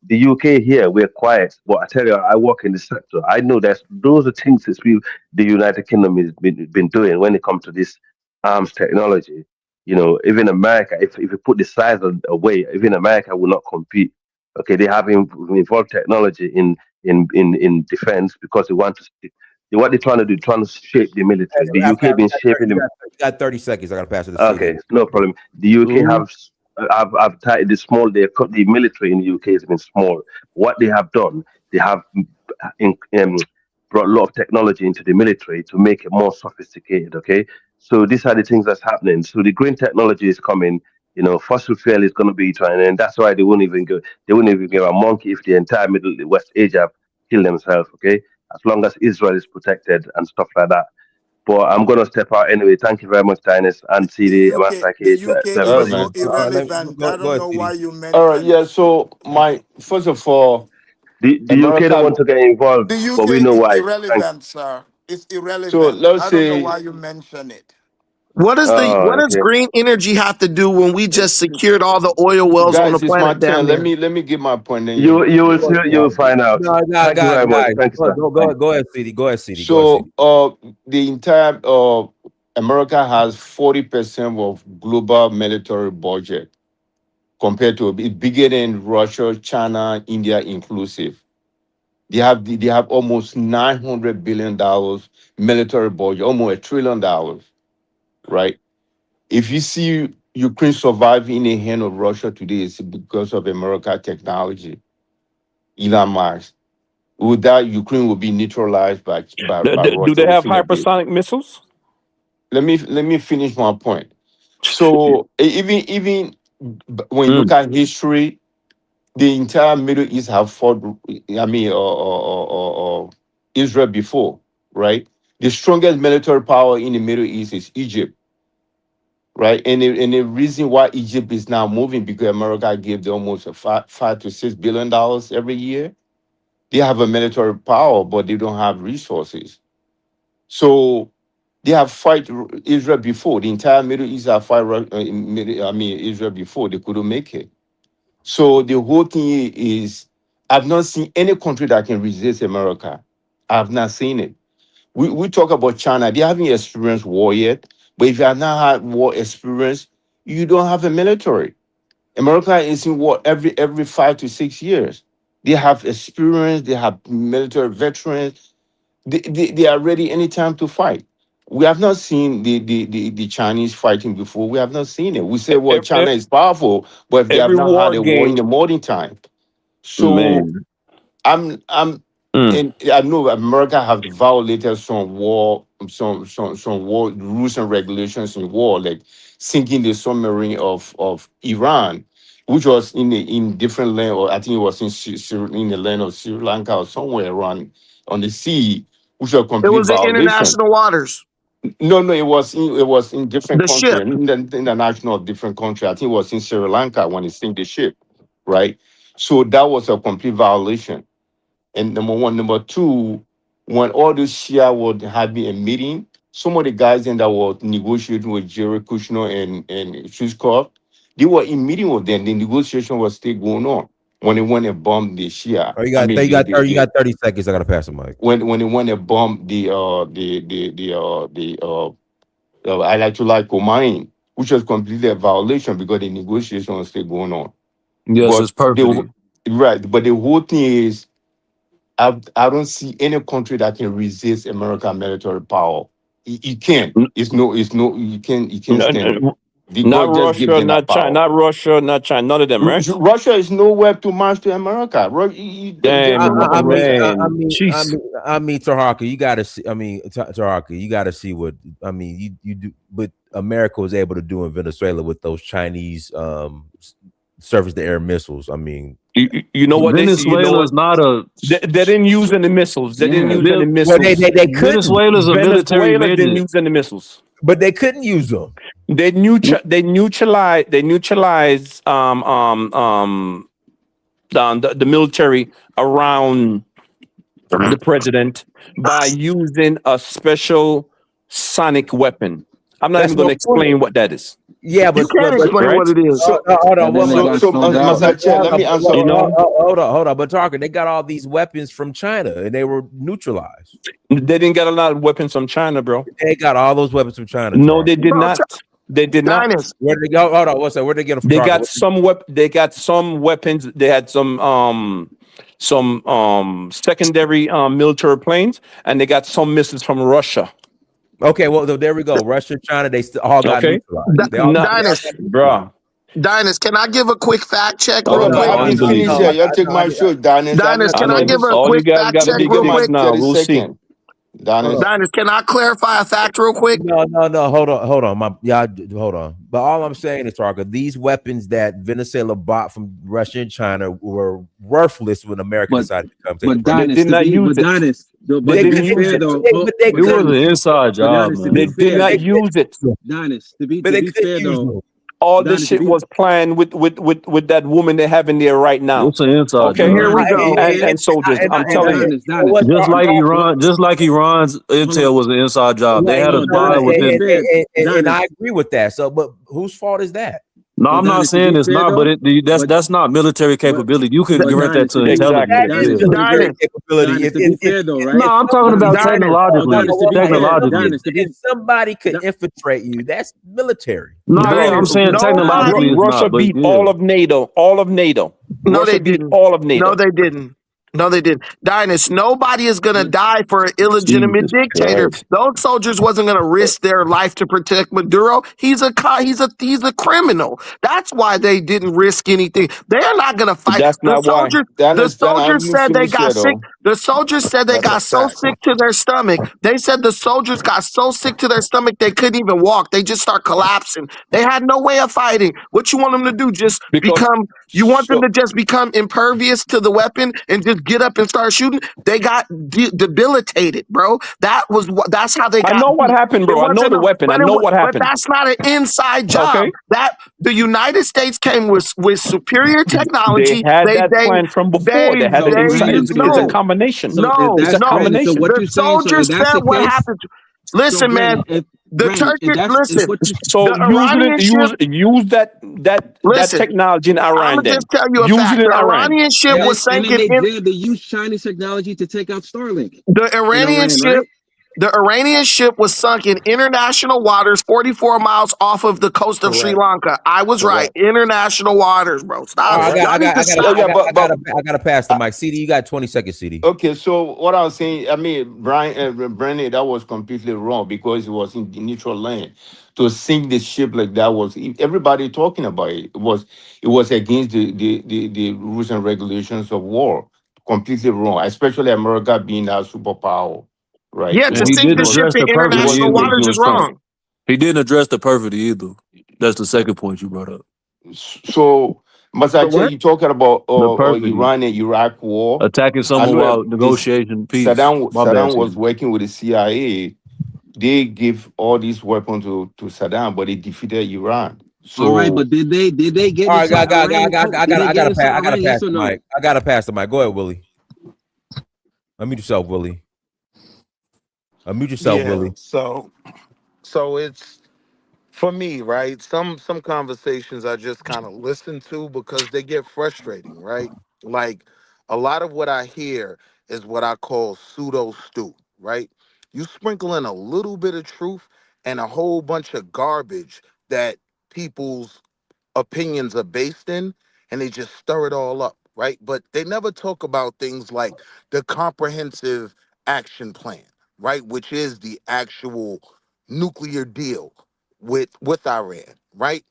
The UK here, we're quiet. But I tell you, I work in the sector. I know those are things that the United Kingdom has been doing when it comes to this arms technology. Even America, if you put the size away, even America will not compete. Okay, they have involved technology in defense because they want to. What they're trying to do, trying to shape the military. The UK been shaping them. You got 30 seconds. I got to pass it to Okay, CD. no problem. The UK Mhm. have tied the small. The military in the UK has been small. What they have done, they have in, um, brought a lot of technology into the military to make it more sophisticated. Okay, so these are the things that's happening. So the green technology is coming. Fossil fuel is going to be trying, and that's why they won't even go. They won't even give a monkey if the entire Middle West Asia kill themselves. Okay, as long as Israel is protected and stuff like that. But I'm going to step out anyway. Thank you very much, Dinus and The CD, UK, Masaki, the to UK All right, is everybody. man. irrelevant. I Go don't ahead, know why CD. you All right, mention yeah. it. So my first of all, The UK don't America. want to get involved, The but we UK know is why. Thank irrelevant, sir. It's So irrelevant. let's I don't know say, why you mention it. What does Okay. green energy have to do when we just secured all the oil wells on the guys, it's my planet turn. down Let there? me let me give my point. Then You you will you see. can You will have it. find out. No, no, Thank you very much. guys. Thank you, sir. Thank Go ahead, CD. Go ahead, CD. Go ahead, So CD. the entire America has 40% of global military budget compared to it bigger than Russia, China, India inclusive. They have almost $900 billion military budget, almost $1 trillion, right? If you see Ukraine survive in the hand of Russia today, it's because of America technology, Elon Musk. Without Ukraine will be neutralized by Do Russia they have within a day. hypersonic missiles? Let me finish my point. So even when you look Mm. at history, the entire Middle East have fought. I mean, Israel before, right? The strongest military power in the Middle East is Egypt, right? And the reason why Egypt is now moving because America gave them almost a $5 to $6 billion every year. They have a military power, but they don't have resources. So they have fight Israel before. The entire Middle East have fight Israel before. They couldn't make it. So the whole thing is, I've not seen any country that can resist America. I've not seen it. We talk about China. They haven't experienced war yet, But if you have not had war experience, you don't have a military. America is in war every 5 to 6 years. They have experience. They have military veterans. They are ready anytime to fight. We have not seen the Chinese fighting before. We have not seen it. We say, well, China is powerful, but they have Every not war had a war in the game, modern time. So man. I'm and I know America have violated some war rules and regulations in war, like sinking the submarine of Iran, which was in different land, or I think it was in the land of Sri Lanka or somewhere around on the sea, which was a It complete was in violation. international waters. No, it was in different The country, ship. in the international different country. I think it was in Sri Lanka when it sank the ship, right? So that was a complete violation. And number one, number two, when all the Shia were having a meeting, some of the guys in that were negotiating with Jerry Kushner and Shishkov, they were in meeting with them. The negotiation was still going on when they went and bombed the Shia. Oh, you got 30 seconds. I gotta pass the mic. When they went and bombed the Ayatollah Khomeini, which was completely a violation because the negotiation was still going on. Yes, But it's perfect. but the whole thing is, I don't see any country that can resist American military power. You can't. You can't stand it. The Not God just give Russia, them that not China, power. not Russia, not China. None of them, right? Russia is nowhere to march to America. Man, jeez. I mean, Tarhaka, you gotta see. I mean, Tarhaka, you gotta see what I mean. You do, but America was able to do in Venezuela with those Chinese surface-to-air missiles. I mean, you know what Venezuela is not a. They didn't use any missiles. They didn't use any missiles. Well, they couldn't. Venezuela is a military Venezuela didn't midget. use any missiles, but they couldn't use them. They neutralized the military around the president by using a special sonic weapon. I'm not even going to explain what that is. Yeah, but you can't explain what it is. Hold on. Let me answer. Hold on. But Tarkin, they got all these weapons from China, and they were neutralized. They didn't get a lot of weapons from China, bro. They got all those weapons from China. No, they did not. They did not. Where did they go? Hold on. What's that? Where did they get them from? They got some They got some weapons. They had some secondary military planes, and they got some missiles from Russia. Okay, well, there we go. Russia, China, they all got neutralized. They all bro. Dinus, can I give a quick fact check real quick? Let me finish here. Y'all take my shoot, Dinus. Dinus, can I give a quick fact check real quick? Now, we'll see. Dinus, can I clarify a fact real quick? No. Hold on. Hold on. But all I'm saying is, Tarka, these weapons that Venezuela bought from Russia and China were worthless when America decided to come. But Dinus, they didn't use it. But to be fair, though, it was an inside job. They did not use it. Dinus, to be fair, though. All this shit was planned with that woman they have in there right now. It's an inside. Okay, here we go. And soldiers, I'm telling you, just like Iran's intel was an inside job. They had a spy within. And I agree with that. So, but whose fault is that? No, I'm not saying it's not, but that's not military capability. You can grant that to intelligence. That is military capability. No, I'm talking about technologically. If somebody could infiltrate you, that's military. No, I'm saying technologically. Russia beat all of NATO. No, they didn't. All of NATO. No, they didn't. Dinus, nobody is gonna die for an illegitimate dictator. Those soldiers wasn't gonna risk their life to protect Maduro. He's a criminal. That's why they didn't risk anything. They're not gonna fight. The soldiers said they got sick. The soldiers said they got so sick to their stomach. They said the soldiers got so sick to their stomach they couldn't even walk. They just start collapsing. They had no way of fighting. What you want them to do? You want them to just become impervious to the weapon and just get up and start shooting? They got debilitated, bro. That's how they got. I know what happened, bro. I know the weapon. I know what happened. But that's not an inside job. Okay. That the United States came with superior technology. They had that plan from before. They had it inside. It's a combination. It's a combination. So the soldiers said what happened. Listen, man. The Turkish, listen. So use that technology in Iran. I'm gonna just tell you a fact. The Iranian ship was sinking. They used Chinese technology to take out Starlink. The Iranian ship. The Iranian ship was sunk in international waters 44 miles off of the coast of Sri Correct. Lanka. I was right. Correct. International waters, bro. Stop. I Correct. got, Y'all I need got, to I got, stop. Yeah, I gotta pass the mic. CD, you got 20 seconds, CD. okay. So what I was saying, I mean, Brandon, that was completely wrong because it was in the neutral land. To sink the ship like that was everybody talking about it. It was against the rules and regulations of war. Completely wrong, especially America being a superpower, right? Yeah, It to And he was sink it didn't the was ship address in the it perfidy was international either. it waters is was wrong. wrong. He didn't address the perfidy either. That's the second point you brought up. So The Masache, what? you talking about The perfidy. Iran and Iraq war? Attacking I someone know while this negotiating peace. My bad, Saddam was CD. working with the CIA. They give all these weapons to Saddam, but they defeated Iran. All right, So but did they get All it right, to Iran? Did they I get gotta it to pass. I gotta Iran? pass Yes or the no? mic. I gotta pass the mic. Go ahead, Willie. Unmute yourself, Willie. Unmute yourself, Yeah. Willie. So it's for me, right? Some conversations I just kind of listen to because they get frustrating, right? Like a lot of what I hear is what I call pseudo stew, right? You sprinkle in a little bit of truth and a whole bunch of garbage that people's opinions are based in, and they just stir it all up, right? But they never talk about things like the comprehensive action plan, right? Which is the actual nuclear deal with Iran, right?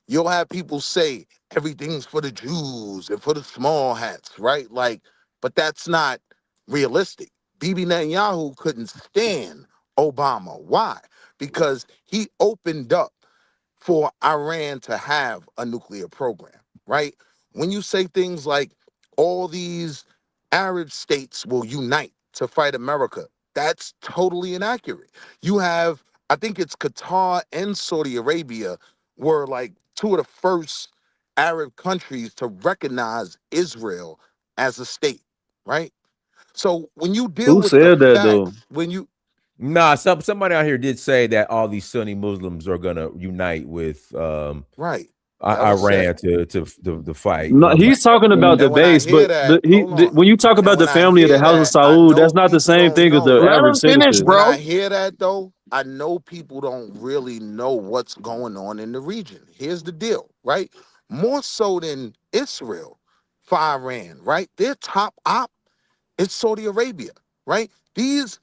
You'll have people say everything's for the Jews and for the small hats, right? Like, but that's not realistic. Bibi Netanyahu couldn't stand Obama. Why? Because he opened up for Iran to have a nuclear program, right? When you say things like all these Arab states will unite to fight America, that's totally inaccurate. You have, I think it's Qatar and Saudi Arabia were like two of the first Arab countries to recognize Israel as a state, right? So when you deal Who with the said that though? facts, when you Nah, somebody out here did say that all these Sunni Muslims are gonna unite with right, that was said. Iran to fight. No, he's talking about the And when I base, hear but that, hold on. when you talk And about the when I family of the hear House of that, I Saud, know that's not the people same don't thing as the know. Let average him finish, citizen. When I bro. hear that, though, I know people don't really know what's going on in the region. Here's the deal, right? More so than Israel for Iran, right? Their top op is Saudi Arabia, right? These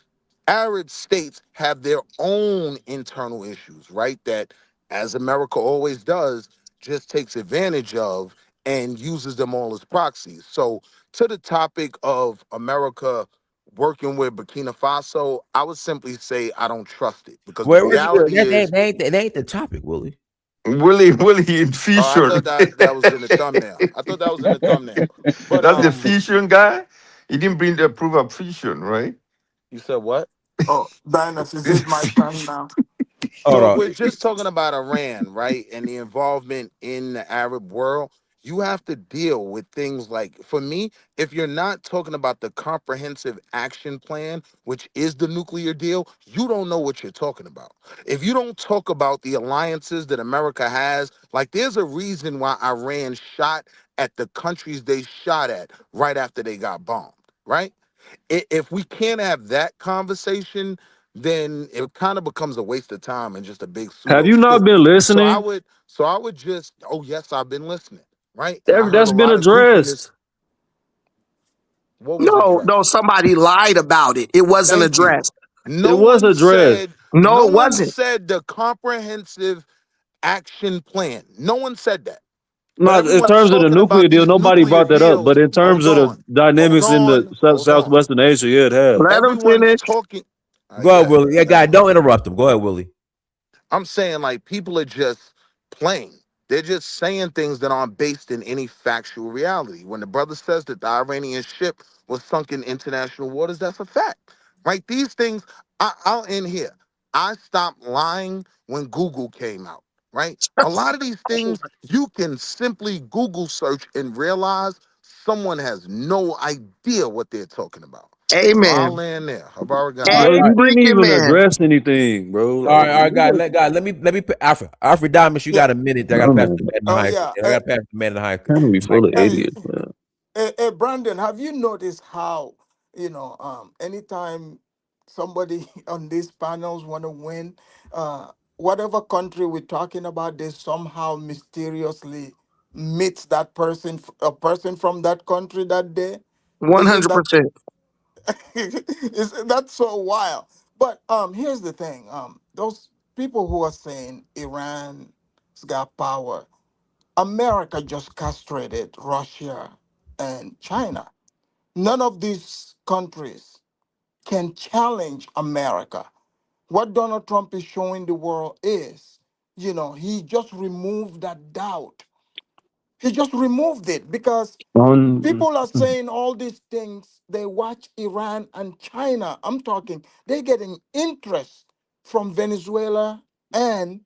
Arab states have their own internal issues, right? That, as America always does, just takes advantage of and uses them all as proxies. So, to the topic of America working with Burkina Faso, I would simply say I don't trust it because the Where's reality is, they ain't the topic, Willie. Willie in I fission. thought that was in the thumbnail. I thought that was in the thumbnail. But That's the fission guy. He didn't bring the proof of fission, right? you said what? Oh, Dynas, is it my turn now? Hold So if on. we're just talking about Iran, right, and the involvement in the Arab world, you have to deal with things like, for me, if you're not talking about the comprehensive action plan, which is the nuclear deal, you don't know what you're talking about. If you don't talk about the alliances that America has, like there's a reason why Iran shot at the countries they shot at right after they got bombed, right? If we can't have that conversation, then it kind of becomes a waste of time and just a big Have pseudo you not stew. been So I listening? would, so I would just, oh yes, I've been listening, right? And I heard That's a been lot of goofiness. addressed. What was No, addressed? somebody lied about it. It wasn't Thank you. addressed. It No was one addressed. said, No, no it one wasn't. said the comprehensive action plan. No one said that. But Not in everyone's terms of the talking nuclear about deal, these nobody nuclear brought that up. But deals. in terms Hold of the on, hold dynamics in the on, hold on. southwestern Asia, yeah, it has. Let him Everyone's finish. talking. Go ahead, Yeah, Willie. Yeah, guy, never don't mind. interrupt him. Go ahead, Willie. I'm saying like people are just playing. They're just saying things that aren't based in any factual reality. When the brother says that the Iranian ship was sunk in international waters, that's a fact, right? These things, I'll end here. I stopped lying when Google came out, right? A lot of these things you can simply Google search and realize someone has no idea what they're talking about. So I'll Amen. land there. Habaragana. Bro, A you didn't freaking even man. address anything, bro. All right, guys. Let me Alfred Diamonds, you Yeah. got a minute. I My gotta pass man, the man in the Oh high. yeah. I gotta pass the man in the high kind of be mic. full of Hey, idiots, man. hey, Brandon, have you noticed how anytime somebody on these panels want to win, whatever country we're talking about, they somehow mysteriously meets that person, a person from that country that day. Isn't that 100%. that's so wild? But here's the thing. Those people who are saying Iran's got power, America just castrated Russia and China. None of these countries can challenge America. What Donald Trump is showing the world is, he just removed that doubt. He just removed it because people are saying all these things. They watch Iran and China. I'm talking, they're getting interest from Venezuela and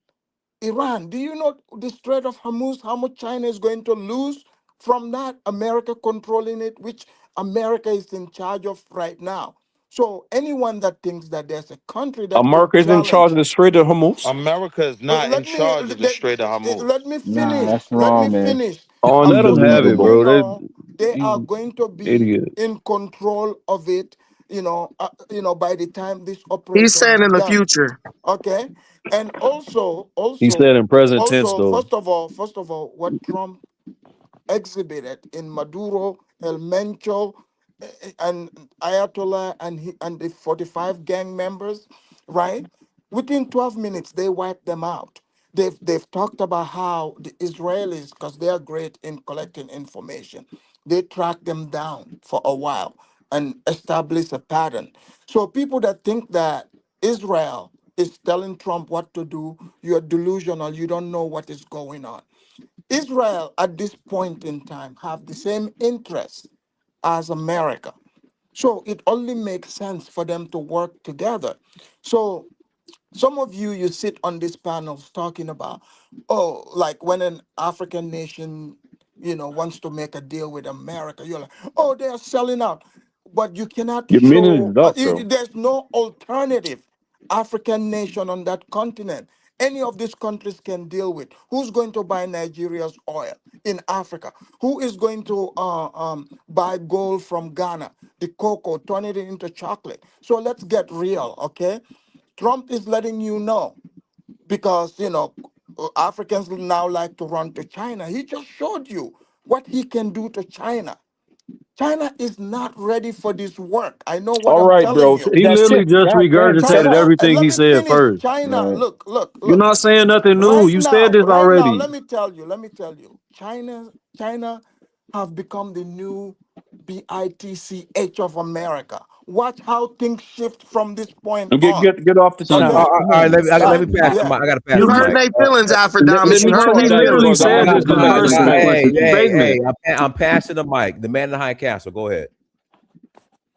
Iran. Do you know the Strait of Hormuz, how much China is going to lose from that? America controlling it, which America is in charge of right now. So anyone that thinks that there's a country that can America is in charge challenge, of the Strait of Hormuz. America is not in let me charge of the Strait of Hormuz. let me Nah, finish. that's Let me wrong, man. finish. Let them have it, People bro. know they are You going to be idiot. in control of it. By the time this He's operation saying is in the done. future. Okay, and also, He said in present tense, though. first of all, what Trump exhibited in Maduro, El Mencho, and Ayatollah and the 45 gang members, right? Within 12 minutes, they wiped them out. They've talked about how the Israelis, because they are great in collecting information, they tracked them down for a while and established a pattern. So people that think that Israel is telling Trump what to do, you're delusional, you don't know what is going on. Israel at this point in time have the same interests as America. So it only makes sense for them to work together. So some of you sit on these panels talking about, oh, like when an African nation, wants to make a deal with America, you're like, oh, they're selling out. But you cannot Your minute show, is up, though. there's no alternative African nation on that continent. Any of these countries can deal with. Who's going to buy Nigeria's oil in Africa? Who is going to buy gold from Ghana, the cocoa, turn it into chocolate? So let's get real, okay? Trump is letting you know because, Africans now like to run to China. He just showed you what he can do to China. China is not ready for this work. I know what All I'm right, telling bro. you. He That's literally it. just God damn. regurgitated China, everything let he me said finish. first. China, Right. look, look, You're look. not saying nothing new. You said this Right now, already. let me tell you. China have become the new BITCH of America. Watch how things shift from this point Get on. get get off the Son, channel. Okay. just come All right, on. let me pass the Yeah. mic. I gotta pass You the You hurt mic. their feelings, Let Alfredamus. me You hurt because their he talk, Daniel, literally feelings. because said I this the got to first respect. Hey, statement. I'm passing the mic. The man in the high castle. Go ahead.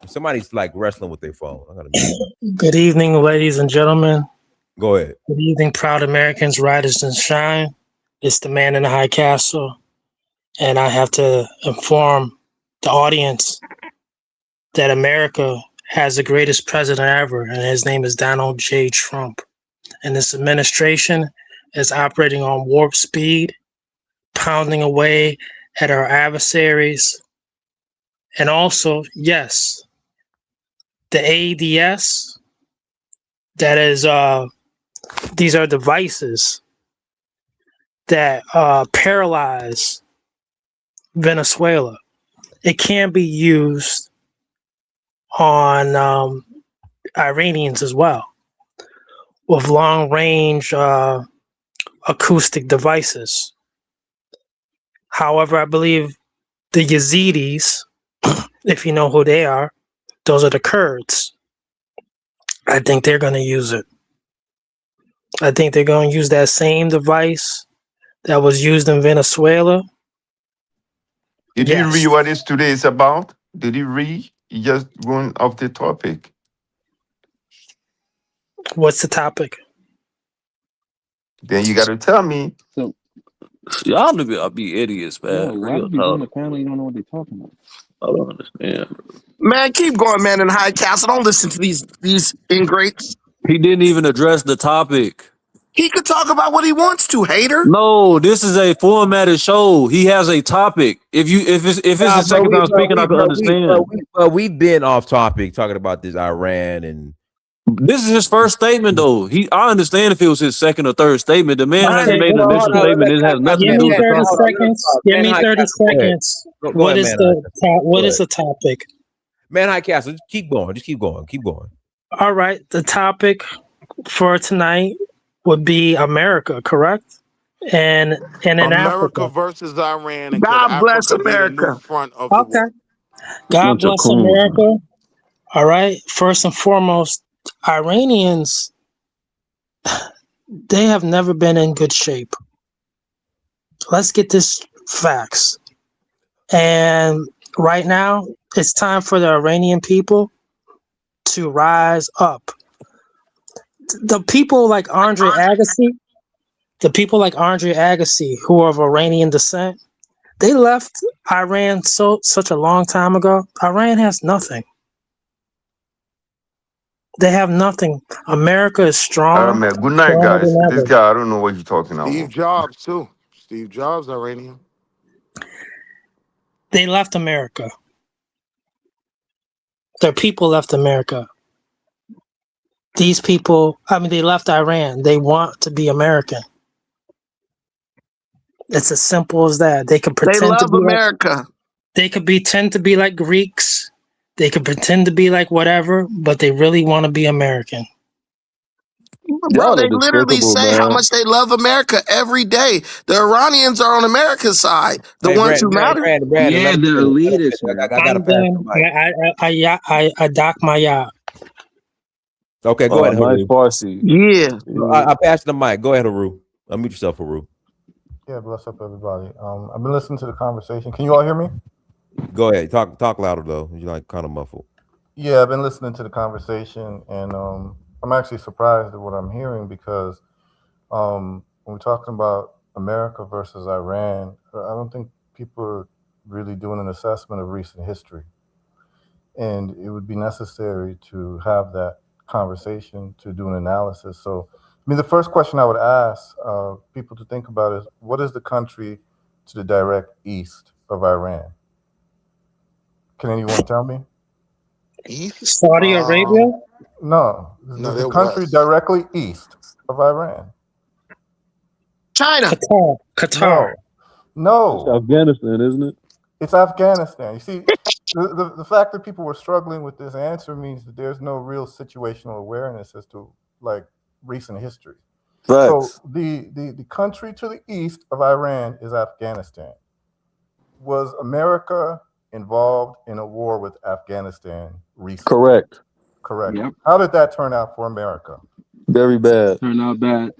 Somebody's like wrestling with their phone. I gotta mute. Good evening, ladies and gentlemen. Go ahead. Good evening, proud Americans, riders and shine. It's the man in the high castle, and I have to inform the audience that America has the greatest president ever, and his name is Donald J. Trump. And this administration is operating on warp speed, pounding away at our adversaries. And also, yes, the AIDS, that is, these are devices that paralyze Venezuela. It can be used on Iranians as well with long range acoustic devices. However, I believe the Yazidis, if you know who they are, those are the Kurds. I think they're going to use it. I think they're going to use that same device that was used in Venezuela. Did you read Yes. what this today is about? Did you read? You just going off the topic. What's the topic? Then you got to tell me. So, Y'all niggas be idiots, yo, man. why Real did you join talk. the panel? You don't know what they're talking about. I don't understand. Man, keep going, man, in the high castle. Don't listen to these ingrates. He didn't even address the topic. He could talk about what he wants to, hater. No, this is a formatted show. He has a topic. If it's Nah, the second time speaking, I can understand. we've been off topic talking about this Iran and This is his first statement, though. I understand if it was his second or third statement. The man hasn't Okay, made an what is initial the? statement. It has nothing Give to do me with the 30 topic. seconds. Give me 30 seconds. Go What ahead, is man. what is the topic? Man High Castle, just keep going. Just keep going. Keep going. All right, the topic for tonight would be America, correct? And in America Africa. versus Iran, and could God bless Africa be the new America. front of the Okay. war? God Bunch of bless coons, man. America. All right. First and foremost, Iranians, they have never been in good shape. Let's get this facts. And right now, it's time for the Iranian people to rise up. The people like Andre Agassi, who are of Iranian descent, they left Iran such a long time ago. Iran has nothing. They have nothing. America is strong, Man, good night, stronger guys. than This ever. guy, I don't know what you're talking Steve about. Jobs too. Steve Jobs, Iranian. They left America. Their people left America. These people, they left Iran. They want to be American. It's as simple as that. They could They pretend to love be like America. pretend to be like Greeks. They could pretend to be like whatever, but they really want to be American. Bro, Y'all are they literally despicable, say how man. much they love America every day. The Iranians are on America's side, the Hey, ones who matter. Brandon, Yeah, let him the finish. Let him elitists, finish. man. I gotta I'm pass the done. mic. I dock my yacht. Okay, go ahead, Nice Haru. Farsi. Yeah. I passed the mic. Go ahead, Haru. Unmute yourself, Haru. Yeah, bless up everybody. I've been listening to the conversation. Can you all hear me? Go ahead. Talk louder though. You're like kind of muffled. Yeah, I've been listening to the conversation, and I'm actually surprised at what I'm hearing because when we're talking about America versus Iran, I don't think people are really doing an assessment of recent history, and it would be necessary to have that conversation to do an analysis. So, the first question I would ask people to think about is, what is the country to the direct east of Iran? Can anyone tell me? East? Saudi Arabia? No, No, the they're country west. directly east of Iran. China. Qatar. It's No, Afghanistan, isn't it? it's Afghanistan. You see, the fact that people were struggling with this answer means that there's no real situational awareness as to like recent history. So Facts. the country to the east of Iran is Afghanistan. Was America involved in a war with Afghanistan recently? Correct. Correct. Yep. How did that turn out for America? Very bad. Turned out bad.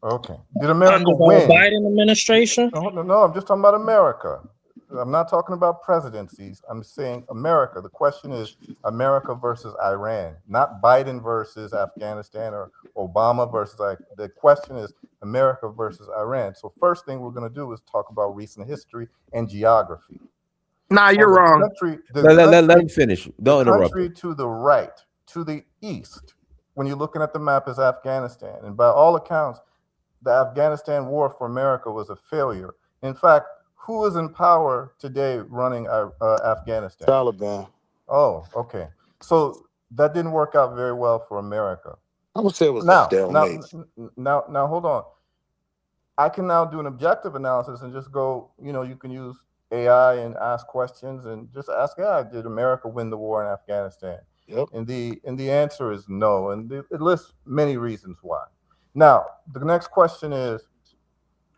Okay. Did America Under the win? Biden administration? No, I'm just talking about America. I'm not talking about presidencies. I'm saying America. The question is America versus Iran, not Biden versus Afghanistan or Obama versus. The question is America versus Iran. So first thing we're going to do is talk about recent history and geography. Nah, you're the wrong. Country, Let him finish. Don't the interrupt. country to the right, to the east, when you're looking at the map, is Afghanistan. And by all accounts, the Afghanistan war for America was a failure. In fact, who is in power today running Afghanistan? Taliban. Oh, okay. So that didn't work out very well for America. I would say it was a Now, stalemate. hold on. I can now do an objective analysis and just go, you can use AI and ask questions and just ask AI, did America win the war in Afghanistan? Yep. And the answer is no. And it lists many reasons why. Now, the next question is,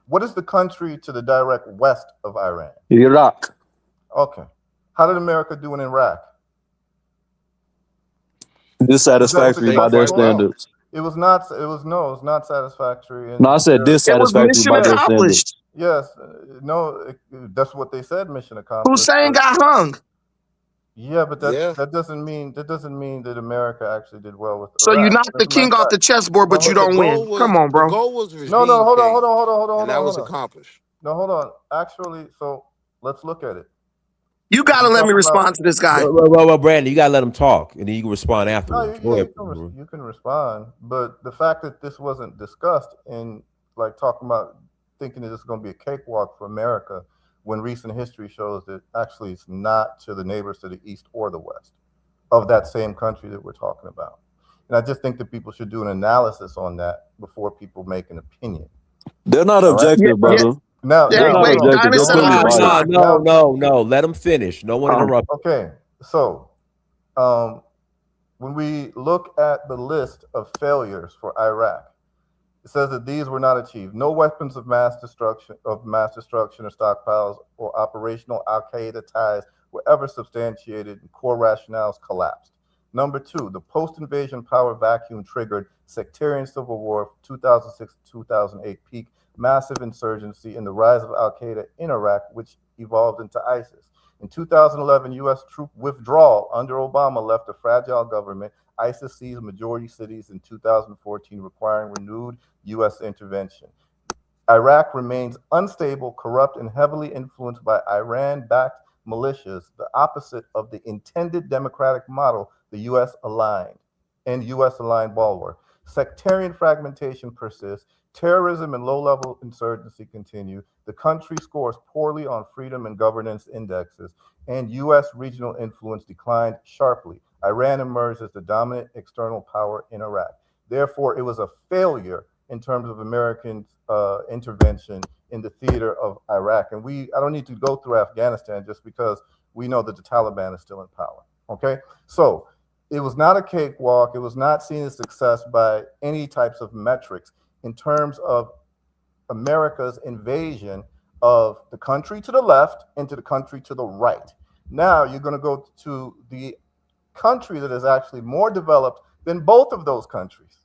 what is the country to the direct west of Iran? Iraq. Okay. How did America do in Iraq? Dissatisfactory by their standards. It was not satisfactory. No, I said It was dissatisfactory mission by their accomplished. standards. Yes, that's what they said. Mission accomplished. Hussein got hung. Yeah, but that doesn't mean that America actually did well with So Iraq. you knocked the king off the chessboard, but you don't win. Come on, bro. The goal was regime No, hold on, change, and that was accomplished. No, hold on. Actually, so let's look at it. You gotta let me respond to this guy. Well, Brandon, you gotta let him talk, and then you can respond afterwards. You can respond, but the fact that this wasn't discussed in like talking about thinking that it's going to be a cakewalk for America, when recent history shows that actually it's not to the neighbors to the east or the west of that same country that we're talking about. And I just think that people should do an analysis on that before people make an opinion. They're not All right. Yeah, objective, yeah, brother. Now, They're yeah. not Wait, objective. They're Dynasty, let me purely respond. biased. No. Let them finish. No one interrupt. Okay. So, when we look at the list of failures for Iraq, it says that these were not achieved. No weapons of mass destruction or stockpiles or operational Al-Qaeda ties were ever substantiated, and core rationales collapsed. Number two, the post-invasion power vacuum triggered sectarian civil war, 2006 to 2008 peak, massive insurgency, and the rise of Al-Qaeda in Iraq, which evolved into ISIS. In 2011, U.S. troop withdrawal under Obama left a fragile government. ISIS seized majority cities in 2014, requiring renewed U.S. intervention. Iraq remains unstable, corrupt, and heavily influenced by Iran-backed militias, the opposite of the intended democratic model the U.S. aligned and U.S. aligned bulwark. Sectarian fragmentation persists. Terrorism and low-level insurgency continue. The country scores poorly on freedom and governance indexes, and U.S. regional influence declined sharply. Iran emerged as the dominant external power in Iraq. Therefore, it was a failure in terms of American intervention in the theater of Iraq. And I don't need to go through Afghanistan just because we know that the Taliban is still in power. Okay, so it was not a cakewalk. It was not seen as success by any types of metrics in terms of America's invasion of the country to the left into the country to the right. Now you're going to go to the country that is actually more developed than both of those countries,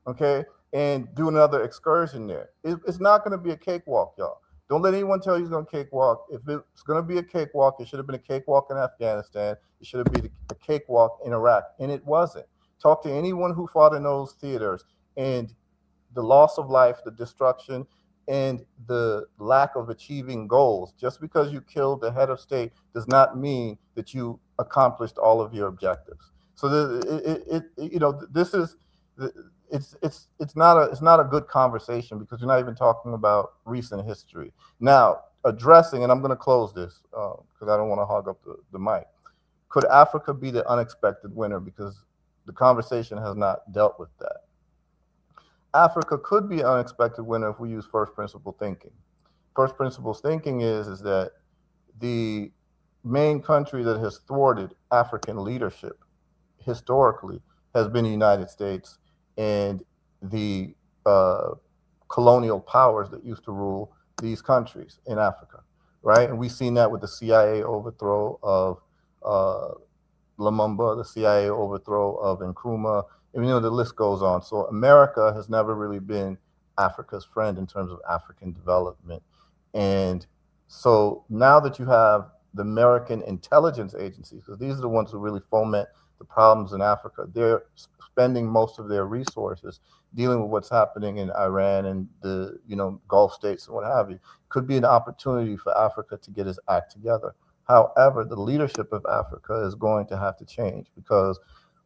okay, and do another excursion there. It's not going to be a cakewalk, y'all. Don't let anyone tell you it's going to cakewalk. If it's going to be a cakewalk, it should have been a cakewalk in Afghanistan. It should have been a cakewalk in Iraq, and it wasn't. Talk to anyone who fought in those theaters, and the loss of life, the destruction, and the lack of achieving goals. Just because you killed the head of state does not mean that you accomplished all of your objectives. So this is it's not a good conversation because you're not even talking about recent history. Now, addressing, and I'm going to close this because I don't want to hog up the mic. Could Africa be the unexpected winner? Because the conversation has not dealt with that. Africa could be an unexpected winner if we use first principle thinking. First principles thinking is that the main country that has thwarted African leadership historically has been the United States and the colonial powers that used to rule these countries in Africa, right? And we've seen that with the CIA overthrow of Lumumba, the CIA overthrow of Nkrumah, and the list goes on. So America has never really been Africa's friend in terms of African development. And so now that you have the American intelligence agencies, because these are the ones who really foment the problems in Africa, they're spending most of their resources dealing with what's happening in Iran and the Gulf states and what have you. Could be an opportunity for Africa to get its act together. However, the leadership of Africa is going to have to change because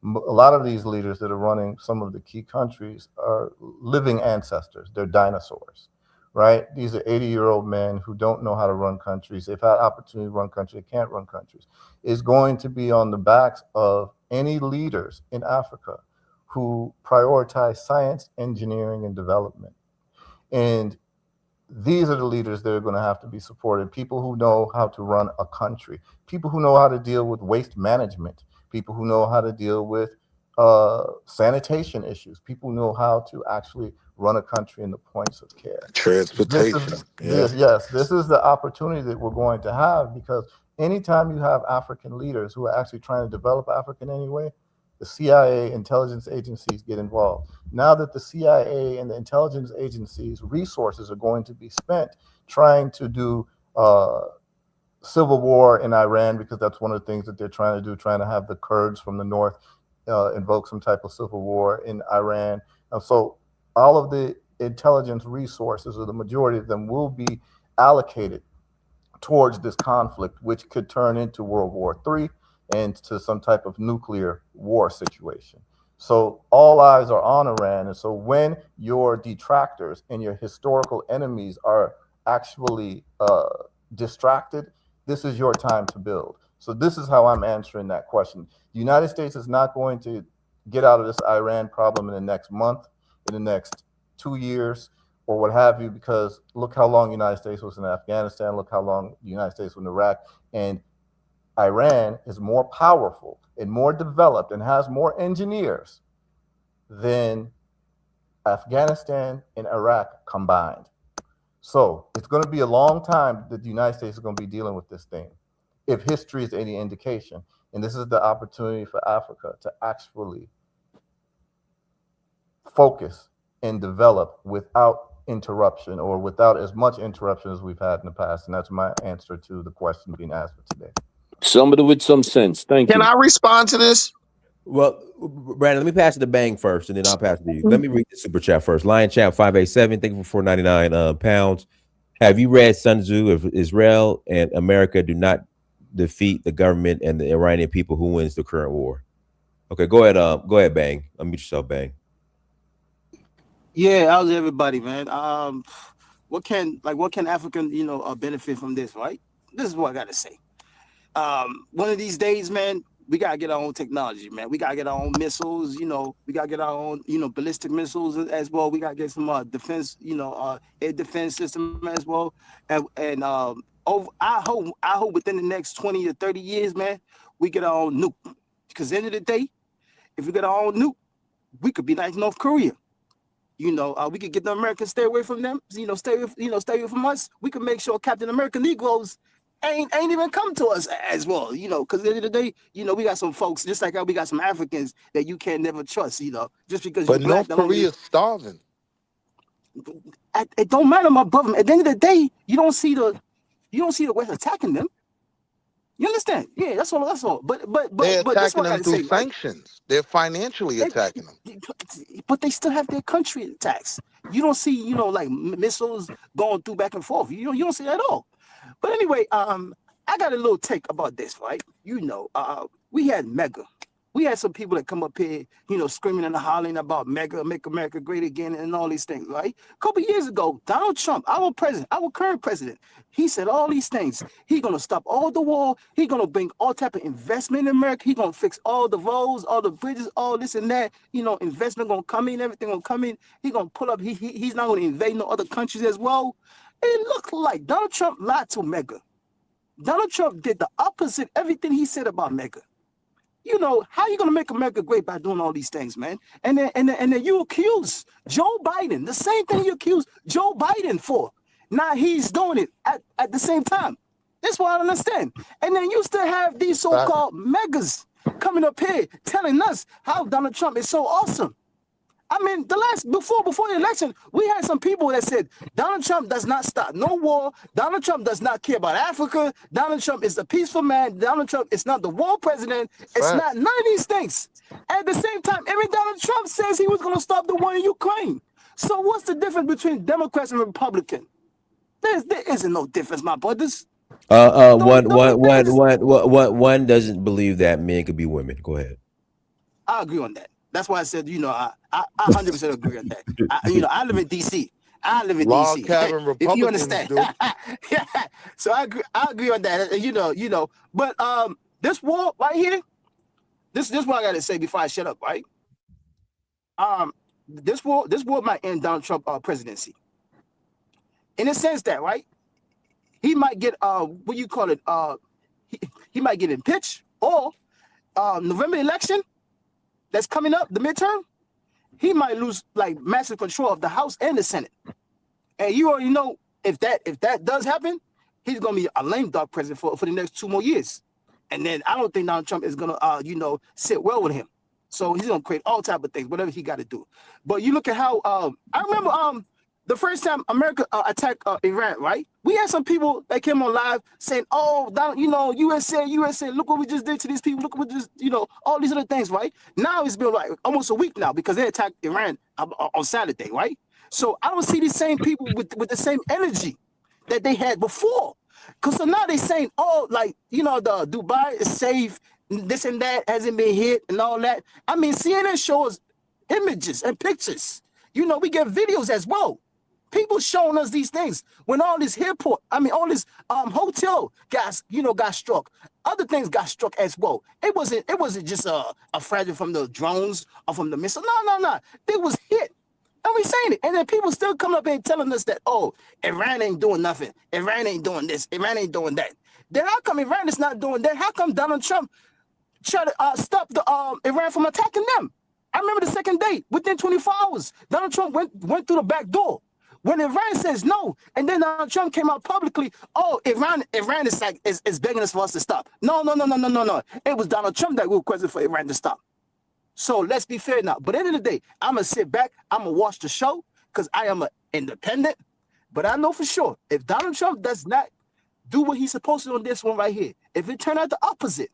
a lot of these leaders that are running some of the key countries are living ancestors. They're dinosaurs, right? These are 80-year-old men who don't know how to run countries. They've had opportunity to run countries. They can't run countries. It's going to be on the backs of any leaders in Africa who prioritize science, engineering, and development. And these are the leaders that are going to have to be supported. People who know how to run a country, people who know how to deal with waste management, people who know how to deal with sanitation issues, people who know how to actually run a country in the points of care. Transportation. This is the opportunity that we're going to have because anytime you have African leaders who are actually trying to develop Africa in any way, the CIA intelligence agencies get involved. Now that the CIA and the intelligence agencies' resources are going to be spent trying to do civil war in Iran, because that's one of the things that they're trying to do, trying to have the Kurds from the north invoke some type of civil war in Iran. And so all of the intelligence resources, or the majority of them, will be allocated towards this conflict, which could turn into World War III and to some type of nuclear war situation. So all eyes are on Iran. And so when your detractors and your historical enemies are actually distracted, this is your time to build. So this is how I'm answering that question. The United States is not going to get out of this Iran problem in the next month, in the next 2 years, or what have you, because look how long the United States was in Afghanistan, look how long the United States was in Iraq, and Iran is more powerful and more developed and has more engineers than Afghanistan and Iraq combined. So it's going to be a long time that the United States is going to be dealing with this thing, if history is any indication. And this is the opportunity for Africa to actually focus and develop without interruption, or without as much interruption as we've had in the past. And that's my answer to the question being asked for today. Somebody with some sense. Thank you. Can I respond to this? Well, Brandon, let me pass it to Bang first, and then I'll pass it to you. Let me read the super chat first. Lion Champ 587, thank you for 499 pounds. Have you read Sun Tzu? If Israel and America do not defeat the government and the Iranian people, who wins the current war? Okay, go ahead, Bang. Unmute yourself, Bang. Yeah, how's everybody, man? What can African, benefit from this, right? This is what I gotta say. One of these days, man, we gotta get our own technology, man. We gotta get our own missiles, we gotta get our own, ballistic missiles as well. We gotta get some defense, air defense system as well. And I hope within the next 20 to 30 years, man, we get our own nuke. Because at the end of the day, if we get our own nuke, we could be like North Korea. We could get the Americans, stay away from them, stay away from us. We could make sure Captain America Negroes ain't even come to us as well, because at the end of the day, we got some folks, just like how we got some Africans that you can't never trust, just because But you're black. North Korea's starving. It don't matter, my brother. At the end of the day, you don't see the West attacking them. You understand? Yeah, that's all. But They're that's attacking what I them gotta through say, right? sanctions. They're financially attacking them. But they still have their country attacks. You don't see, like missiles going through back and forth. You don't see that at all. But anyway, I got a little take about this, right? We had Mega. We had some people that come up here, screaming and hollering about Mega, make America great again, and all these things, right? A couple of years ago, Donald Trump, our current president, he said all these things. He's gonna stop all the war. He's gonna bring all type of investment in America. He's gonna fix all the roads, all the bridges, all this and that. Investment gonna come in, everything gonna come in. He's gonna pull up. He's not gonna invade no other countries as well. It looked like Donald Trump lied to Mega. Donald Trump did the opposite everything he said about Mega. How you gonna make America great by doing all these things, man? And then you accuse Joe Biden, the same thing you accuse Joe Biden for. Now he's doing it at the same time. That's what I don't understand. And then you still have these so-called megas coming up here telling us how Donald Trump is so awesome. I mean, before the election, we had some people that said Donald Trump does not stop no war. Donald Trump does not care about Africa. Donald Trump is a peaceful man. Donald Trump is not the war president. It's not none of these things. At the same time, even Donald Trump says he was going to stop the war in Ukraine. So what's the difference between Democrats and Republicans? There isn't no difference, my brothers. One doesn't believe that men could be women. Go ahead. I agree on that. That's why I said, I 100% agree on that. I live in D.C. Log cabin Republicans, if you understand. Yeah. So I agree on that. But this war right here, this is what I gotta say before I shut up, right? This war might end Donald Trump presidency. In a sense that, right? He might get what you call it, he might get impeached, or November election that's coming up, the midterm, he might lose like massive control of the House and the Senate. And you already know if that does happen, he's gonna be a lame duck president for the next 2 more years. And then I don't think Donald Trump is gonna sit well with him. So he's gonna create all type of things, whatever he got to do. But you look at how I remember the first time America attacked Iran, right? We had some people that came on live saying, "Oh, USA, look what we just did to these people. Look what we just, all these other things, right?" Now it's been like almost a week now because they attacked Iran on Saturday, right? So I don't see these same people with the same energy that they had before. Because so now they're saying, "Oh, like, the Dubai is safe, this and that hasn't been hit and all that." I mean, CNN shows images and pictures. We get videos as well. People showing us these things when all this airport, all this hotel got struck. Other things got struck as well. It wasn't just a fragile from the drones or from the missile. No. It was hit. And we saying it. And then people still come up and telling us that, oh, Iran ain't doing nothing. Iran ain't doing this. Iran ain't doing that. Then how come Iran is not doing that? How come Donald Trump tried to stop the Iran from attacking them? I remember the second day, within 24 hours, Donald Trump went through the back door. When Iran says no, and then Donald Trump came out publicly, oh, Iran is like is begging us for us to stop. No. It was Donald Trump that requested for Iran to stop. So let's be fair now. But at the end of the day, I'm gonna sit back, I'm gonna watch the show because I am an independent. But I know for sure if Donald Trump does not do what he's supposed to on this one right here, if it turn out the opposite,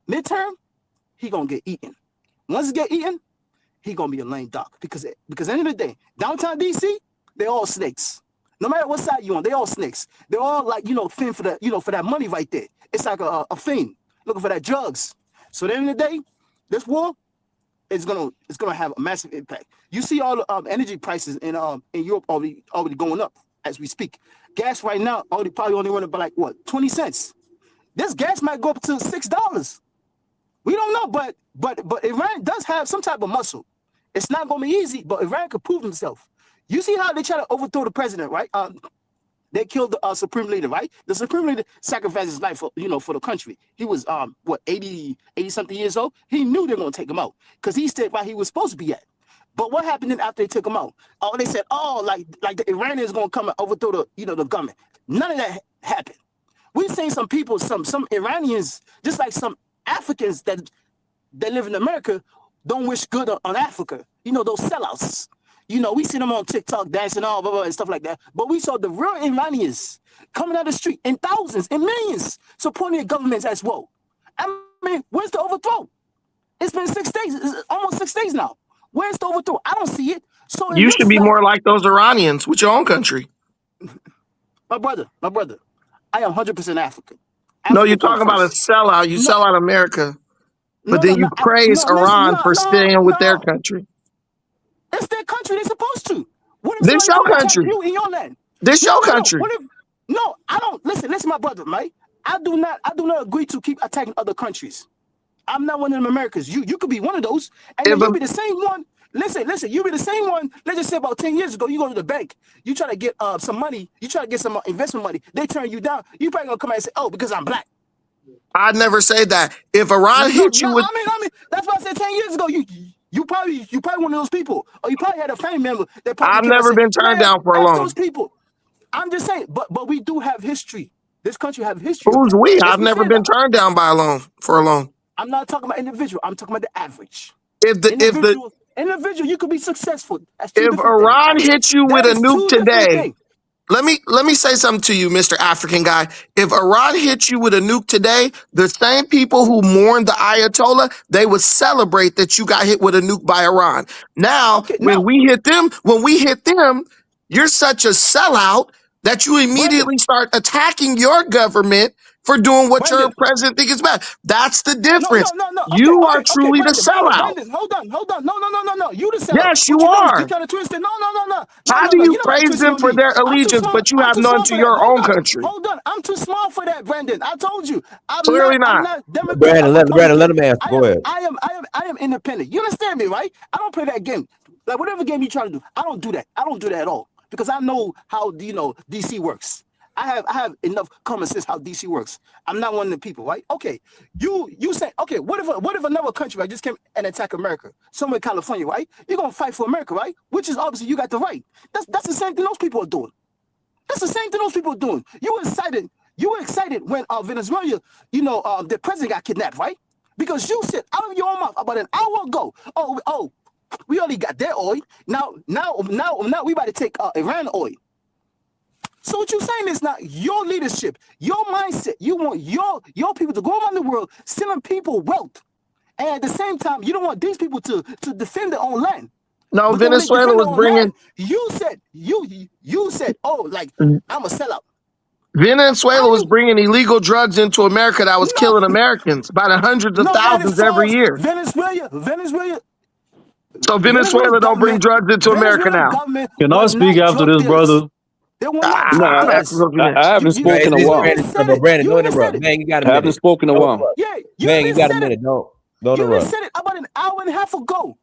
midterm, he gonna get eaten. Once he get eaten, he gonna be a lame duck because at the end of the day, downtown DC, they're all snakes. No matter what side you on, they all snakes. They're all like, fin for the, for that money right there. It's like a fiend looking for that drugs. So at the end of the day, this war is gonna have a massive impact. You see all the energy prices in Europe already going up as we speak. Gas right now probably only running by like what 20 cents. This gas might go up to $6. We don't know, but Iran does have some type of muscle. It's not gonna be easy, but Iran could prove himself. You see how they try to overthrow the president, right? They killed the supreme leader, right? The supreme leader sacrificed his life for the country. He was 80 something years old. He knew they were gonna take him out because he stayed where he was supposed to be at. But what happened then after they took him out? Oh, they said, like the Iranians gonna come and overthrow the government. None of that happened. We've seen some people, some Iranians, just like some Africans that live in America, don't wish good on Africa. Those sellouts. We see them on TikTok dancing all blah, blah, and stuff like that. But we saw the real Iranians coming out the street in thousands, in millions, supporting their governments as well. I mean, where's the overthrow? It's been 6 days, it's almost 6 days now. Where's the overthrow? I don't see it. So You should be more like those Iranians with your own country. My brother, I am 100% African. No, you're talking about a sellout. You sell out America, but then you praise Iran for staying with their country. It's their country. They're supposed to. What if this your country? You in your land? This your country. No, I don't. Listen, my brother, right? I do not agree to keep attacking other countries. I'm not one of them Americans. You could be one of those, and then you'll be the same one. Listen, you be the same one. Let's just say about 10 years ago, you go to the bank, you try to get some money, you try to get some investment money. They turn you down. You probably gonna come out and say, "Oh, because I'm black." I'd never say that. If Iran hit you with, I mean, that's what I said 10 years ago. You probably one of those people, or you probably had a family member that probably. I've never been turned down for a loan. Those people. I'm just saying, but we do have history. This country have history. Who's we? I've never been turned down by for a loan. I'm not talking about individual. I'm talking about the average. If the individual, you could be successful. If Iran hits you with a nuke today, let me say something to you, Mr. African guy. If Iran hits you with a nuke today, the same people who mourned the Ayatollah, they would celebrate that you got hit with a nuke by Iran. Now, when we hit them, you're such a sellout that you immediately start attacking your government for doing what your president thinks is bad. That's the difference. No. You are truly the sellout. Brandon, hold on. No. You the sellout. Yes, you are. You trying to twist it. No. How do you praise them for their allegiance, but you have none to your own country? Hold on. I'm too small for that, Brandon. I told you. Clearly not. Brandon, let him answer. Go ahead. I am independent. You understand me, right? I don't play that game. Like whatever game you try to do, I don't do that. I don't do that at all because I know how DC works. I have enough common sense how DC works. I'm not one of the people, right? Okay, you say, okay, what if another country just came and attack America, somewhere in California, right? You're gonna fight for America, right? Which is obviously you got the right. That's the same thing those people are doing. That's the same thing those people are doing. You were excited when Venezuela, the president got kidnapped, right? Because you said out of your own mouth about an hour ago, oh, we only got their oil. Now we about to take Iran oil. So what you're saying is not your leadership, your mindset. You want your people to go around the world selling people wealth, and at the same time, you don't want these people to defend their own land. No, Venezuela was bringing. You said, oh, like I'm a sellout. Venezuela was bringing illegal drugs into America that was killing Americans by the hundreds of thousands every year. Venezuela. So Venezuela don't bring drugs into America now. Can I speak after this, brother? They will not No, talk to I'm asking us. something I next. haven't spoken a You while. even said But it. Brandon, You don't even said interrupt. it. Man, you got a I haven't minute. spoken a Don't while. interrupt. Yeah, you Man, you even got a said it. minute. Don't You even interrupt. said it about an hour and a half ago.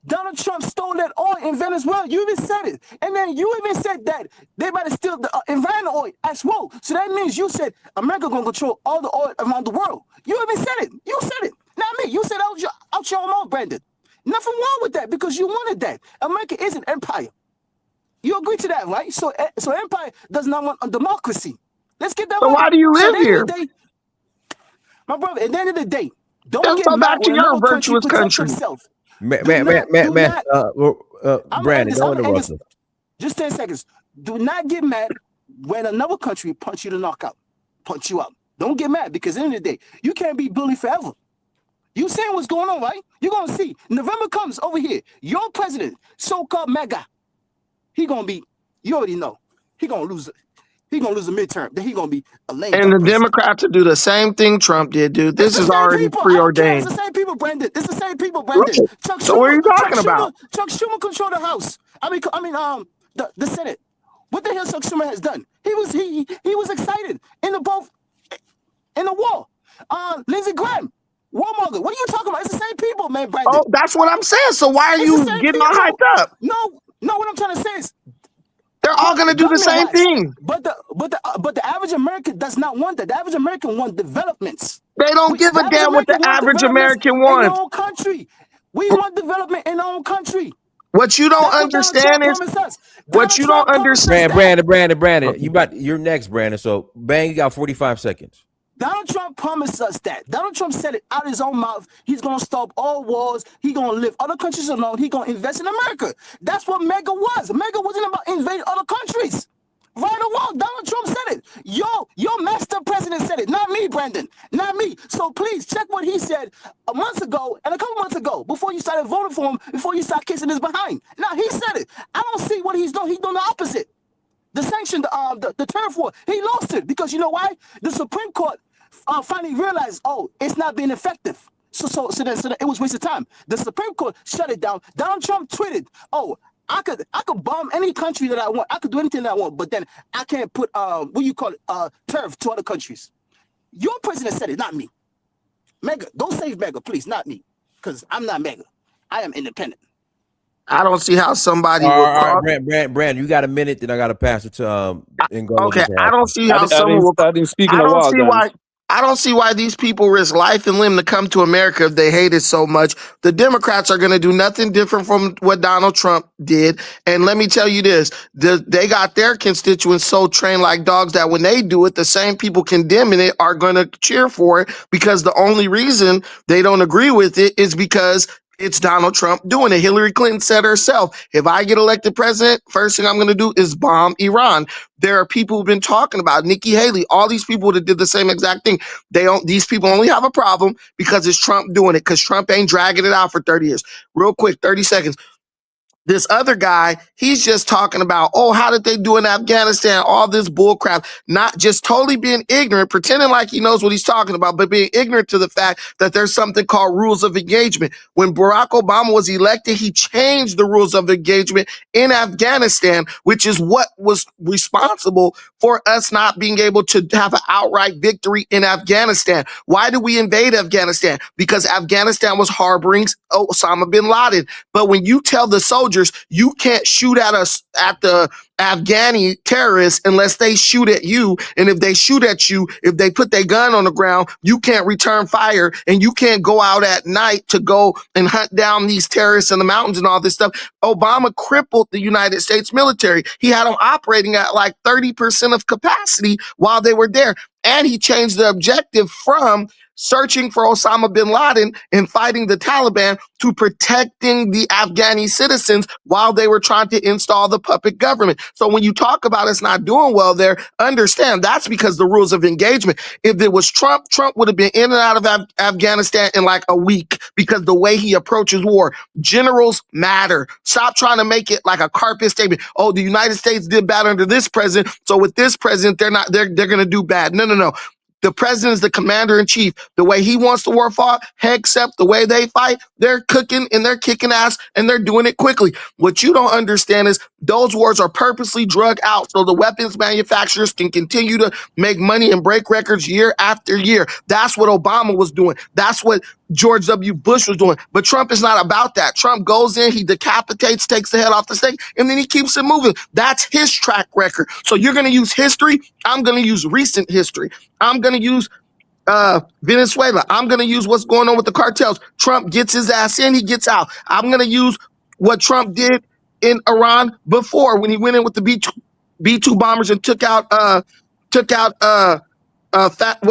Donald Trump stole that oil in Venezuela. You even said it. And then you even said that they about to steal the Iran oil as well. So that means you said America going to control all the oil around the world. You even said it. You said it. Not me. You said out your mouth, Brandon. Nothing wrong with that because you wanted that. America is an empire. You agree to that, right? So empire does not want a democracy. Let's get that So right. why do you So at live the end here? of the day, my brother, at the end of the day, don't Just get go mad back to when your another country virtuous protect country. themselves. Man, Do man, man, not, man, do man not. I'm gonna end Brandon, this. I'm don't gonna end interrupt this. him. Just 10 seconds. Do not get mad when another country punch you to knockout, punch you out. Don't get mad because at the end of the day, you can't be bullied forever. You seeing what's going on, right? You're gonna see. November comes over here. Your president, so-called mega, he gonna be. You already know. He gonna lose. He gonna lose a midterm. Then he gonna be a lame And duck the president. Democrats will do the same thing Trump did, dude. It's This the is same already people. I don't care. It's preordained. the same people, Brandon. It's the same people, Brandon. Right. Chuck So what are Schumer. you talking about? Chuck Schumer control the House. The Senate. What the hell Chuck Schumer has done? He was excited in the both in the war. Lindsey Graham, warmonger. What are you talking about? It's the same people, man, Oh, Brandon. that's what I'm saying. So why are It's the you same getting all people. hyped up? No. What I'm trying to say is, They're all going to do the same government-wise, thing. but the average American does not want that. The average American wants developments. They don't give The a average damn what the American want average developments American in their wants. own country. We want development in our own country. What you don't That's what Donald Trump understand is promised us. what Donald you don't Trump promised us understand. that. You're next, Brandon. So bang, you got 45 seconds. Donald Trump promised us that. Donald Trump said it out of his own mouth. He's going to stop all wars. He's going to leave other countries alone. He's going to invest in America. That's what MAGA was. MAGA wasn't about invading other countries. Right or wrong, Donald Trump said it. Your master president said it. Not me, Brandon. Not me. So please check what he said a month ago and a couple months ago before you started voting for him, before you start kissing his behind. Now, he said it. I don't see what he's doing. He's doing the opposite. The sanction, the tariff war, he lost it because you know why? The Supreme Court finally realized, oh, it's not being effective. So then it was waste of time. The Supreme Court shut it down. Donald Trump tweeted, oh, I could bomb any country that I want. I could do anything that I want, but then I can't put tariff to other countries. Your president said it, not me. Mega, go save Mega, please, not me, because I'm not Mega. I am independent. I don't see how somebody All will right, call. Brandon, you got a minute, then I got to pass it to Angola. Okay, I don't see how I someone didn't, will. I didn't speak in I a don't while, see Dan. why. I don't see why these people risk life and limb to come to America if they hate it so much. The Democrats are going to do nothing different from what Donald Trump did. And let me tell you this, they got their constituents so trained like dogs that when they do it, the same people condemning it are going to cheer for it because the only reason they don't agree with it is because it's Donald Trump doing it. Hillary Clinton said herself, if I get elected president, first thing I'm going to do is bomb Iran. There are people who've been talking about Nikki Haley, all these people that did the same exact thing. These people only have a problem because it's Trump doing it, because Trump ain't dragging it out for 30 years. Real quick, 30 seconds. This other guy, he's just talking about, oh, how did they do in Afghanistan? All this bull crap, not just totally being ignorant, pretending like he knows what he's talking about, but being ignorant to the fact that there's something called rules of engagement. When Barack Obama was elected, he changed the rules of engagement in Afghanistan, which is what was responsible for us not being able to have an outright victory in Afghanistan. Why did we invade Afghanistan? Because Afghanistan was harboring Osama bin Laden. But when you tell the soldiers, you can't shoot at us, at the Afghani terrorists, unless they shoot at you. And if they shoot at you, if they put their gun on the ground, you can't return fire, and you can't go out at night to go and hunt down these terrorists in the mountains and all this stuff. Obama crippled the United States military. He had them operating at like 30% of capacity while they were there. And he changed the objective from searching for Osama bin Laden and fighting the Taliban to protecting the Afghani citizens while they were trying to install the puppet government. So when you talk about us not doing well there, understand that's because the rules of engagement. If it was Trump, Trump would have been in and out of Afghanistan in like a week because the way he approaches war. Generals matter. Stop trying to make it like a carpet statement. Oh, the United States did bad under this president, so with this president, they're going to do bad. No. The president is the commander in chief. The way he wants the war fought, except the way they fight, they're cooking and they're kicking ass and they're doing it quickly. What you don't understand is those wars are purposely drug out so the weapons manufacturers can continue to make money and break records year after year. That's what Obama was doing. That's what George W. Bush was doing. But Trump is not about that. Trump goes in, he decapitates, takes the head off the stake, and then he keeps it moving. That's his track record. So you're going to use history. I'm going to use recent history. I'm going to use Venezuela. I'm going to use what's going on with the cartels. Trump gets his ass in, he gets out. I'm going to use what Trump did in Iran before when he went in with the B-2 bombers and took out what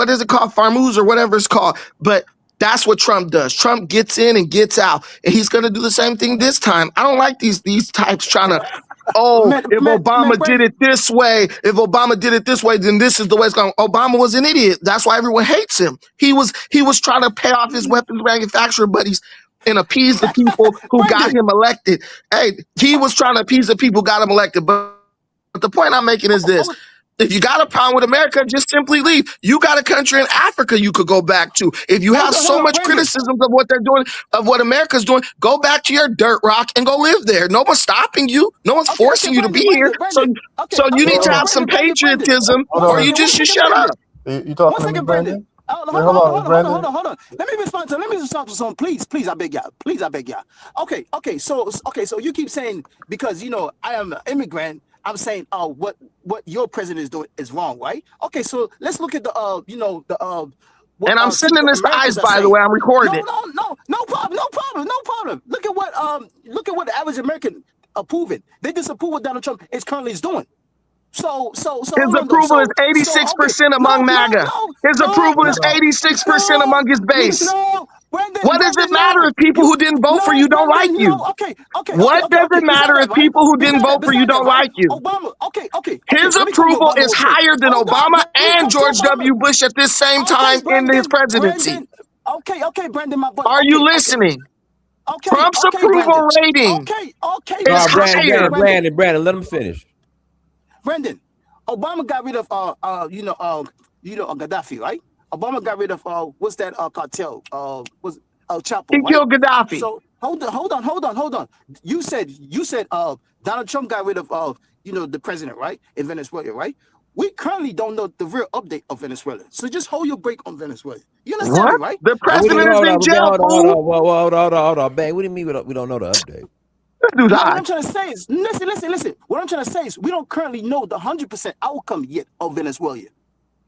is it called? Hormuz or whatever it's called. But that's what Trump does. Trump gets in and gets out. And he's going to do the same thing this time. I don't like these types trying to, if Obama did it this way, then this is the way it's going. Obama was an idiot. That's why everyone hates him. He was trying to pay off his weapons manufacturer buddies and appease the people who got him elected. Hey, he was trying to appease the people who got him elected. But the point I'm making is this. If you got a problem with America, just simply leave. You got a country in Africa you could go back to. If you have so much criticism of what they're doing, of what America's doing, go back to your dirt rock and go live there. No one's stopping you. No one's forcing you to be here. So you need to have some patriotism, or you just should shut up. You talking to me, Brandon? Hold on. Let me respond to some. Please, I beg y'all. Okay. So you keep saying because I am an immigrant. I'm saying, what your president is doing is wrong, right? Okay, so let's look at the and I'm sending this to ICE, by the way. I'm recording it. No problem. Look at what the average American approving. They disapprove what Donald Trump is currently doing. So his approval is 86% among MAGA. His approval is 86% among his base. What does it matter if people who didn't vote for you don't like you? What does it matter if people who didn't vote for you don't like you? His approval is higher than Obama and George W. Bush at this same time in his presidency. Okay, Brandon, are you listening? Trump's approval rating is higher. Brandon, let him finish. Brandon, Obama got rid of Gaddafi, right? Obama got rid of what's that cartel? Was El Chapo? He killed Gaddafi. So hold on. You said Donald Trump got rid of the president, right? In Venezuela, right? We currently don't know the real update of Venezuela. So just hold your break on Venezuela. You understand me, right? The president is in jail. Hold on, bang. What do you mean we don't know the update? What I'm trying to say is, listen. What I'm trying to say is we don't currently know the 100% outcome yet of Venezuela.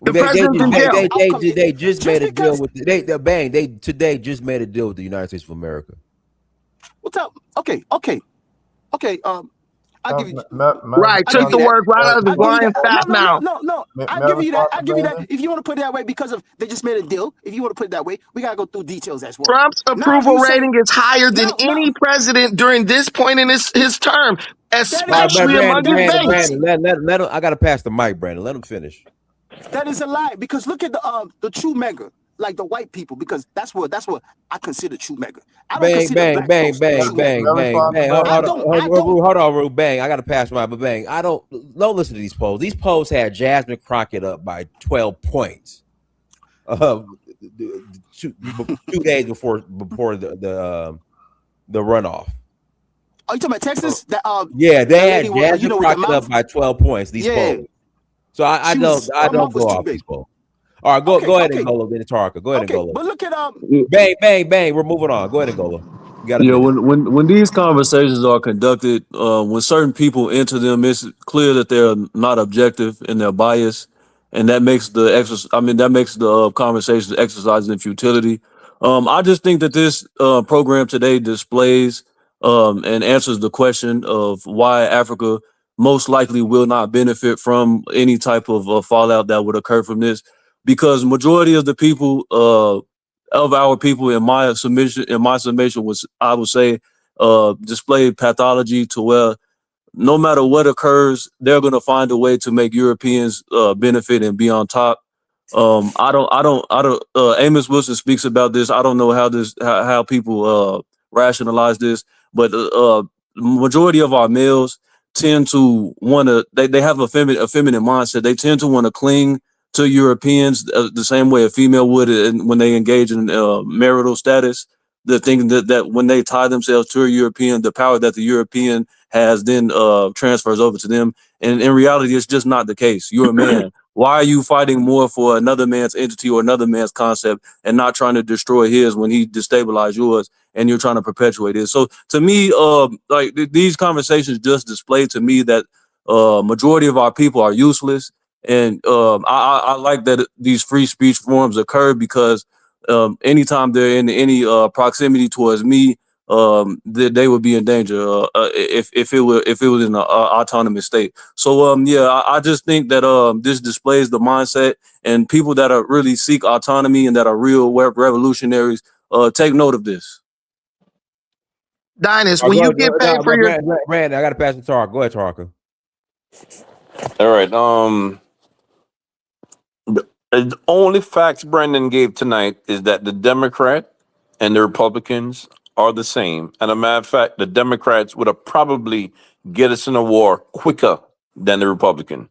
They just made a deal with They today just made a deal with the United States of America. What's up? Okay. I'll give you right. Took the words right out of the blind fat mouth. No. I'll give you that. If you want to put it that way, because of they just made a deal. If you want to put it that way, we gotta go through details as well. Trump's approval rating is higher than any president during this point in his term, especially among his base. Let him. I gotta pass the mic, Brandon. Let him finish. That is a lie, because look at the true mega, like the white people, because that's what I consider true mega. I don't bang. Hold on, Rube. Bang. I got to pass my, but bang. Don't listen to these polls. These polls had Jasmine Crockett up by 12 points. 2 days before the runoff. Are you talking about Texas? Yeah, they had Jasmine Crockett up by 12 points. These polls. So I don't go off these polls. All right, go ahead and Golo. Then Tarka. Go ahead and Golo. But look at bang. We're moving on. Go ahead and Golo. When these conversations are conducted, when certain people enter them, it's clear that they're not objective and they're biased, and that makes the conversation exercise in futility. I just think that this program today displays and answers the question of why Africa most likely will not benefit from any type of fallout that would occur from this, because majority of the people of our people in my summation was, I would say, display pathology to where no matter what occurs, they're going to find a way to make Europeans benefit and be on top. Amos Wilson speaks about this. I don't know how people rationalize this, but majority of our males tend to want to, they have a feminine mindset. They tend to want to cling to Europeans the same way a female would when they engage in marital status. The thing that when they tie themselves to a European, the power that the European has then transfers over to them. And in reality, it's just not the case. You're a man. Why are you fighting more for another man's entity or another man's concept and not trying to destroy his when he destabilized yours and you're trying to perpetuate it? So to me, these conversations just display to me that majority of our people are useless. And I like that these free speech forums occur because anytime they're in any proximity towards me, they would be in danger if it was in an autonomous state. So I just think that this displays the mindset, and people that are really seek autonomy and that are real revolutionaries take note of this. Dinus, when you get paid for your Brandon, I got to pass the Tark. Go ahead, Tarka. All right. The only facts Brendan gave tonight is that the Democrat and the Republicans are the same. And a matter of fact, the Democrats would have probably get us in a war quicker than the Republican.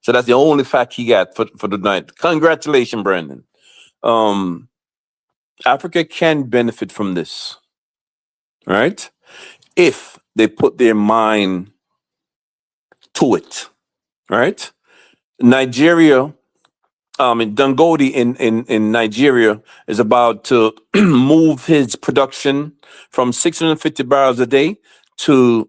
So that's the only fact he got for the night. Congratulations, Brandon. Africa can benefit from this, right? If they put their mind to it, right? Nigeria, Dangote in Nigeria is about to move his production from 650 barrels a day to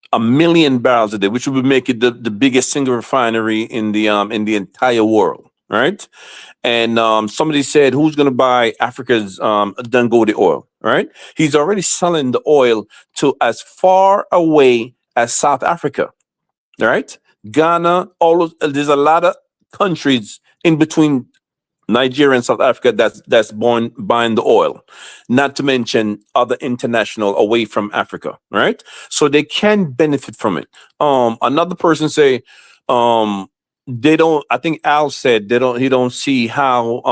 1 million barrels a day, which would make it the biggest single refinery in the entire world, right? And somebody said, who's going to buy Africa's Dangote oil, right? He's already selling the oil to as far away as South Africa, right? Ghana, there's a lot of countries in between Nigeria and South Africa that's buying the oil, not to mention other international away from Africa, right? So they can benefit from it. Another person say they don't. I think Al said they don't. He don't see how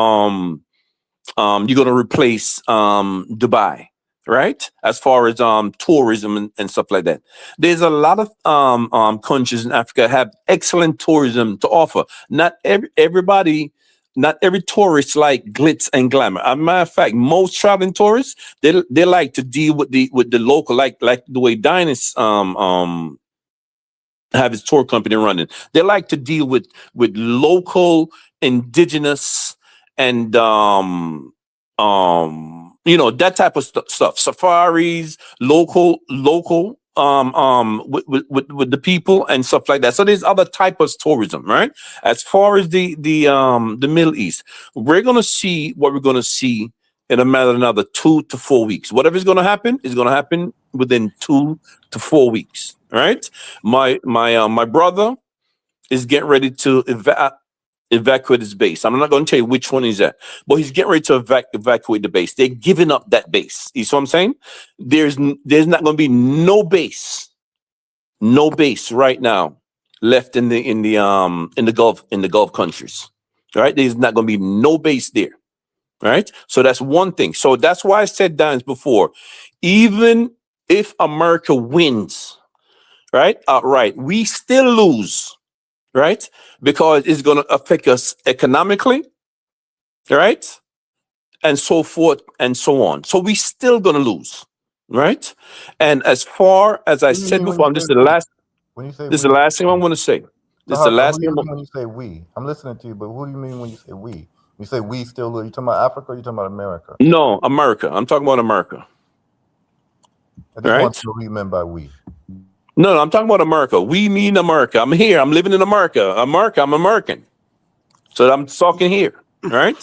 you're going to replace Dubai, right? As far as tourism and stuff like that. There's a lot of countries in Africa have excellent tourism to offer. Not every tourist like glitz and glamour. As a matter of fact, most traveling tourists, they like to deal with the local, like the way Dynas have his tour company running. They like to deal with local, indigenous, and that type of stuff. Safaris, local with the people and stuff like that. So there's other type of tourism, right? As far as the Middle East, we're gonna see what we're gonna see in a matter of another 2 to 4 weeks. Whatever's gonna happen is gonna happen within 2 to 4 weeks, right? My brother is getting ready to evacuate his base. I'm not going to tell you which one he's at, but he's getting ready to evacuate the base. They're giving up that base. You see what I'm saying? There's not going to be no base right now left in the Gulf countries. Right? There's not going to be no base there. Right? So that's one thing. So that's why I said Dines before, even if America wins, right, outright, we still lose. Right? Because it's going to affect us economically, right? And so forth and so on. So we still going to lose, right? And as far as I said before, this is the last thing I want to say. This is the last thing. When you say we, I'm listening to you, but who do you mean when you say we? When you say we still lose, you talking about Africa or you talking about America? No, America. I'm talking about America. I just want to know what you meant by we. No, I'm talking about America. We mean America. I'm here. I'm living in America. I'm American. So I'm talking here, right?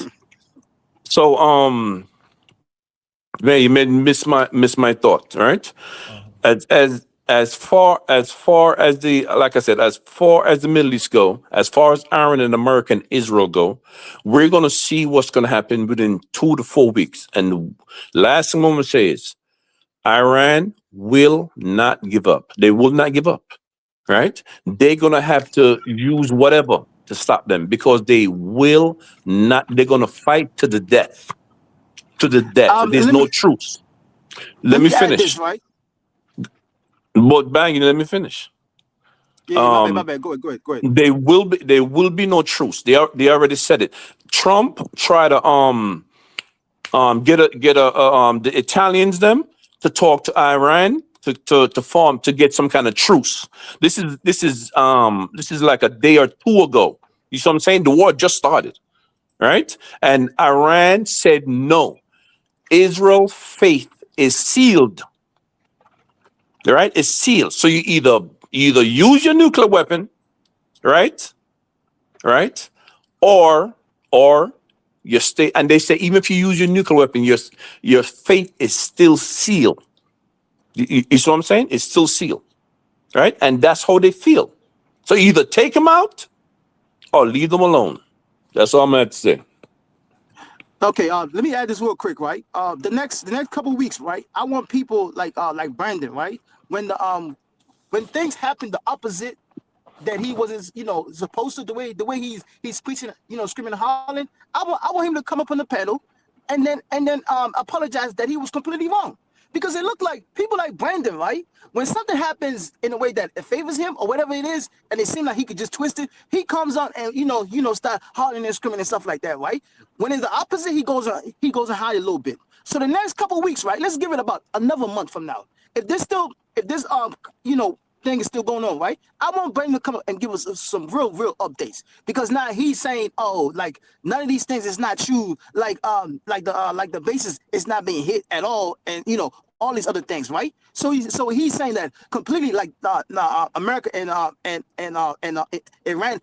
So man, you made miss my thought, right? As far as the, like I said, as far as the Middle East go, as far as Iran and America and Israel go, we're gonna see what's gonna happen within 2 to 4 weeks. And the last thing I'm gonna say is Iran will not give up. They will not give up, right? They're gonna have to use whatever to stop them because they will not. They're gonna fight to the death. To the death. There's no truce. Let me finish. This, right? But bang, let me finish. Yeah, my bad. Go ahead. There will be no truce. They already said it. Trump tried to get the Italians them to talk to Iran to get some kind of truce. This is like a day or two ago. You see what I'm saying? The war just started, right? And Iran said no. Israel's fate is sealed. Right? It's sealed. So you either use your nuclear weapon, right? Right? Or you stay, and they say even if you use your nuclear weapon, your fate is still sealed. You see what I'm saying? It's still sealed, right? And that's how they feel. So either take them out or leave them alone. That's all I'm going to say. Okay, let me add this real quick, right? The next couple of weeks, right? I want people like Brandon, right? When things happen the opposite that he wasn't, supposed to, the way he's preaching, screaming and hollering, I want him to come up on the panel and then apologize that he was completely wrong. Because it looked like people like Brandon, right? When something happens in a way that it favors him or whatever it is, and it seems like he could just twist it, he comes on and start hollering and screaming and stuff like that, right? When it's the opposite, he goes and hide a little bit. So the next couple of weeks, right? Let's give it about another month from now. If this thing is still going on, right? I want Brandon to come up and give us some real updates, because now he's saying, oh, like none of these things is not true, like the basis is not being hit at all, and all these other things, right? So he's saying that completely, like America and Iran,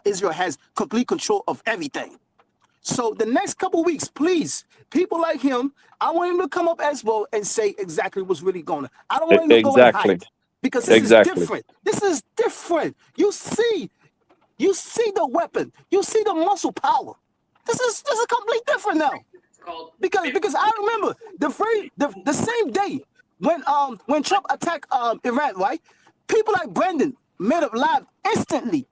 Israel has complete control of everything. So the next couple of weeks, please, people like him, I want him to come up as well and say exactly what's really going on. I don't want him to go and hide. Because this is different. This is different. You see the weapon. You see the muscle power. This is completely different now. Because I remember the same day when Trump attacked Iran, right? People like Brandon made up live instantly.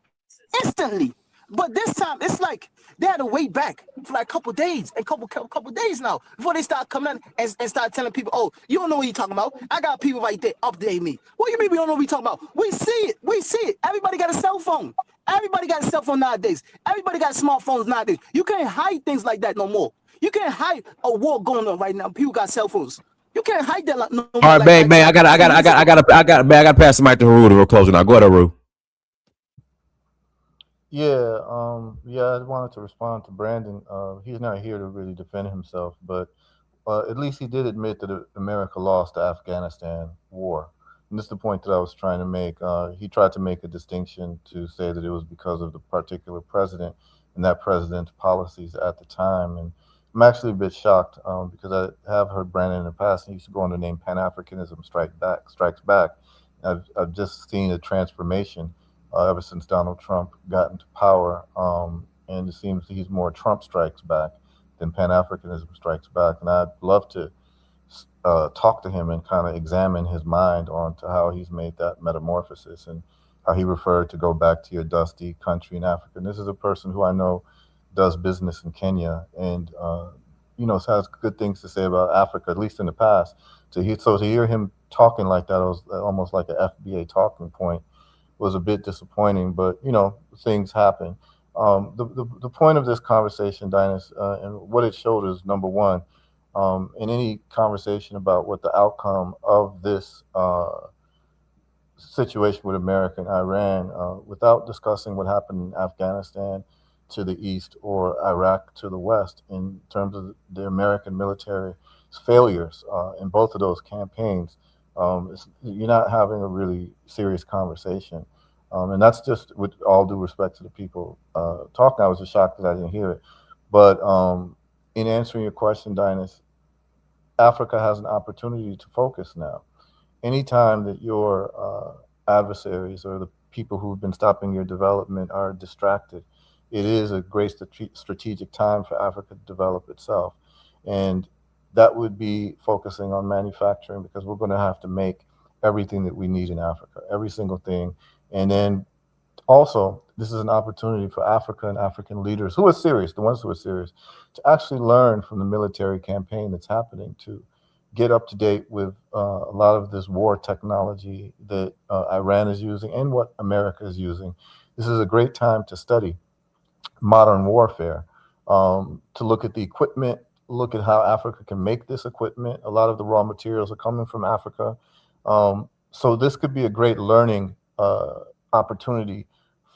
But this time it's like they had to wait back for like a couple days and couple days now before they start coming out and start telling people, oh, you don't know what you're talking about. I got people right there updating me. What do you mean we don't know what we're talking about? We see it. Everybody got a cell phone. Everybody got a cell phone nowadays. Everybody got smartphones nowadays. You can't hide things like that no more. You can't hide a war going on right now. People got cell phones. You can't hide that no more. All right, bang. I gotta pass the mic to Haru to we're closing out. Go ahead, Haru. Yeah, I wanted to respond to Brandon. He's not here to really defend himself, but at least he did admit that America lost the Afghanistan war. And this is the point that I was trying to make. He tried to make a distinction to say that it was because of the particular president and that president's policies at the time. And I'm actually a bit shocked because I have heard Brandon in the past. He used to go on the name Pan-Africanism Strikes Back. I've just seen a transformation ever since Donald Trump got into power, and it seems he's more Trump strikes back than Pan-Africanism strikes back. And I'd love to talk to him and kind of examine his mind onto how he's made that metamorphosis and how he referred to go back to your dusty country in Africa. And this is a person who I know does business in Kenya and has good things to say about Africa, at least in the past. So to hear him talking like that, it was almost like an FBA talking point. Was a bit disappointing, but things happen. The point of this conversation, Dinus, and what it showed is, number one, in any conversation about what the outcome of this situation with America and Iran, without discussing what happened in Afghanistan to the east or Iraq to the west in terms of the American military failures in both of those campaigns, you're not having a really serious conversation. And that's just with all due respect to the people talking. I was just shocked that I didn't hear it. But in answering your question, Dinus, Africa has an opportunity to focus now. Anytime that your adversaries or the people who've been stopping your development are distracted, it is a great strategic time for Africa to develop itself. And that would be focusing on manufacturing, because we're going to have to make everything that we need in Africa, every single thing. And then also, this is an opportunity for Africa and African leaders who are serious, the ones who are serious, to actually learn from the military campaign that's happening to get up to date with a lot of this war technology that Iran is using and what America is using. This is a great time to study modern warfare, to look at the equipment, look at how Africa can make this equipment. A lot of the raw materials are coming from Africa. So this could be a great learning opportunity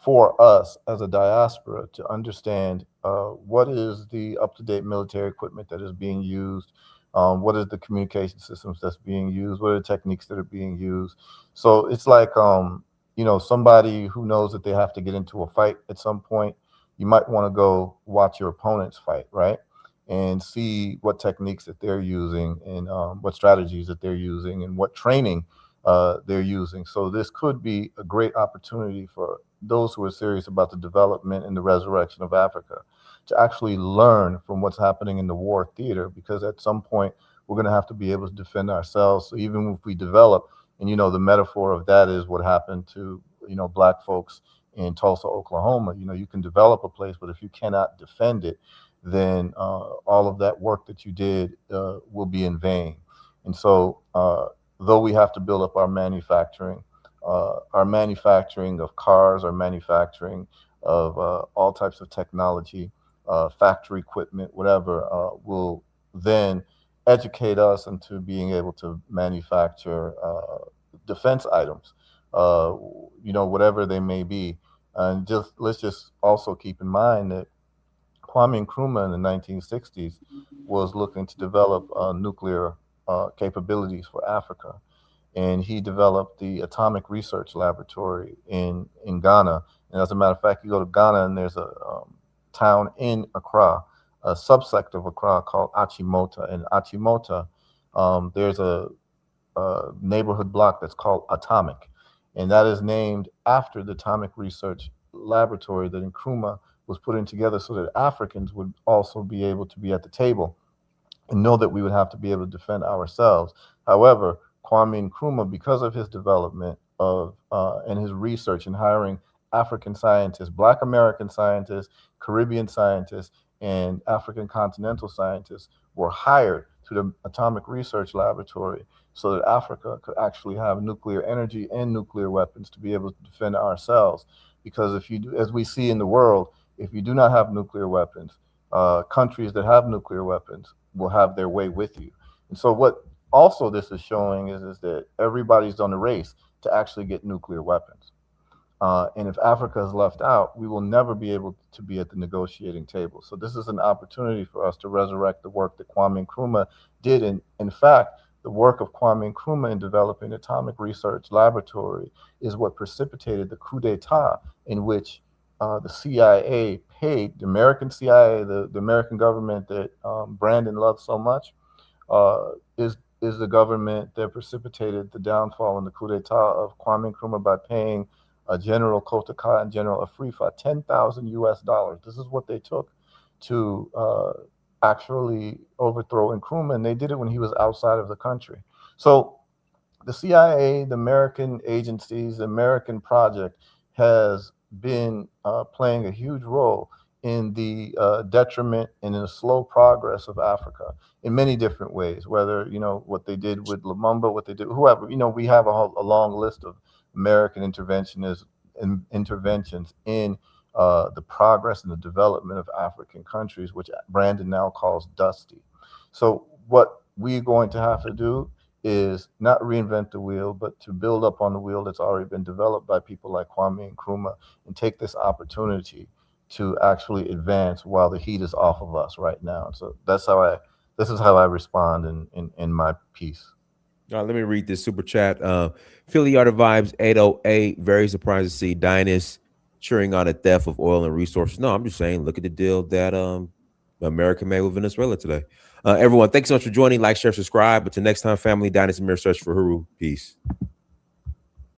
for us as a diaspora to understand what is the up-to-date military equipment that is being used, what is the communication systems that's being used, what are the techniques that are being used. So it's like, somebody who knows that they have to get into a fight at some point, you might want to go watch your opponents fight, right? And see what techniques that they're using and what strategies that they're using and what training they're using. So this could be a great opportunity for those who are serious about the development and the resurrection of Africa to actually learn from what's happening in the war theater, because at some point we're going to have to be able to defend ourselves. So even if we develop, and the metaphor of that is what happened to Black folks in Tulsa, Oklahoma. You can develop a place, but if you cannot defend it, then all of that work that you did will be in vain. And so though we have to build up our manufacturing of cars, our manufacturing of all types of technology, factory equipment, whatever, will then educate us into being able to manufacture defense items, whatever they may be. And let's just also keep in mind that Kwame Nkrumah in the 1960s was looking to develop nuclear capabilities for Africa. And he developed the Atomic Research Laboratory in Ghana. And as a matter of fact, you go to Ghana and there's a town in Accra, a subsect of Accra called Achimota. And Achimota, there's a neighborhood block that's called Atomic. And that is named after the Atomic Research Laboratory that Nkrumah was putting together so that Africans would also be able to be at the table and know that we would have to be able to defend ourselves. However, Kwame Nkrumah, because of his development of and his research in hiring African scientists, Black American scientists, Caribbean scientists, and African continental scientists were hired to the Atomic Research Laboratory so that Africa could actually have nuclear energy and nuclear weapons to be able to defend ourselves. Because if you do, as we see in the world, if you do not have nuclear weapons, countries that have nuclear weapons will have their way with you. And so what also this is showing is that everybody's on a race to actually get nuclear weapons. And if Africa is left out, we will never be able to be at the negotiating table. So this is an opportunity for us to resurrect the work that Kwame Nkrumah did. And in fact, the work of Kwame Nkrumah in developing the Atomic Research Laboratory is what precipitated the coup d'etat in which the CIA paid, the American CIA, the American government that Brandon loves so much, is the government that precipitated the downfall and the coup d'etat of Kwame Nkrumah by paying General Kotakah and General Afrifa $10,000 US. This is what they took to actually overthrow Nkrumah, and they did it when he was outside of the country. So the CIA, the American agencies, the American project has been playing a huge role in the detriment and in the slow progress of Africa in many different ways, whether, what they did with Lumumba, what they did, whoever, we have a long list of American interventions in the progress and the development of African countries, which Brandon now calls dusty. So what we're going to have to do is not reinvent the wheel, but to build up on the wheel that's already been developed by people like Kwame Nkrumah and take this opportunity to actually advance while the heat is off of us right now. And so this is how I respond in my piece. Let me read this super chat. Philly Art of Vibes 808. Very surprised to see Dynas cheering on the theft of oil and resources. No, I'm just saying, look at the deal that America made with Venezuela today. Everyone, thanks so much for joining. Like, share, subscribe. But till next time, family, Dynas and Mirror Search for Huru. Peace.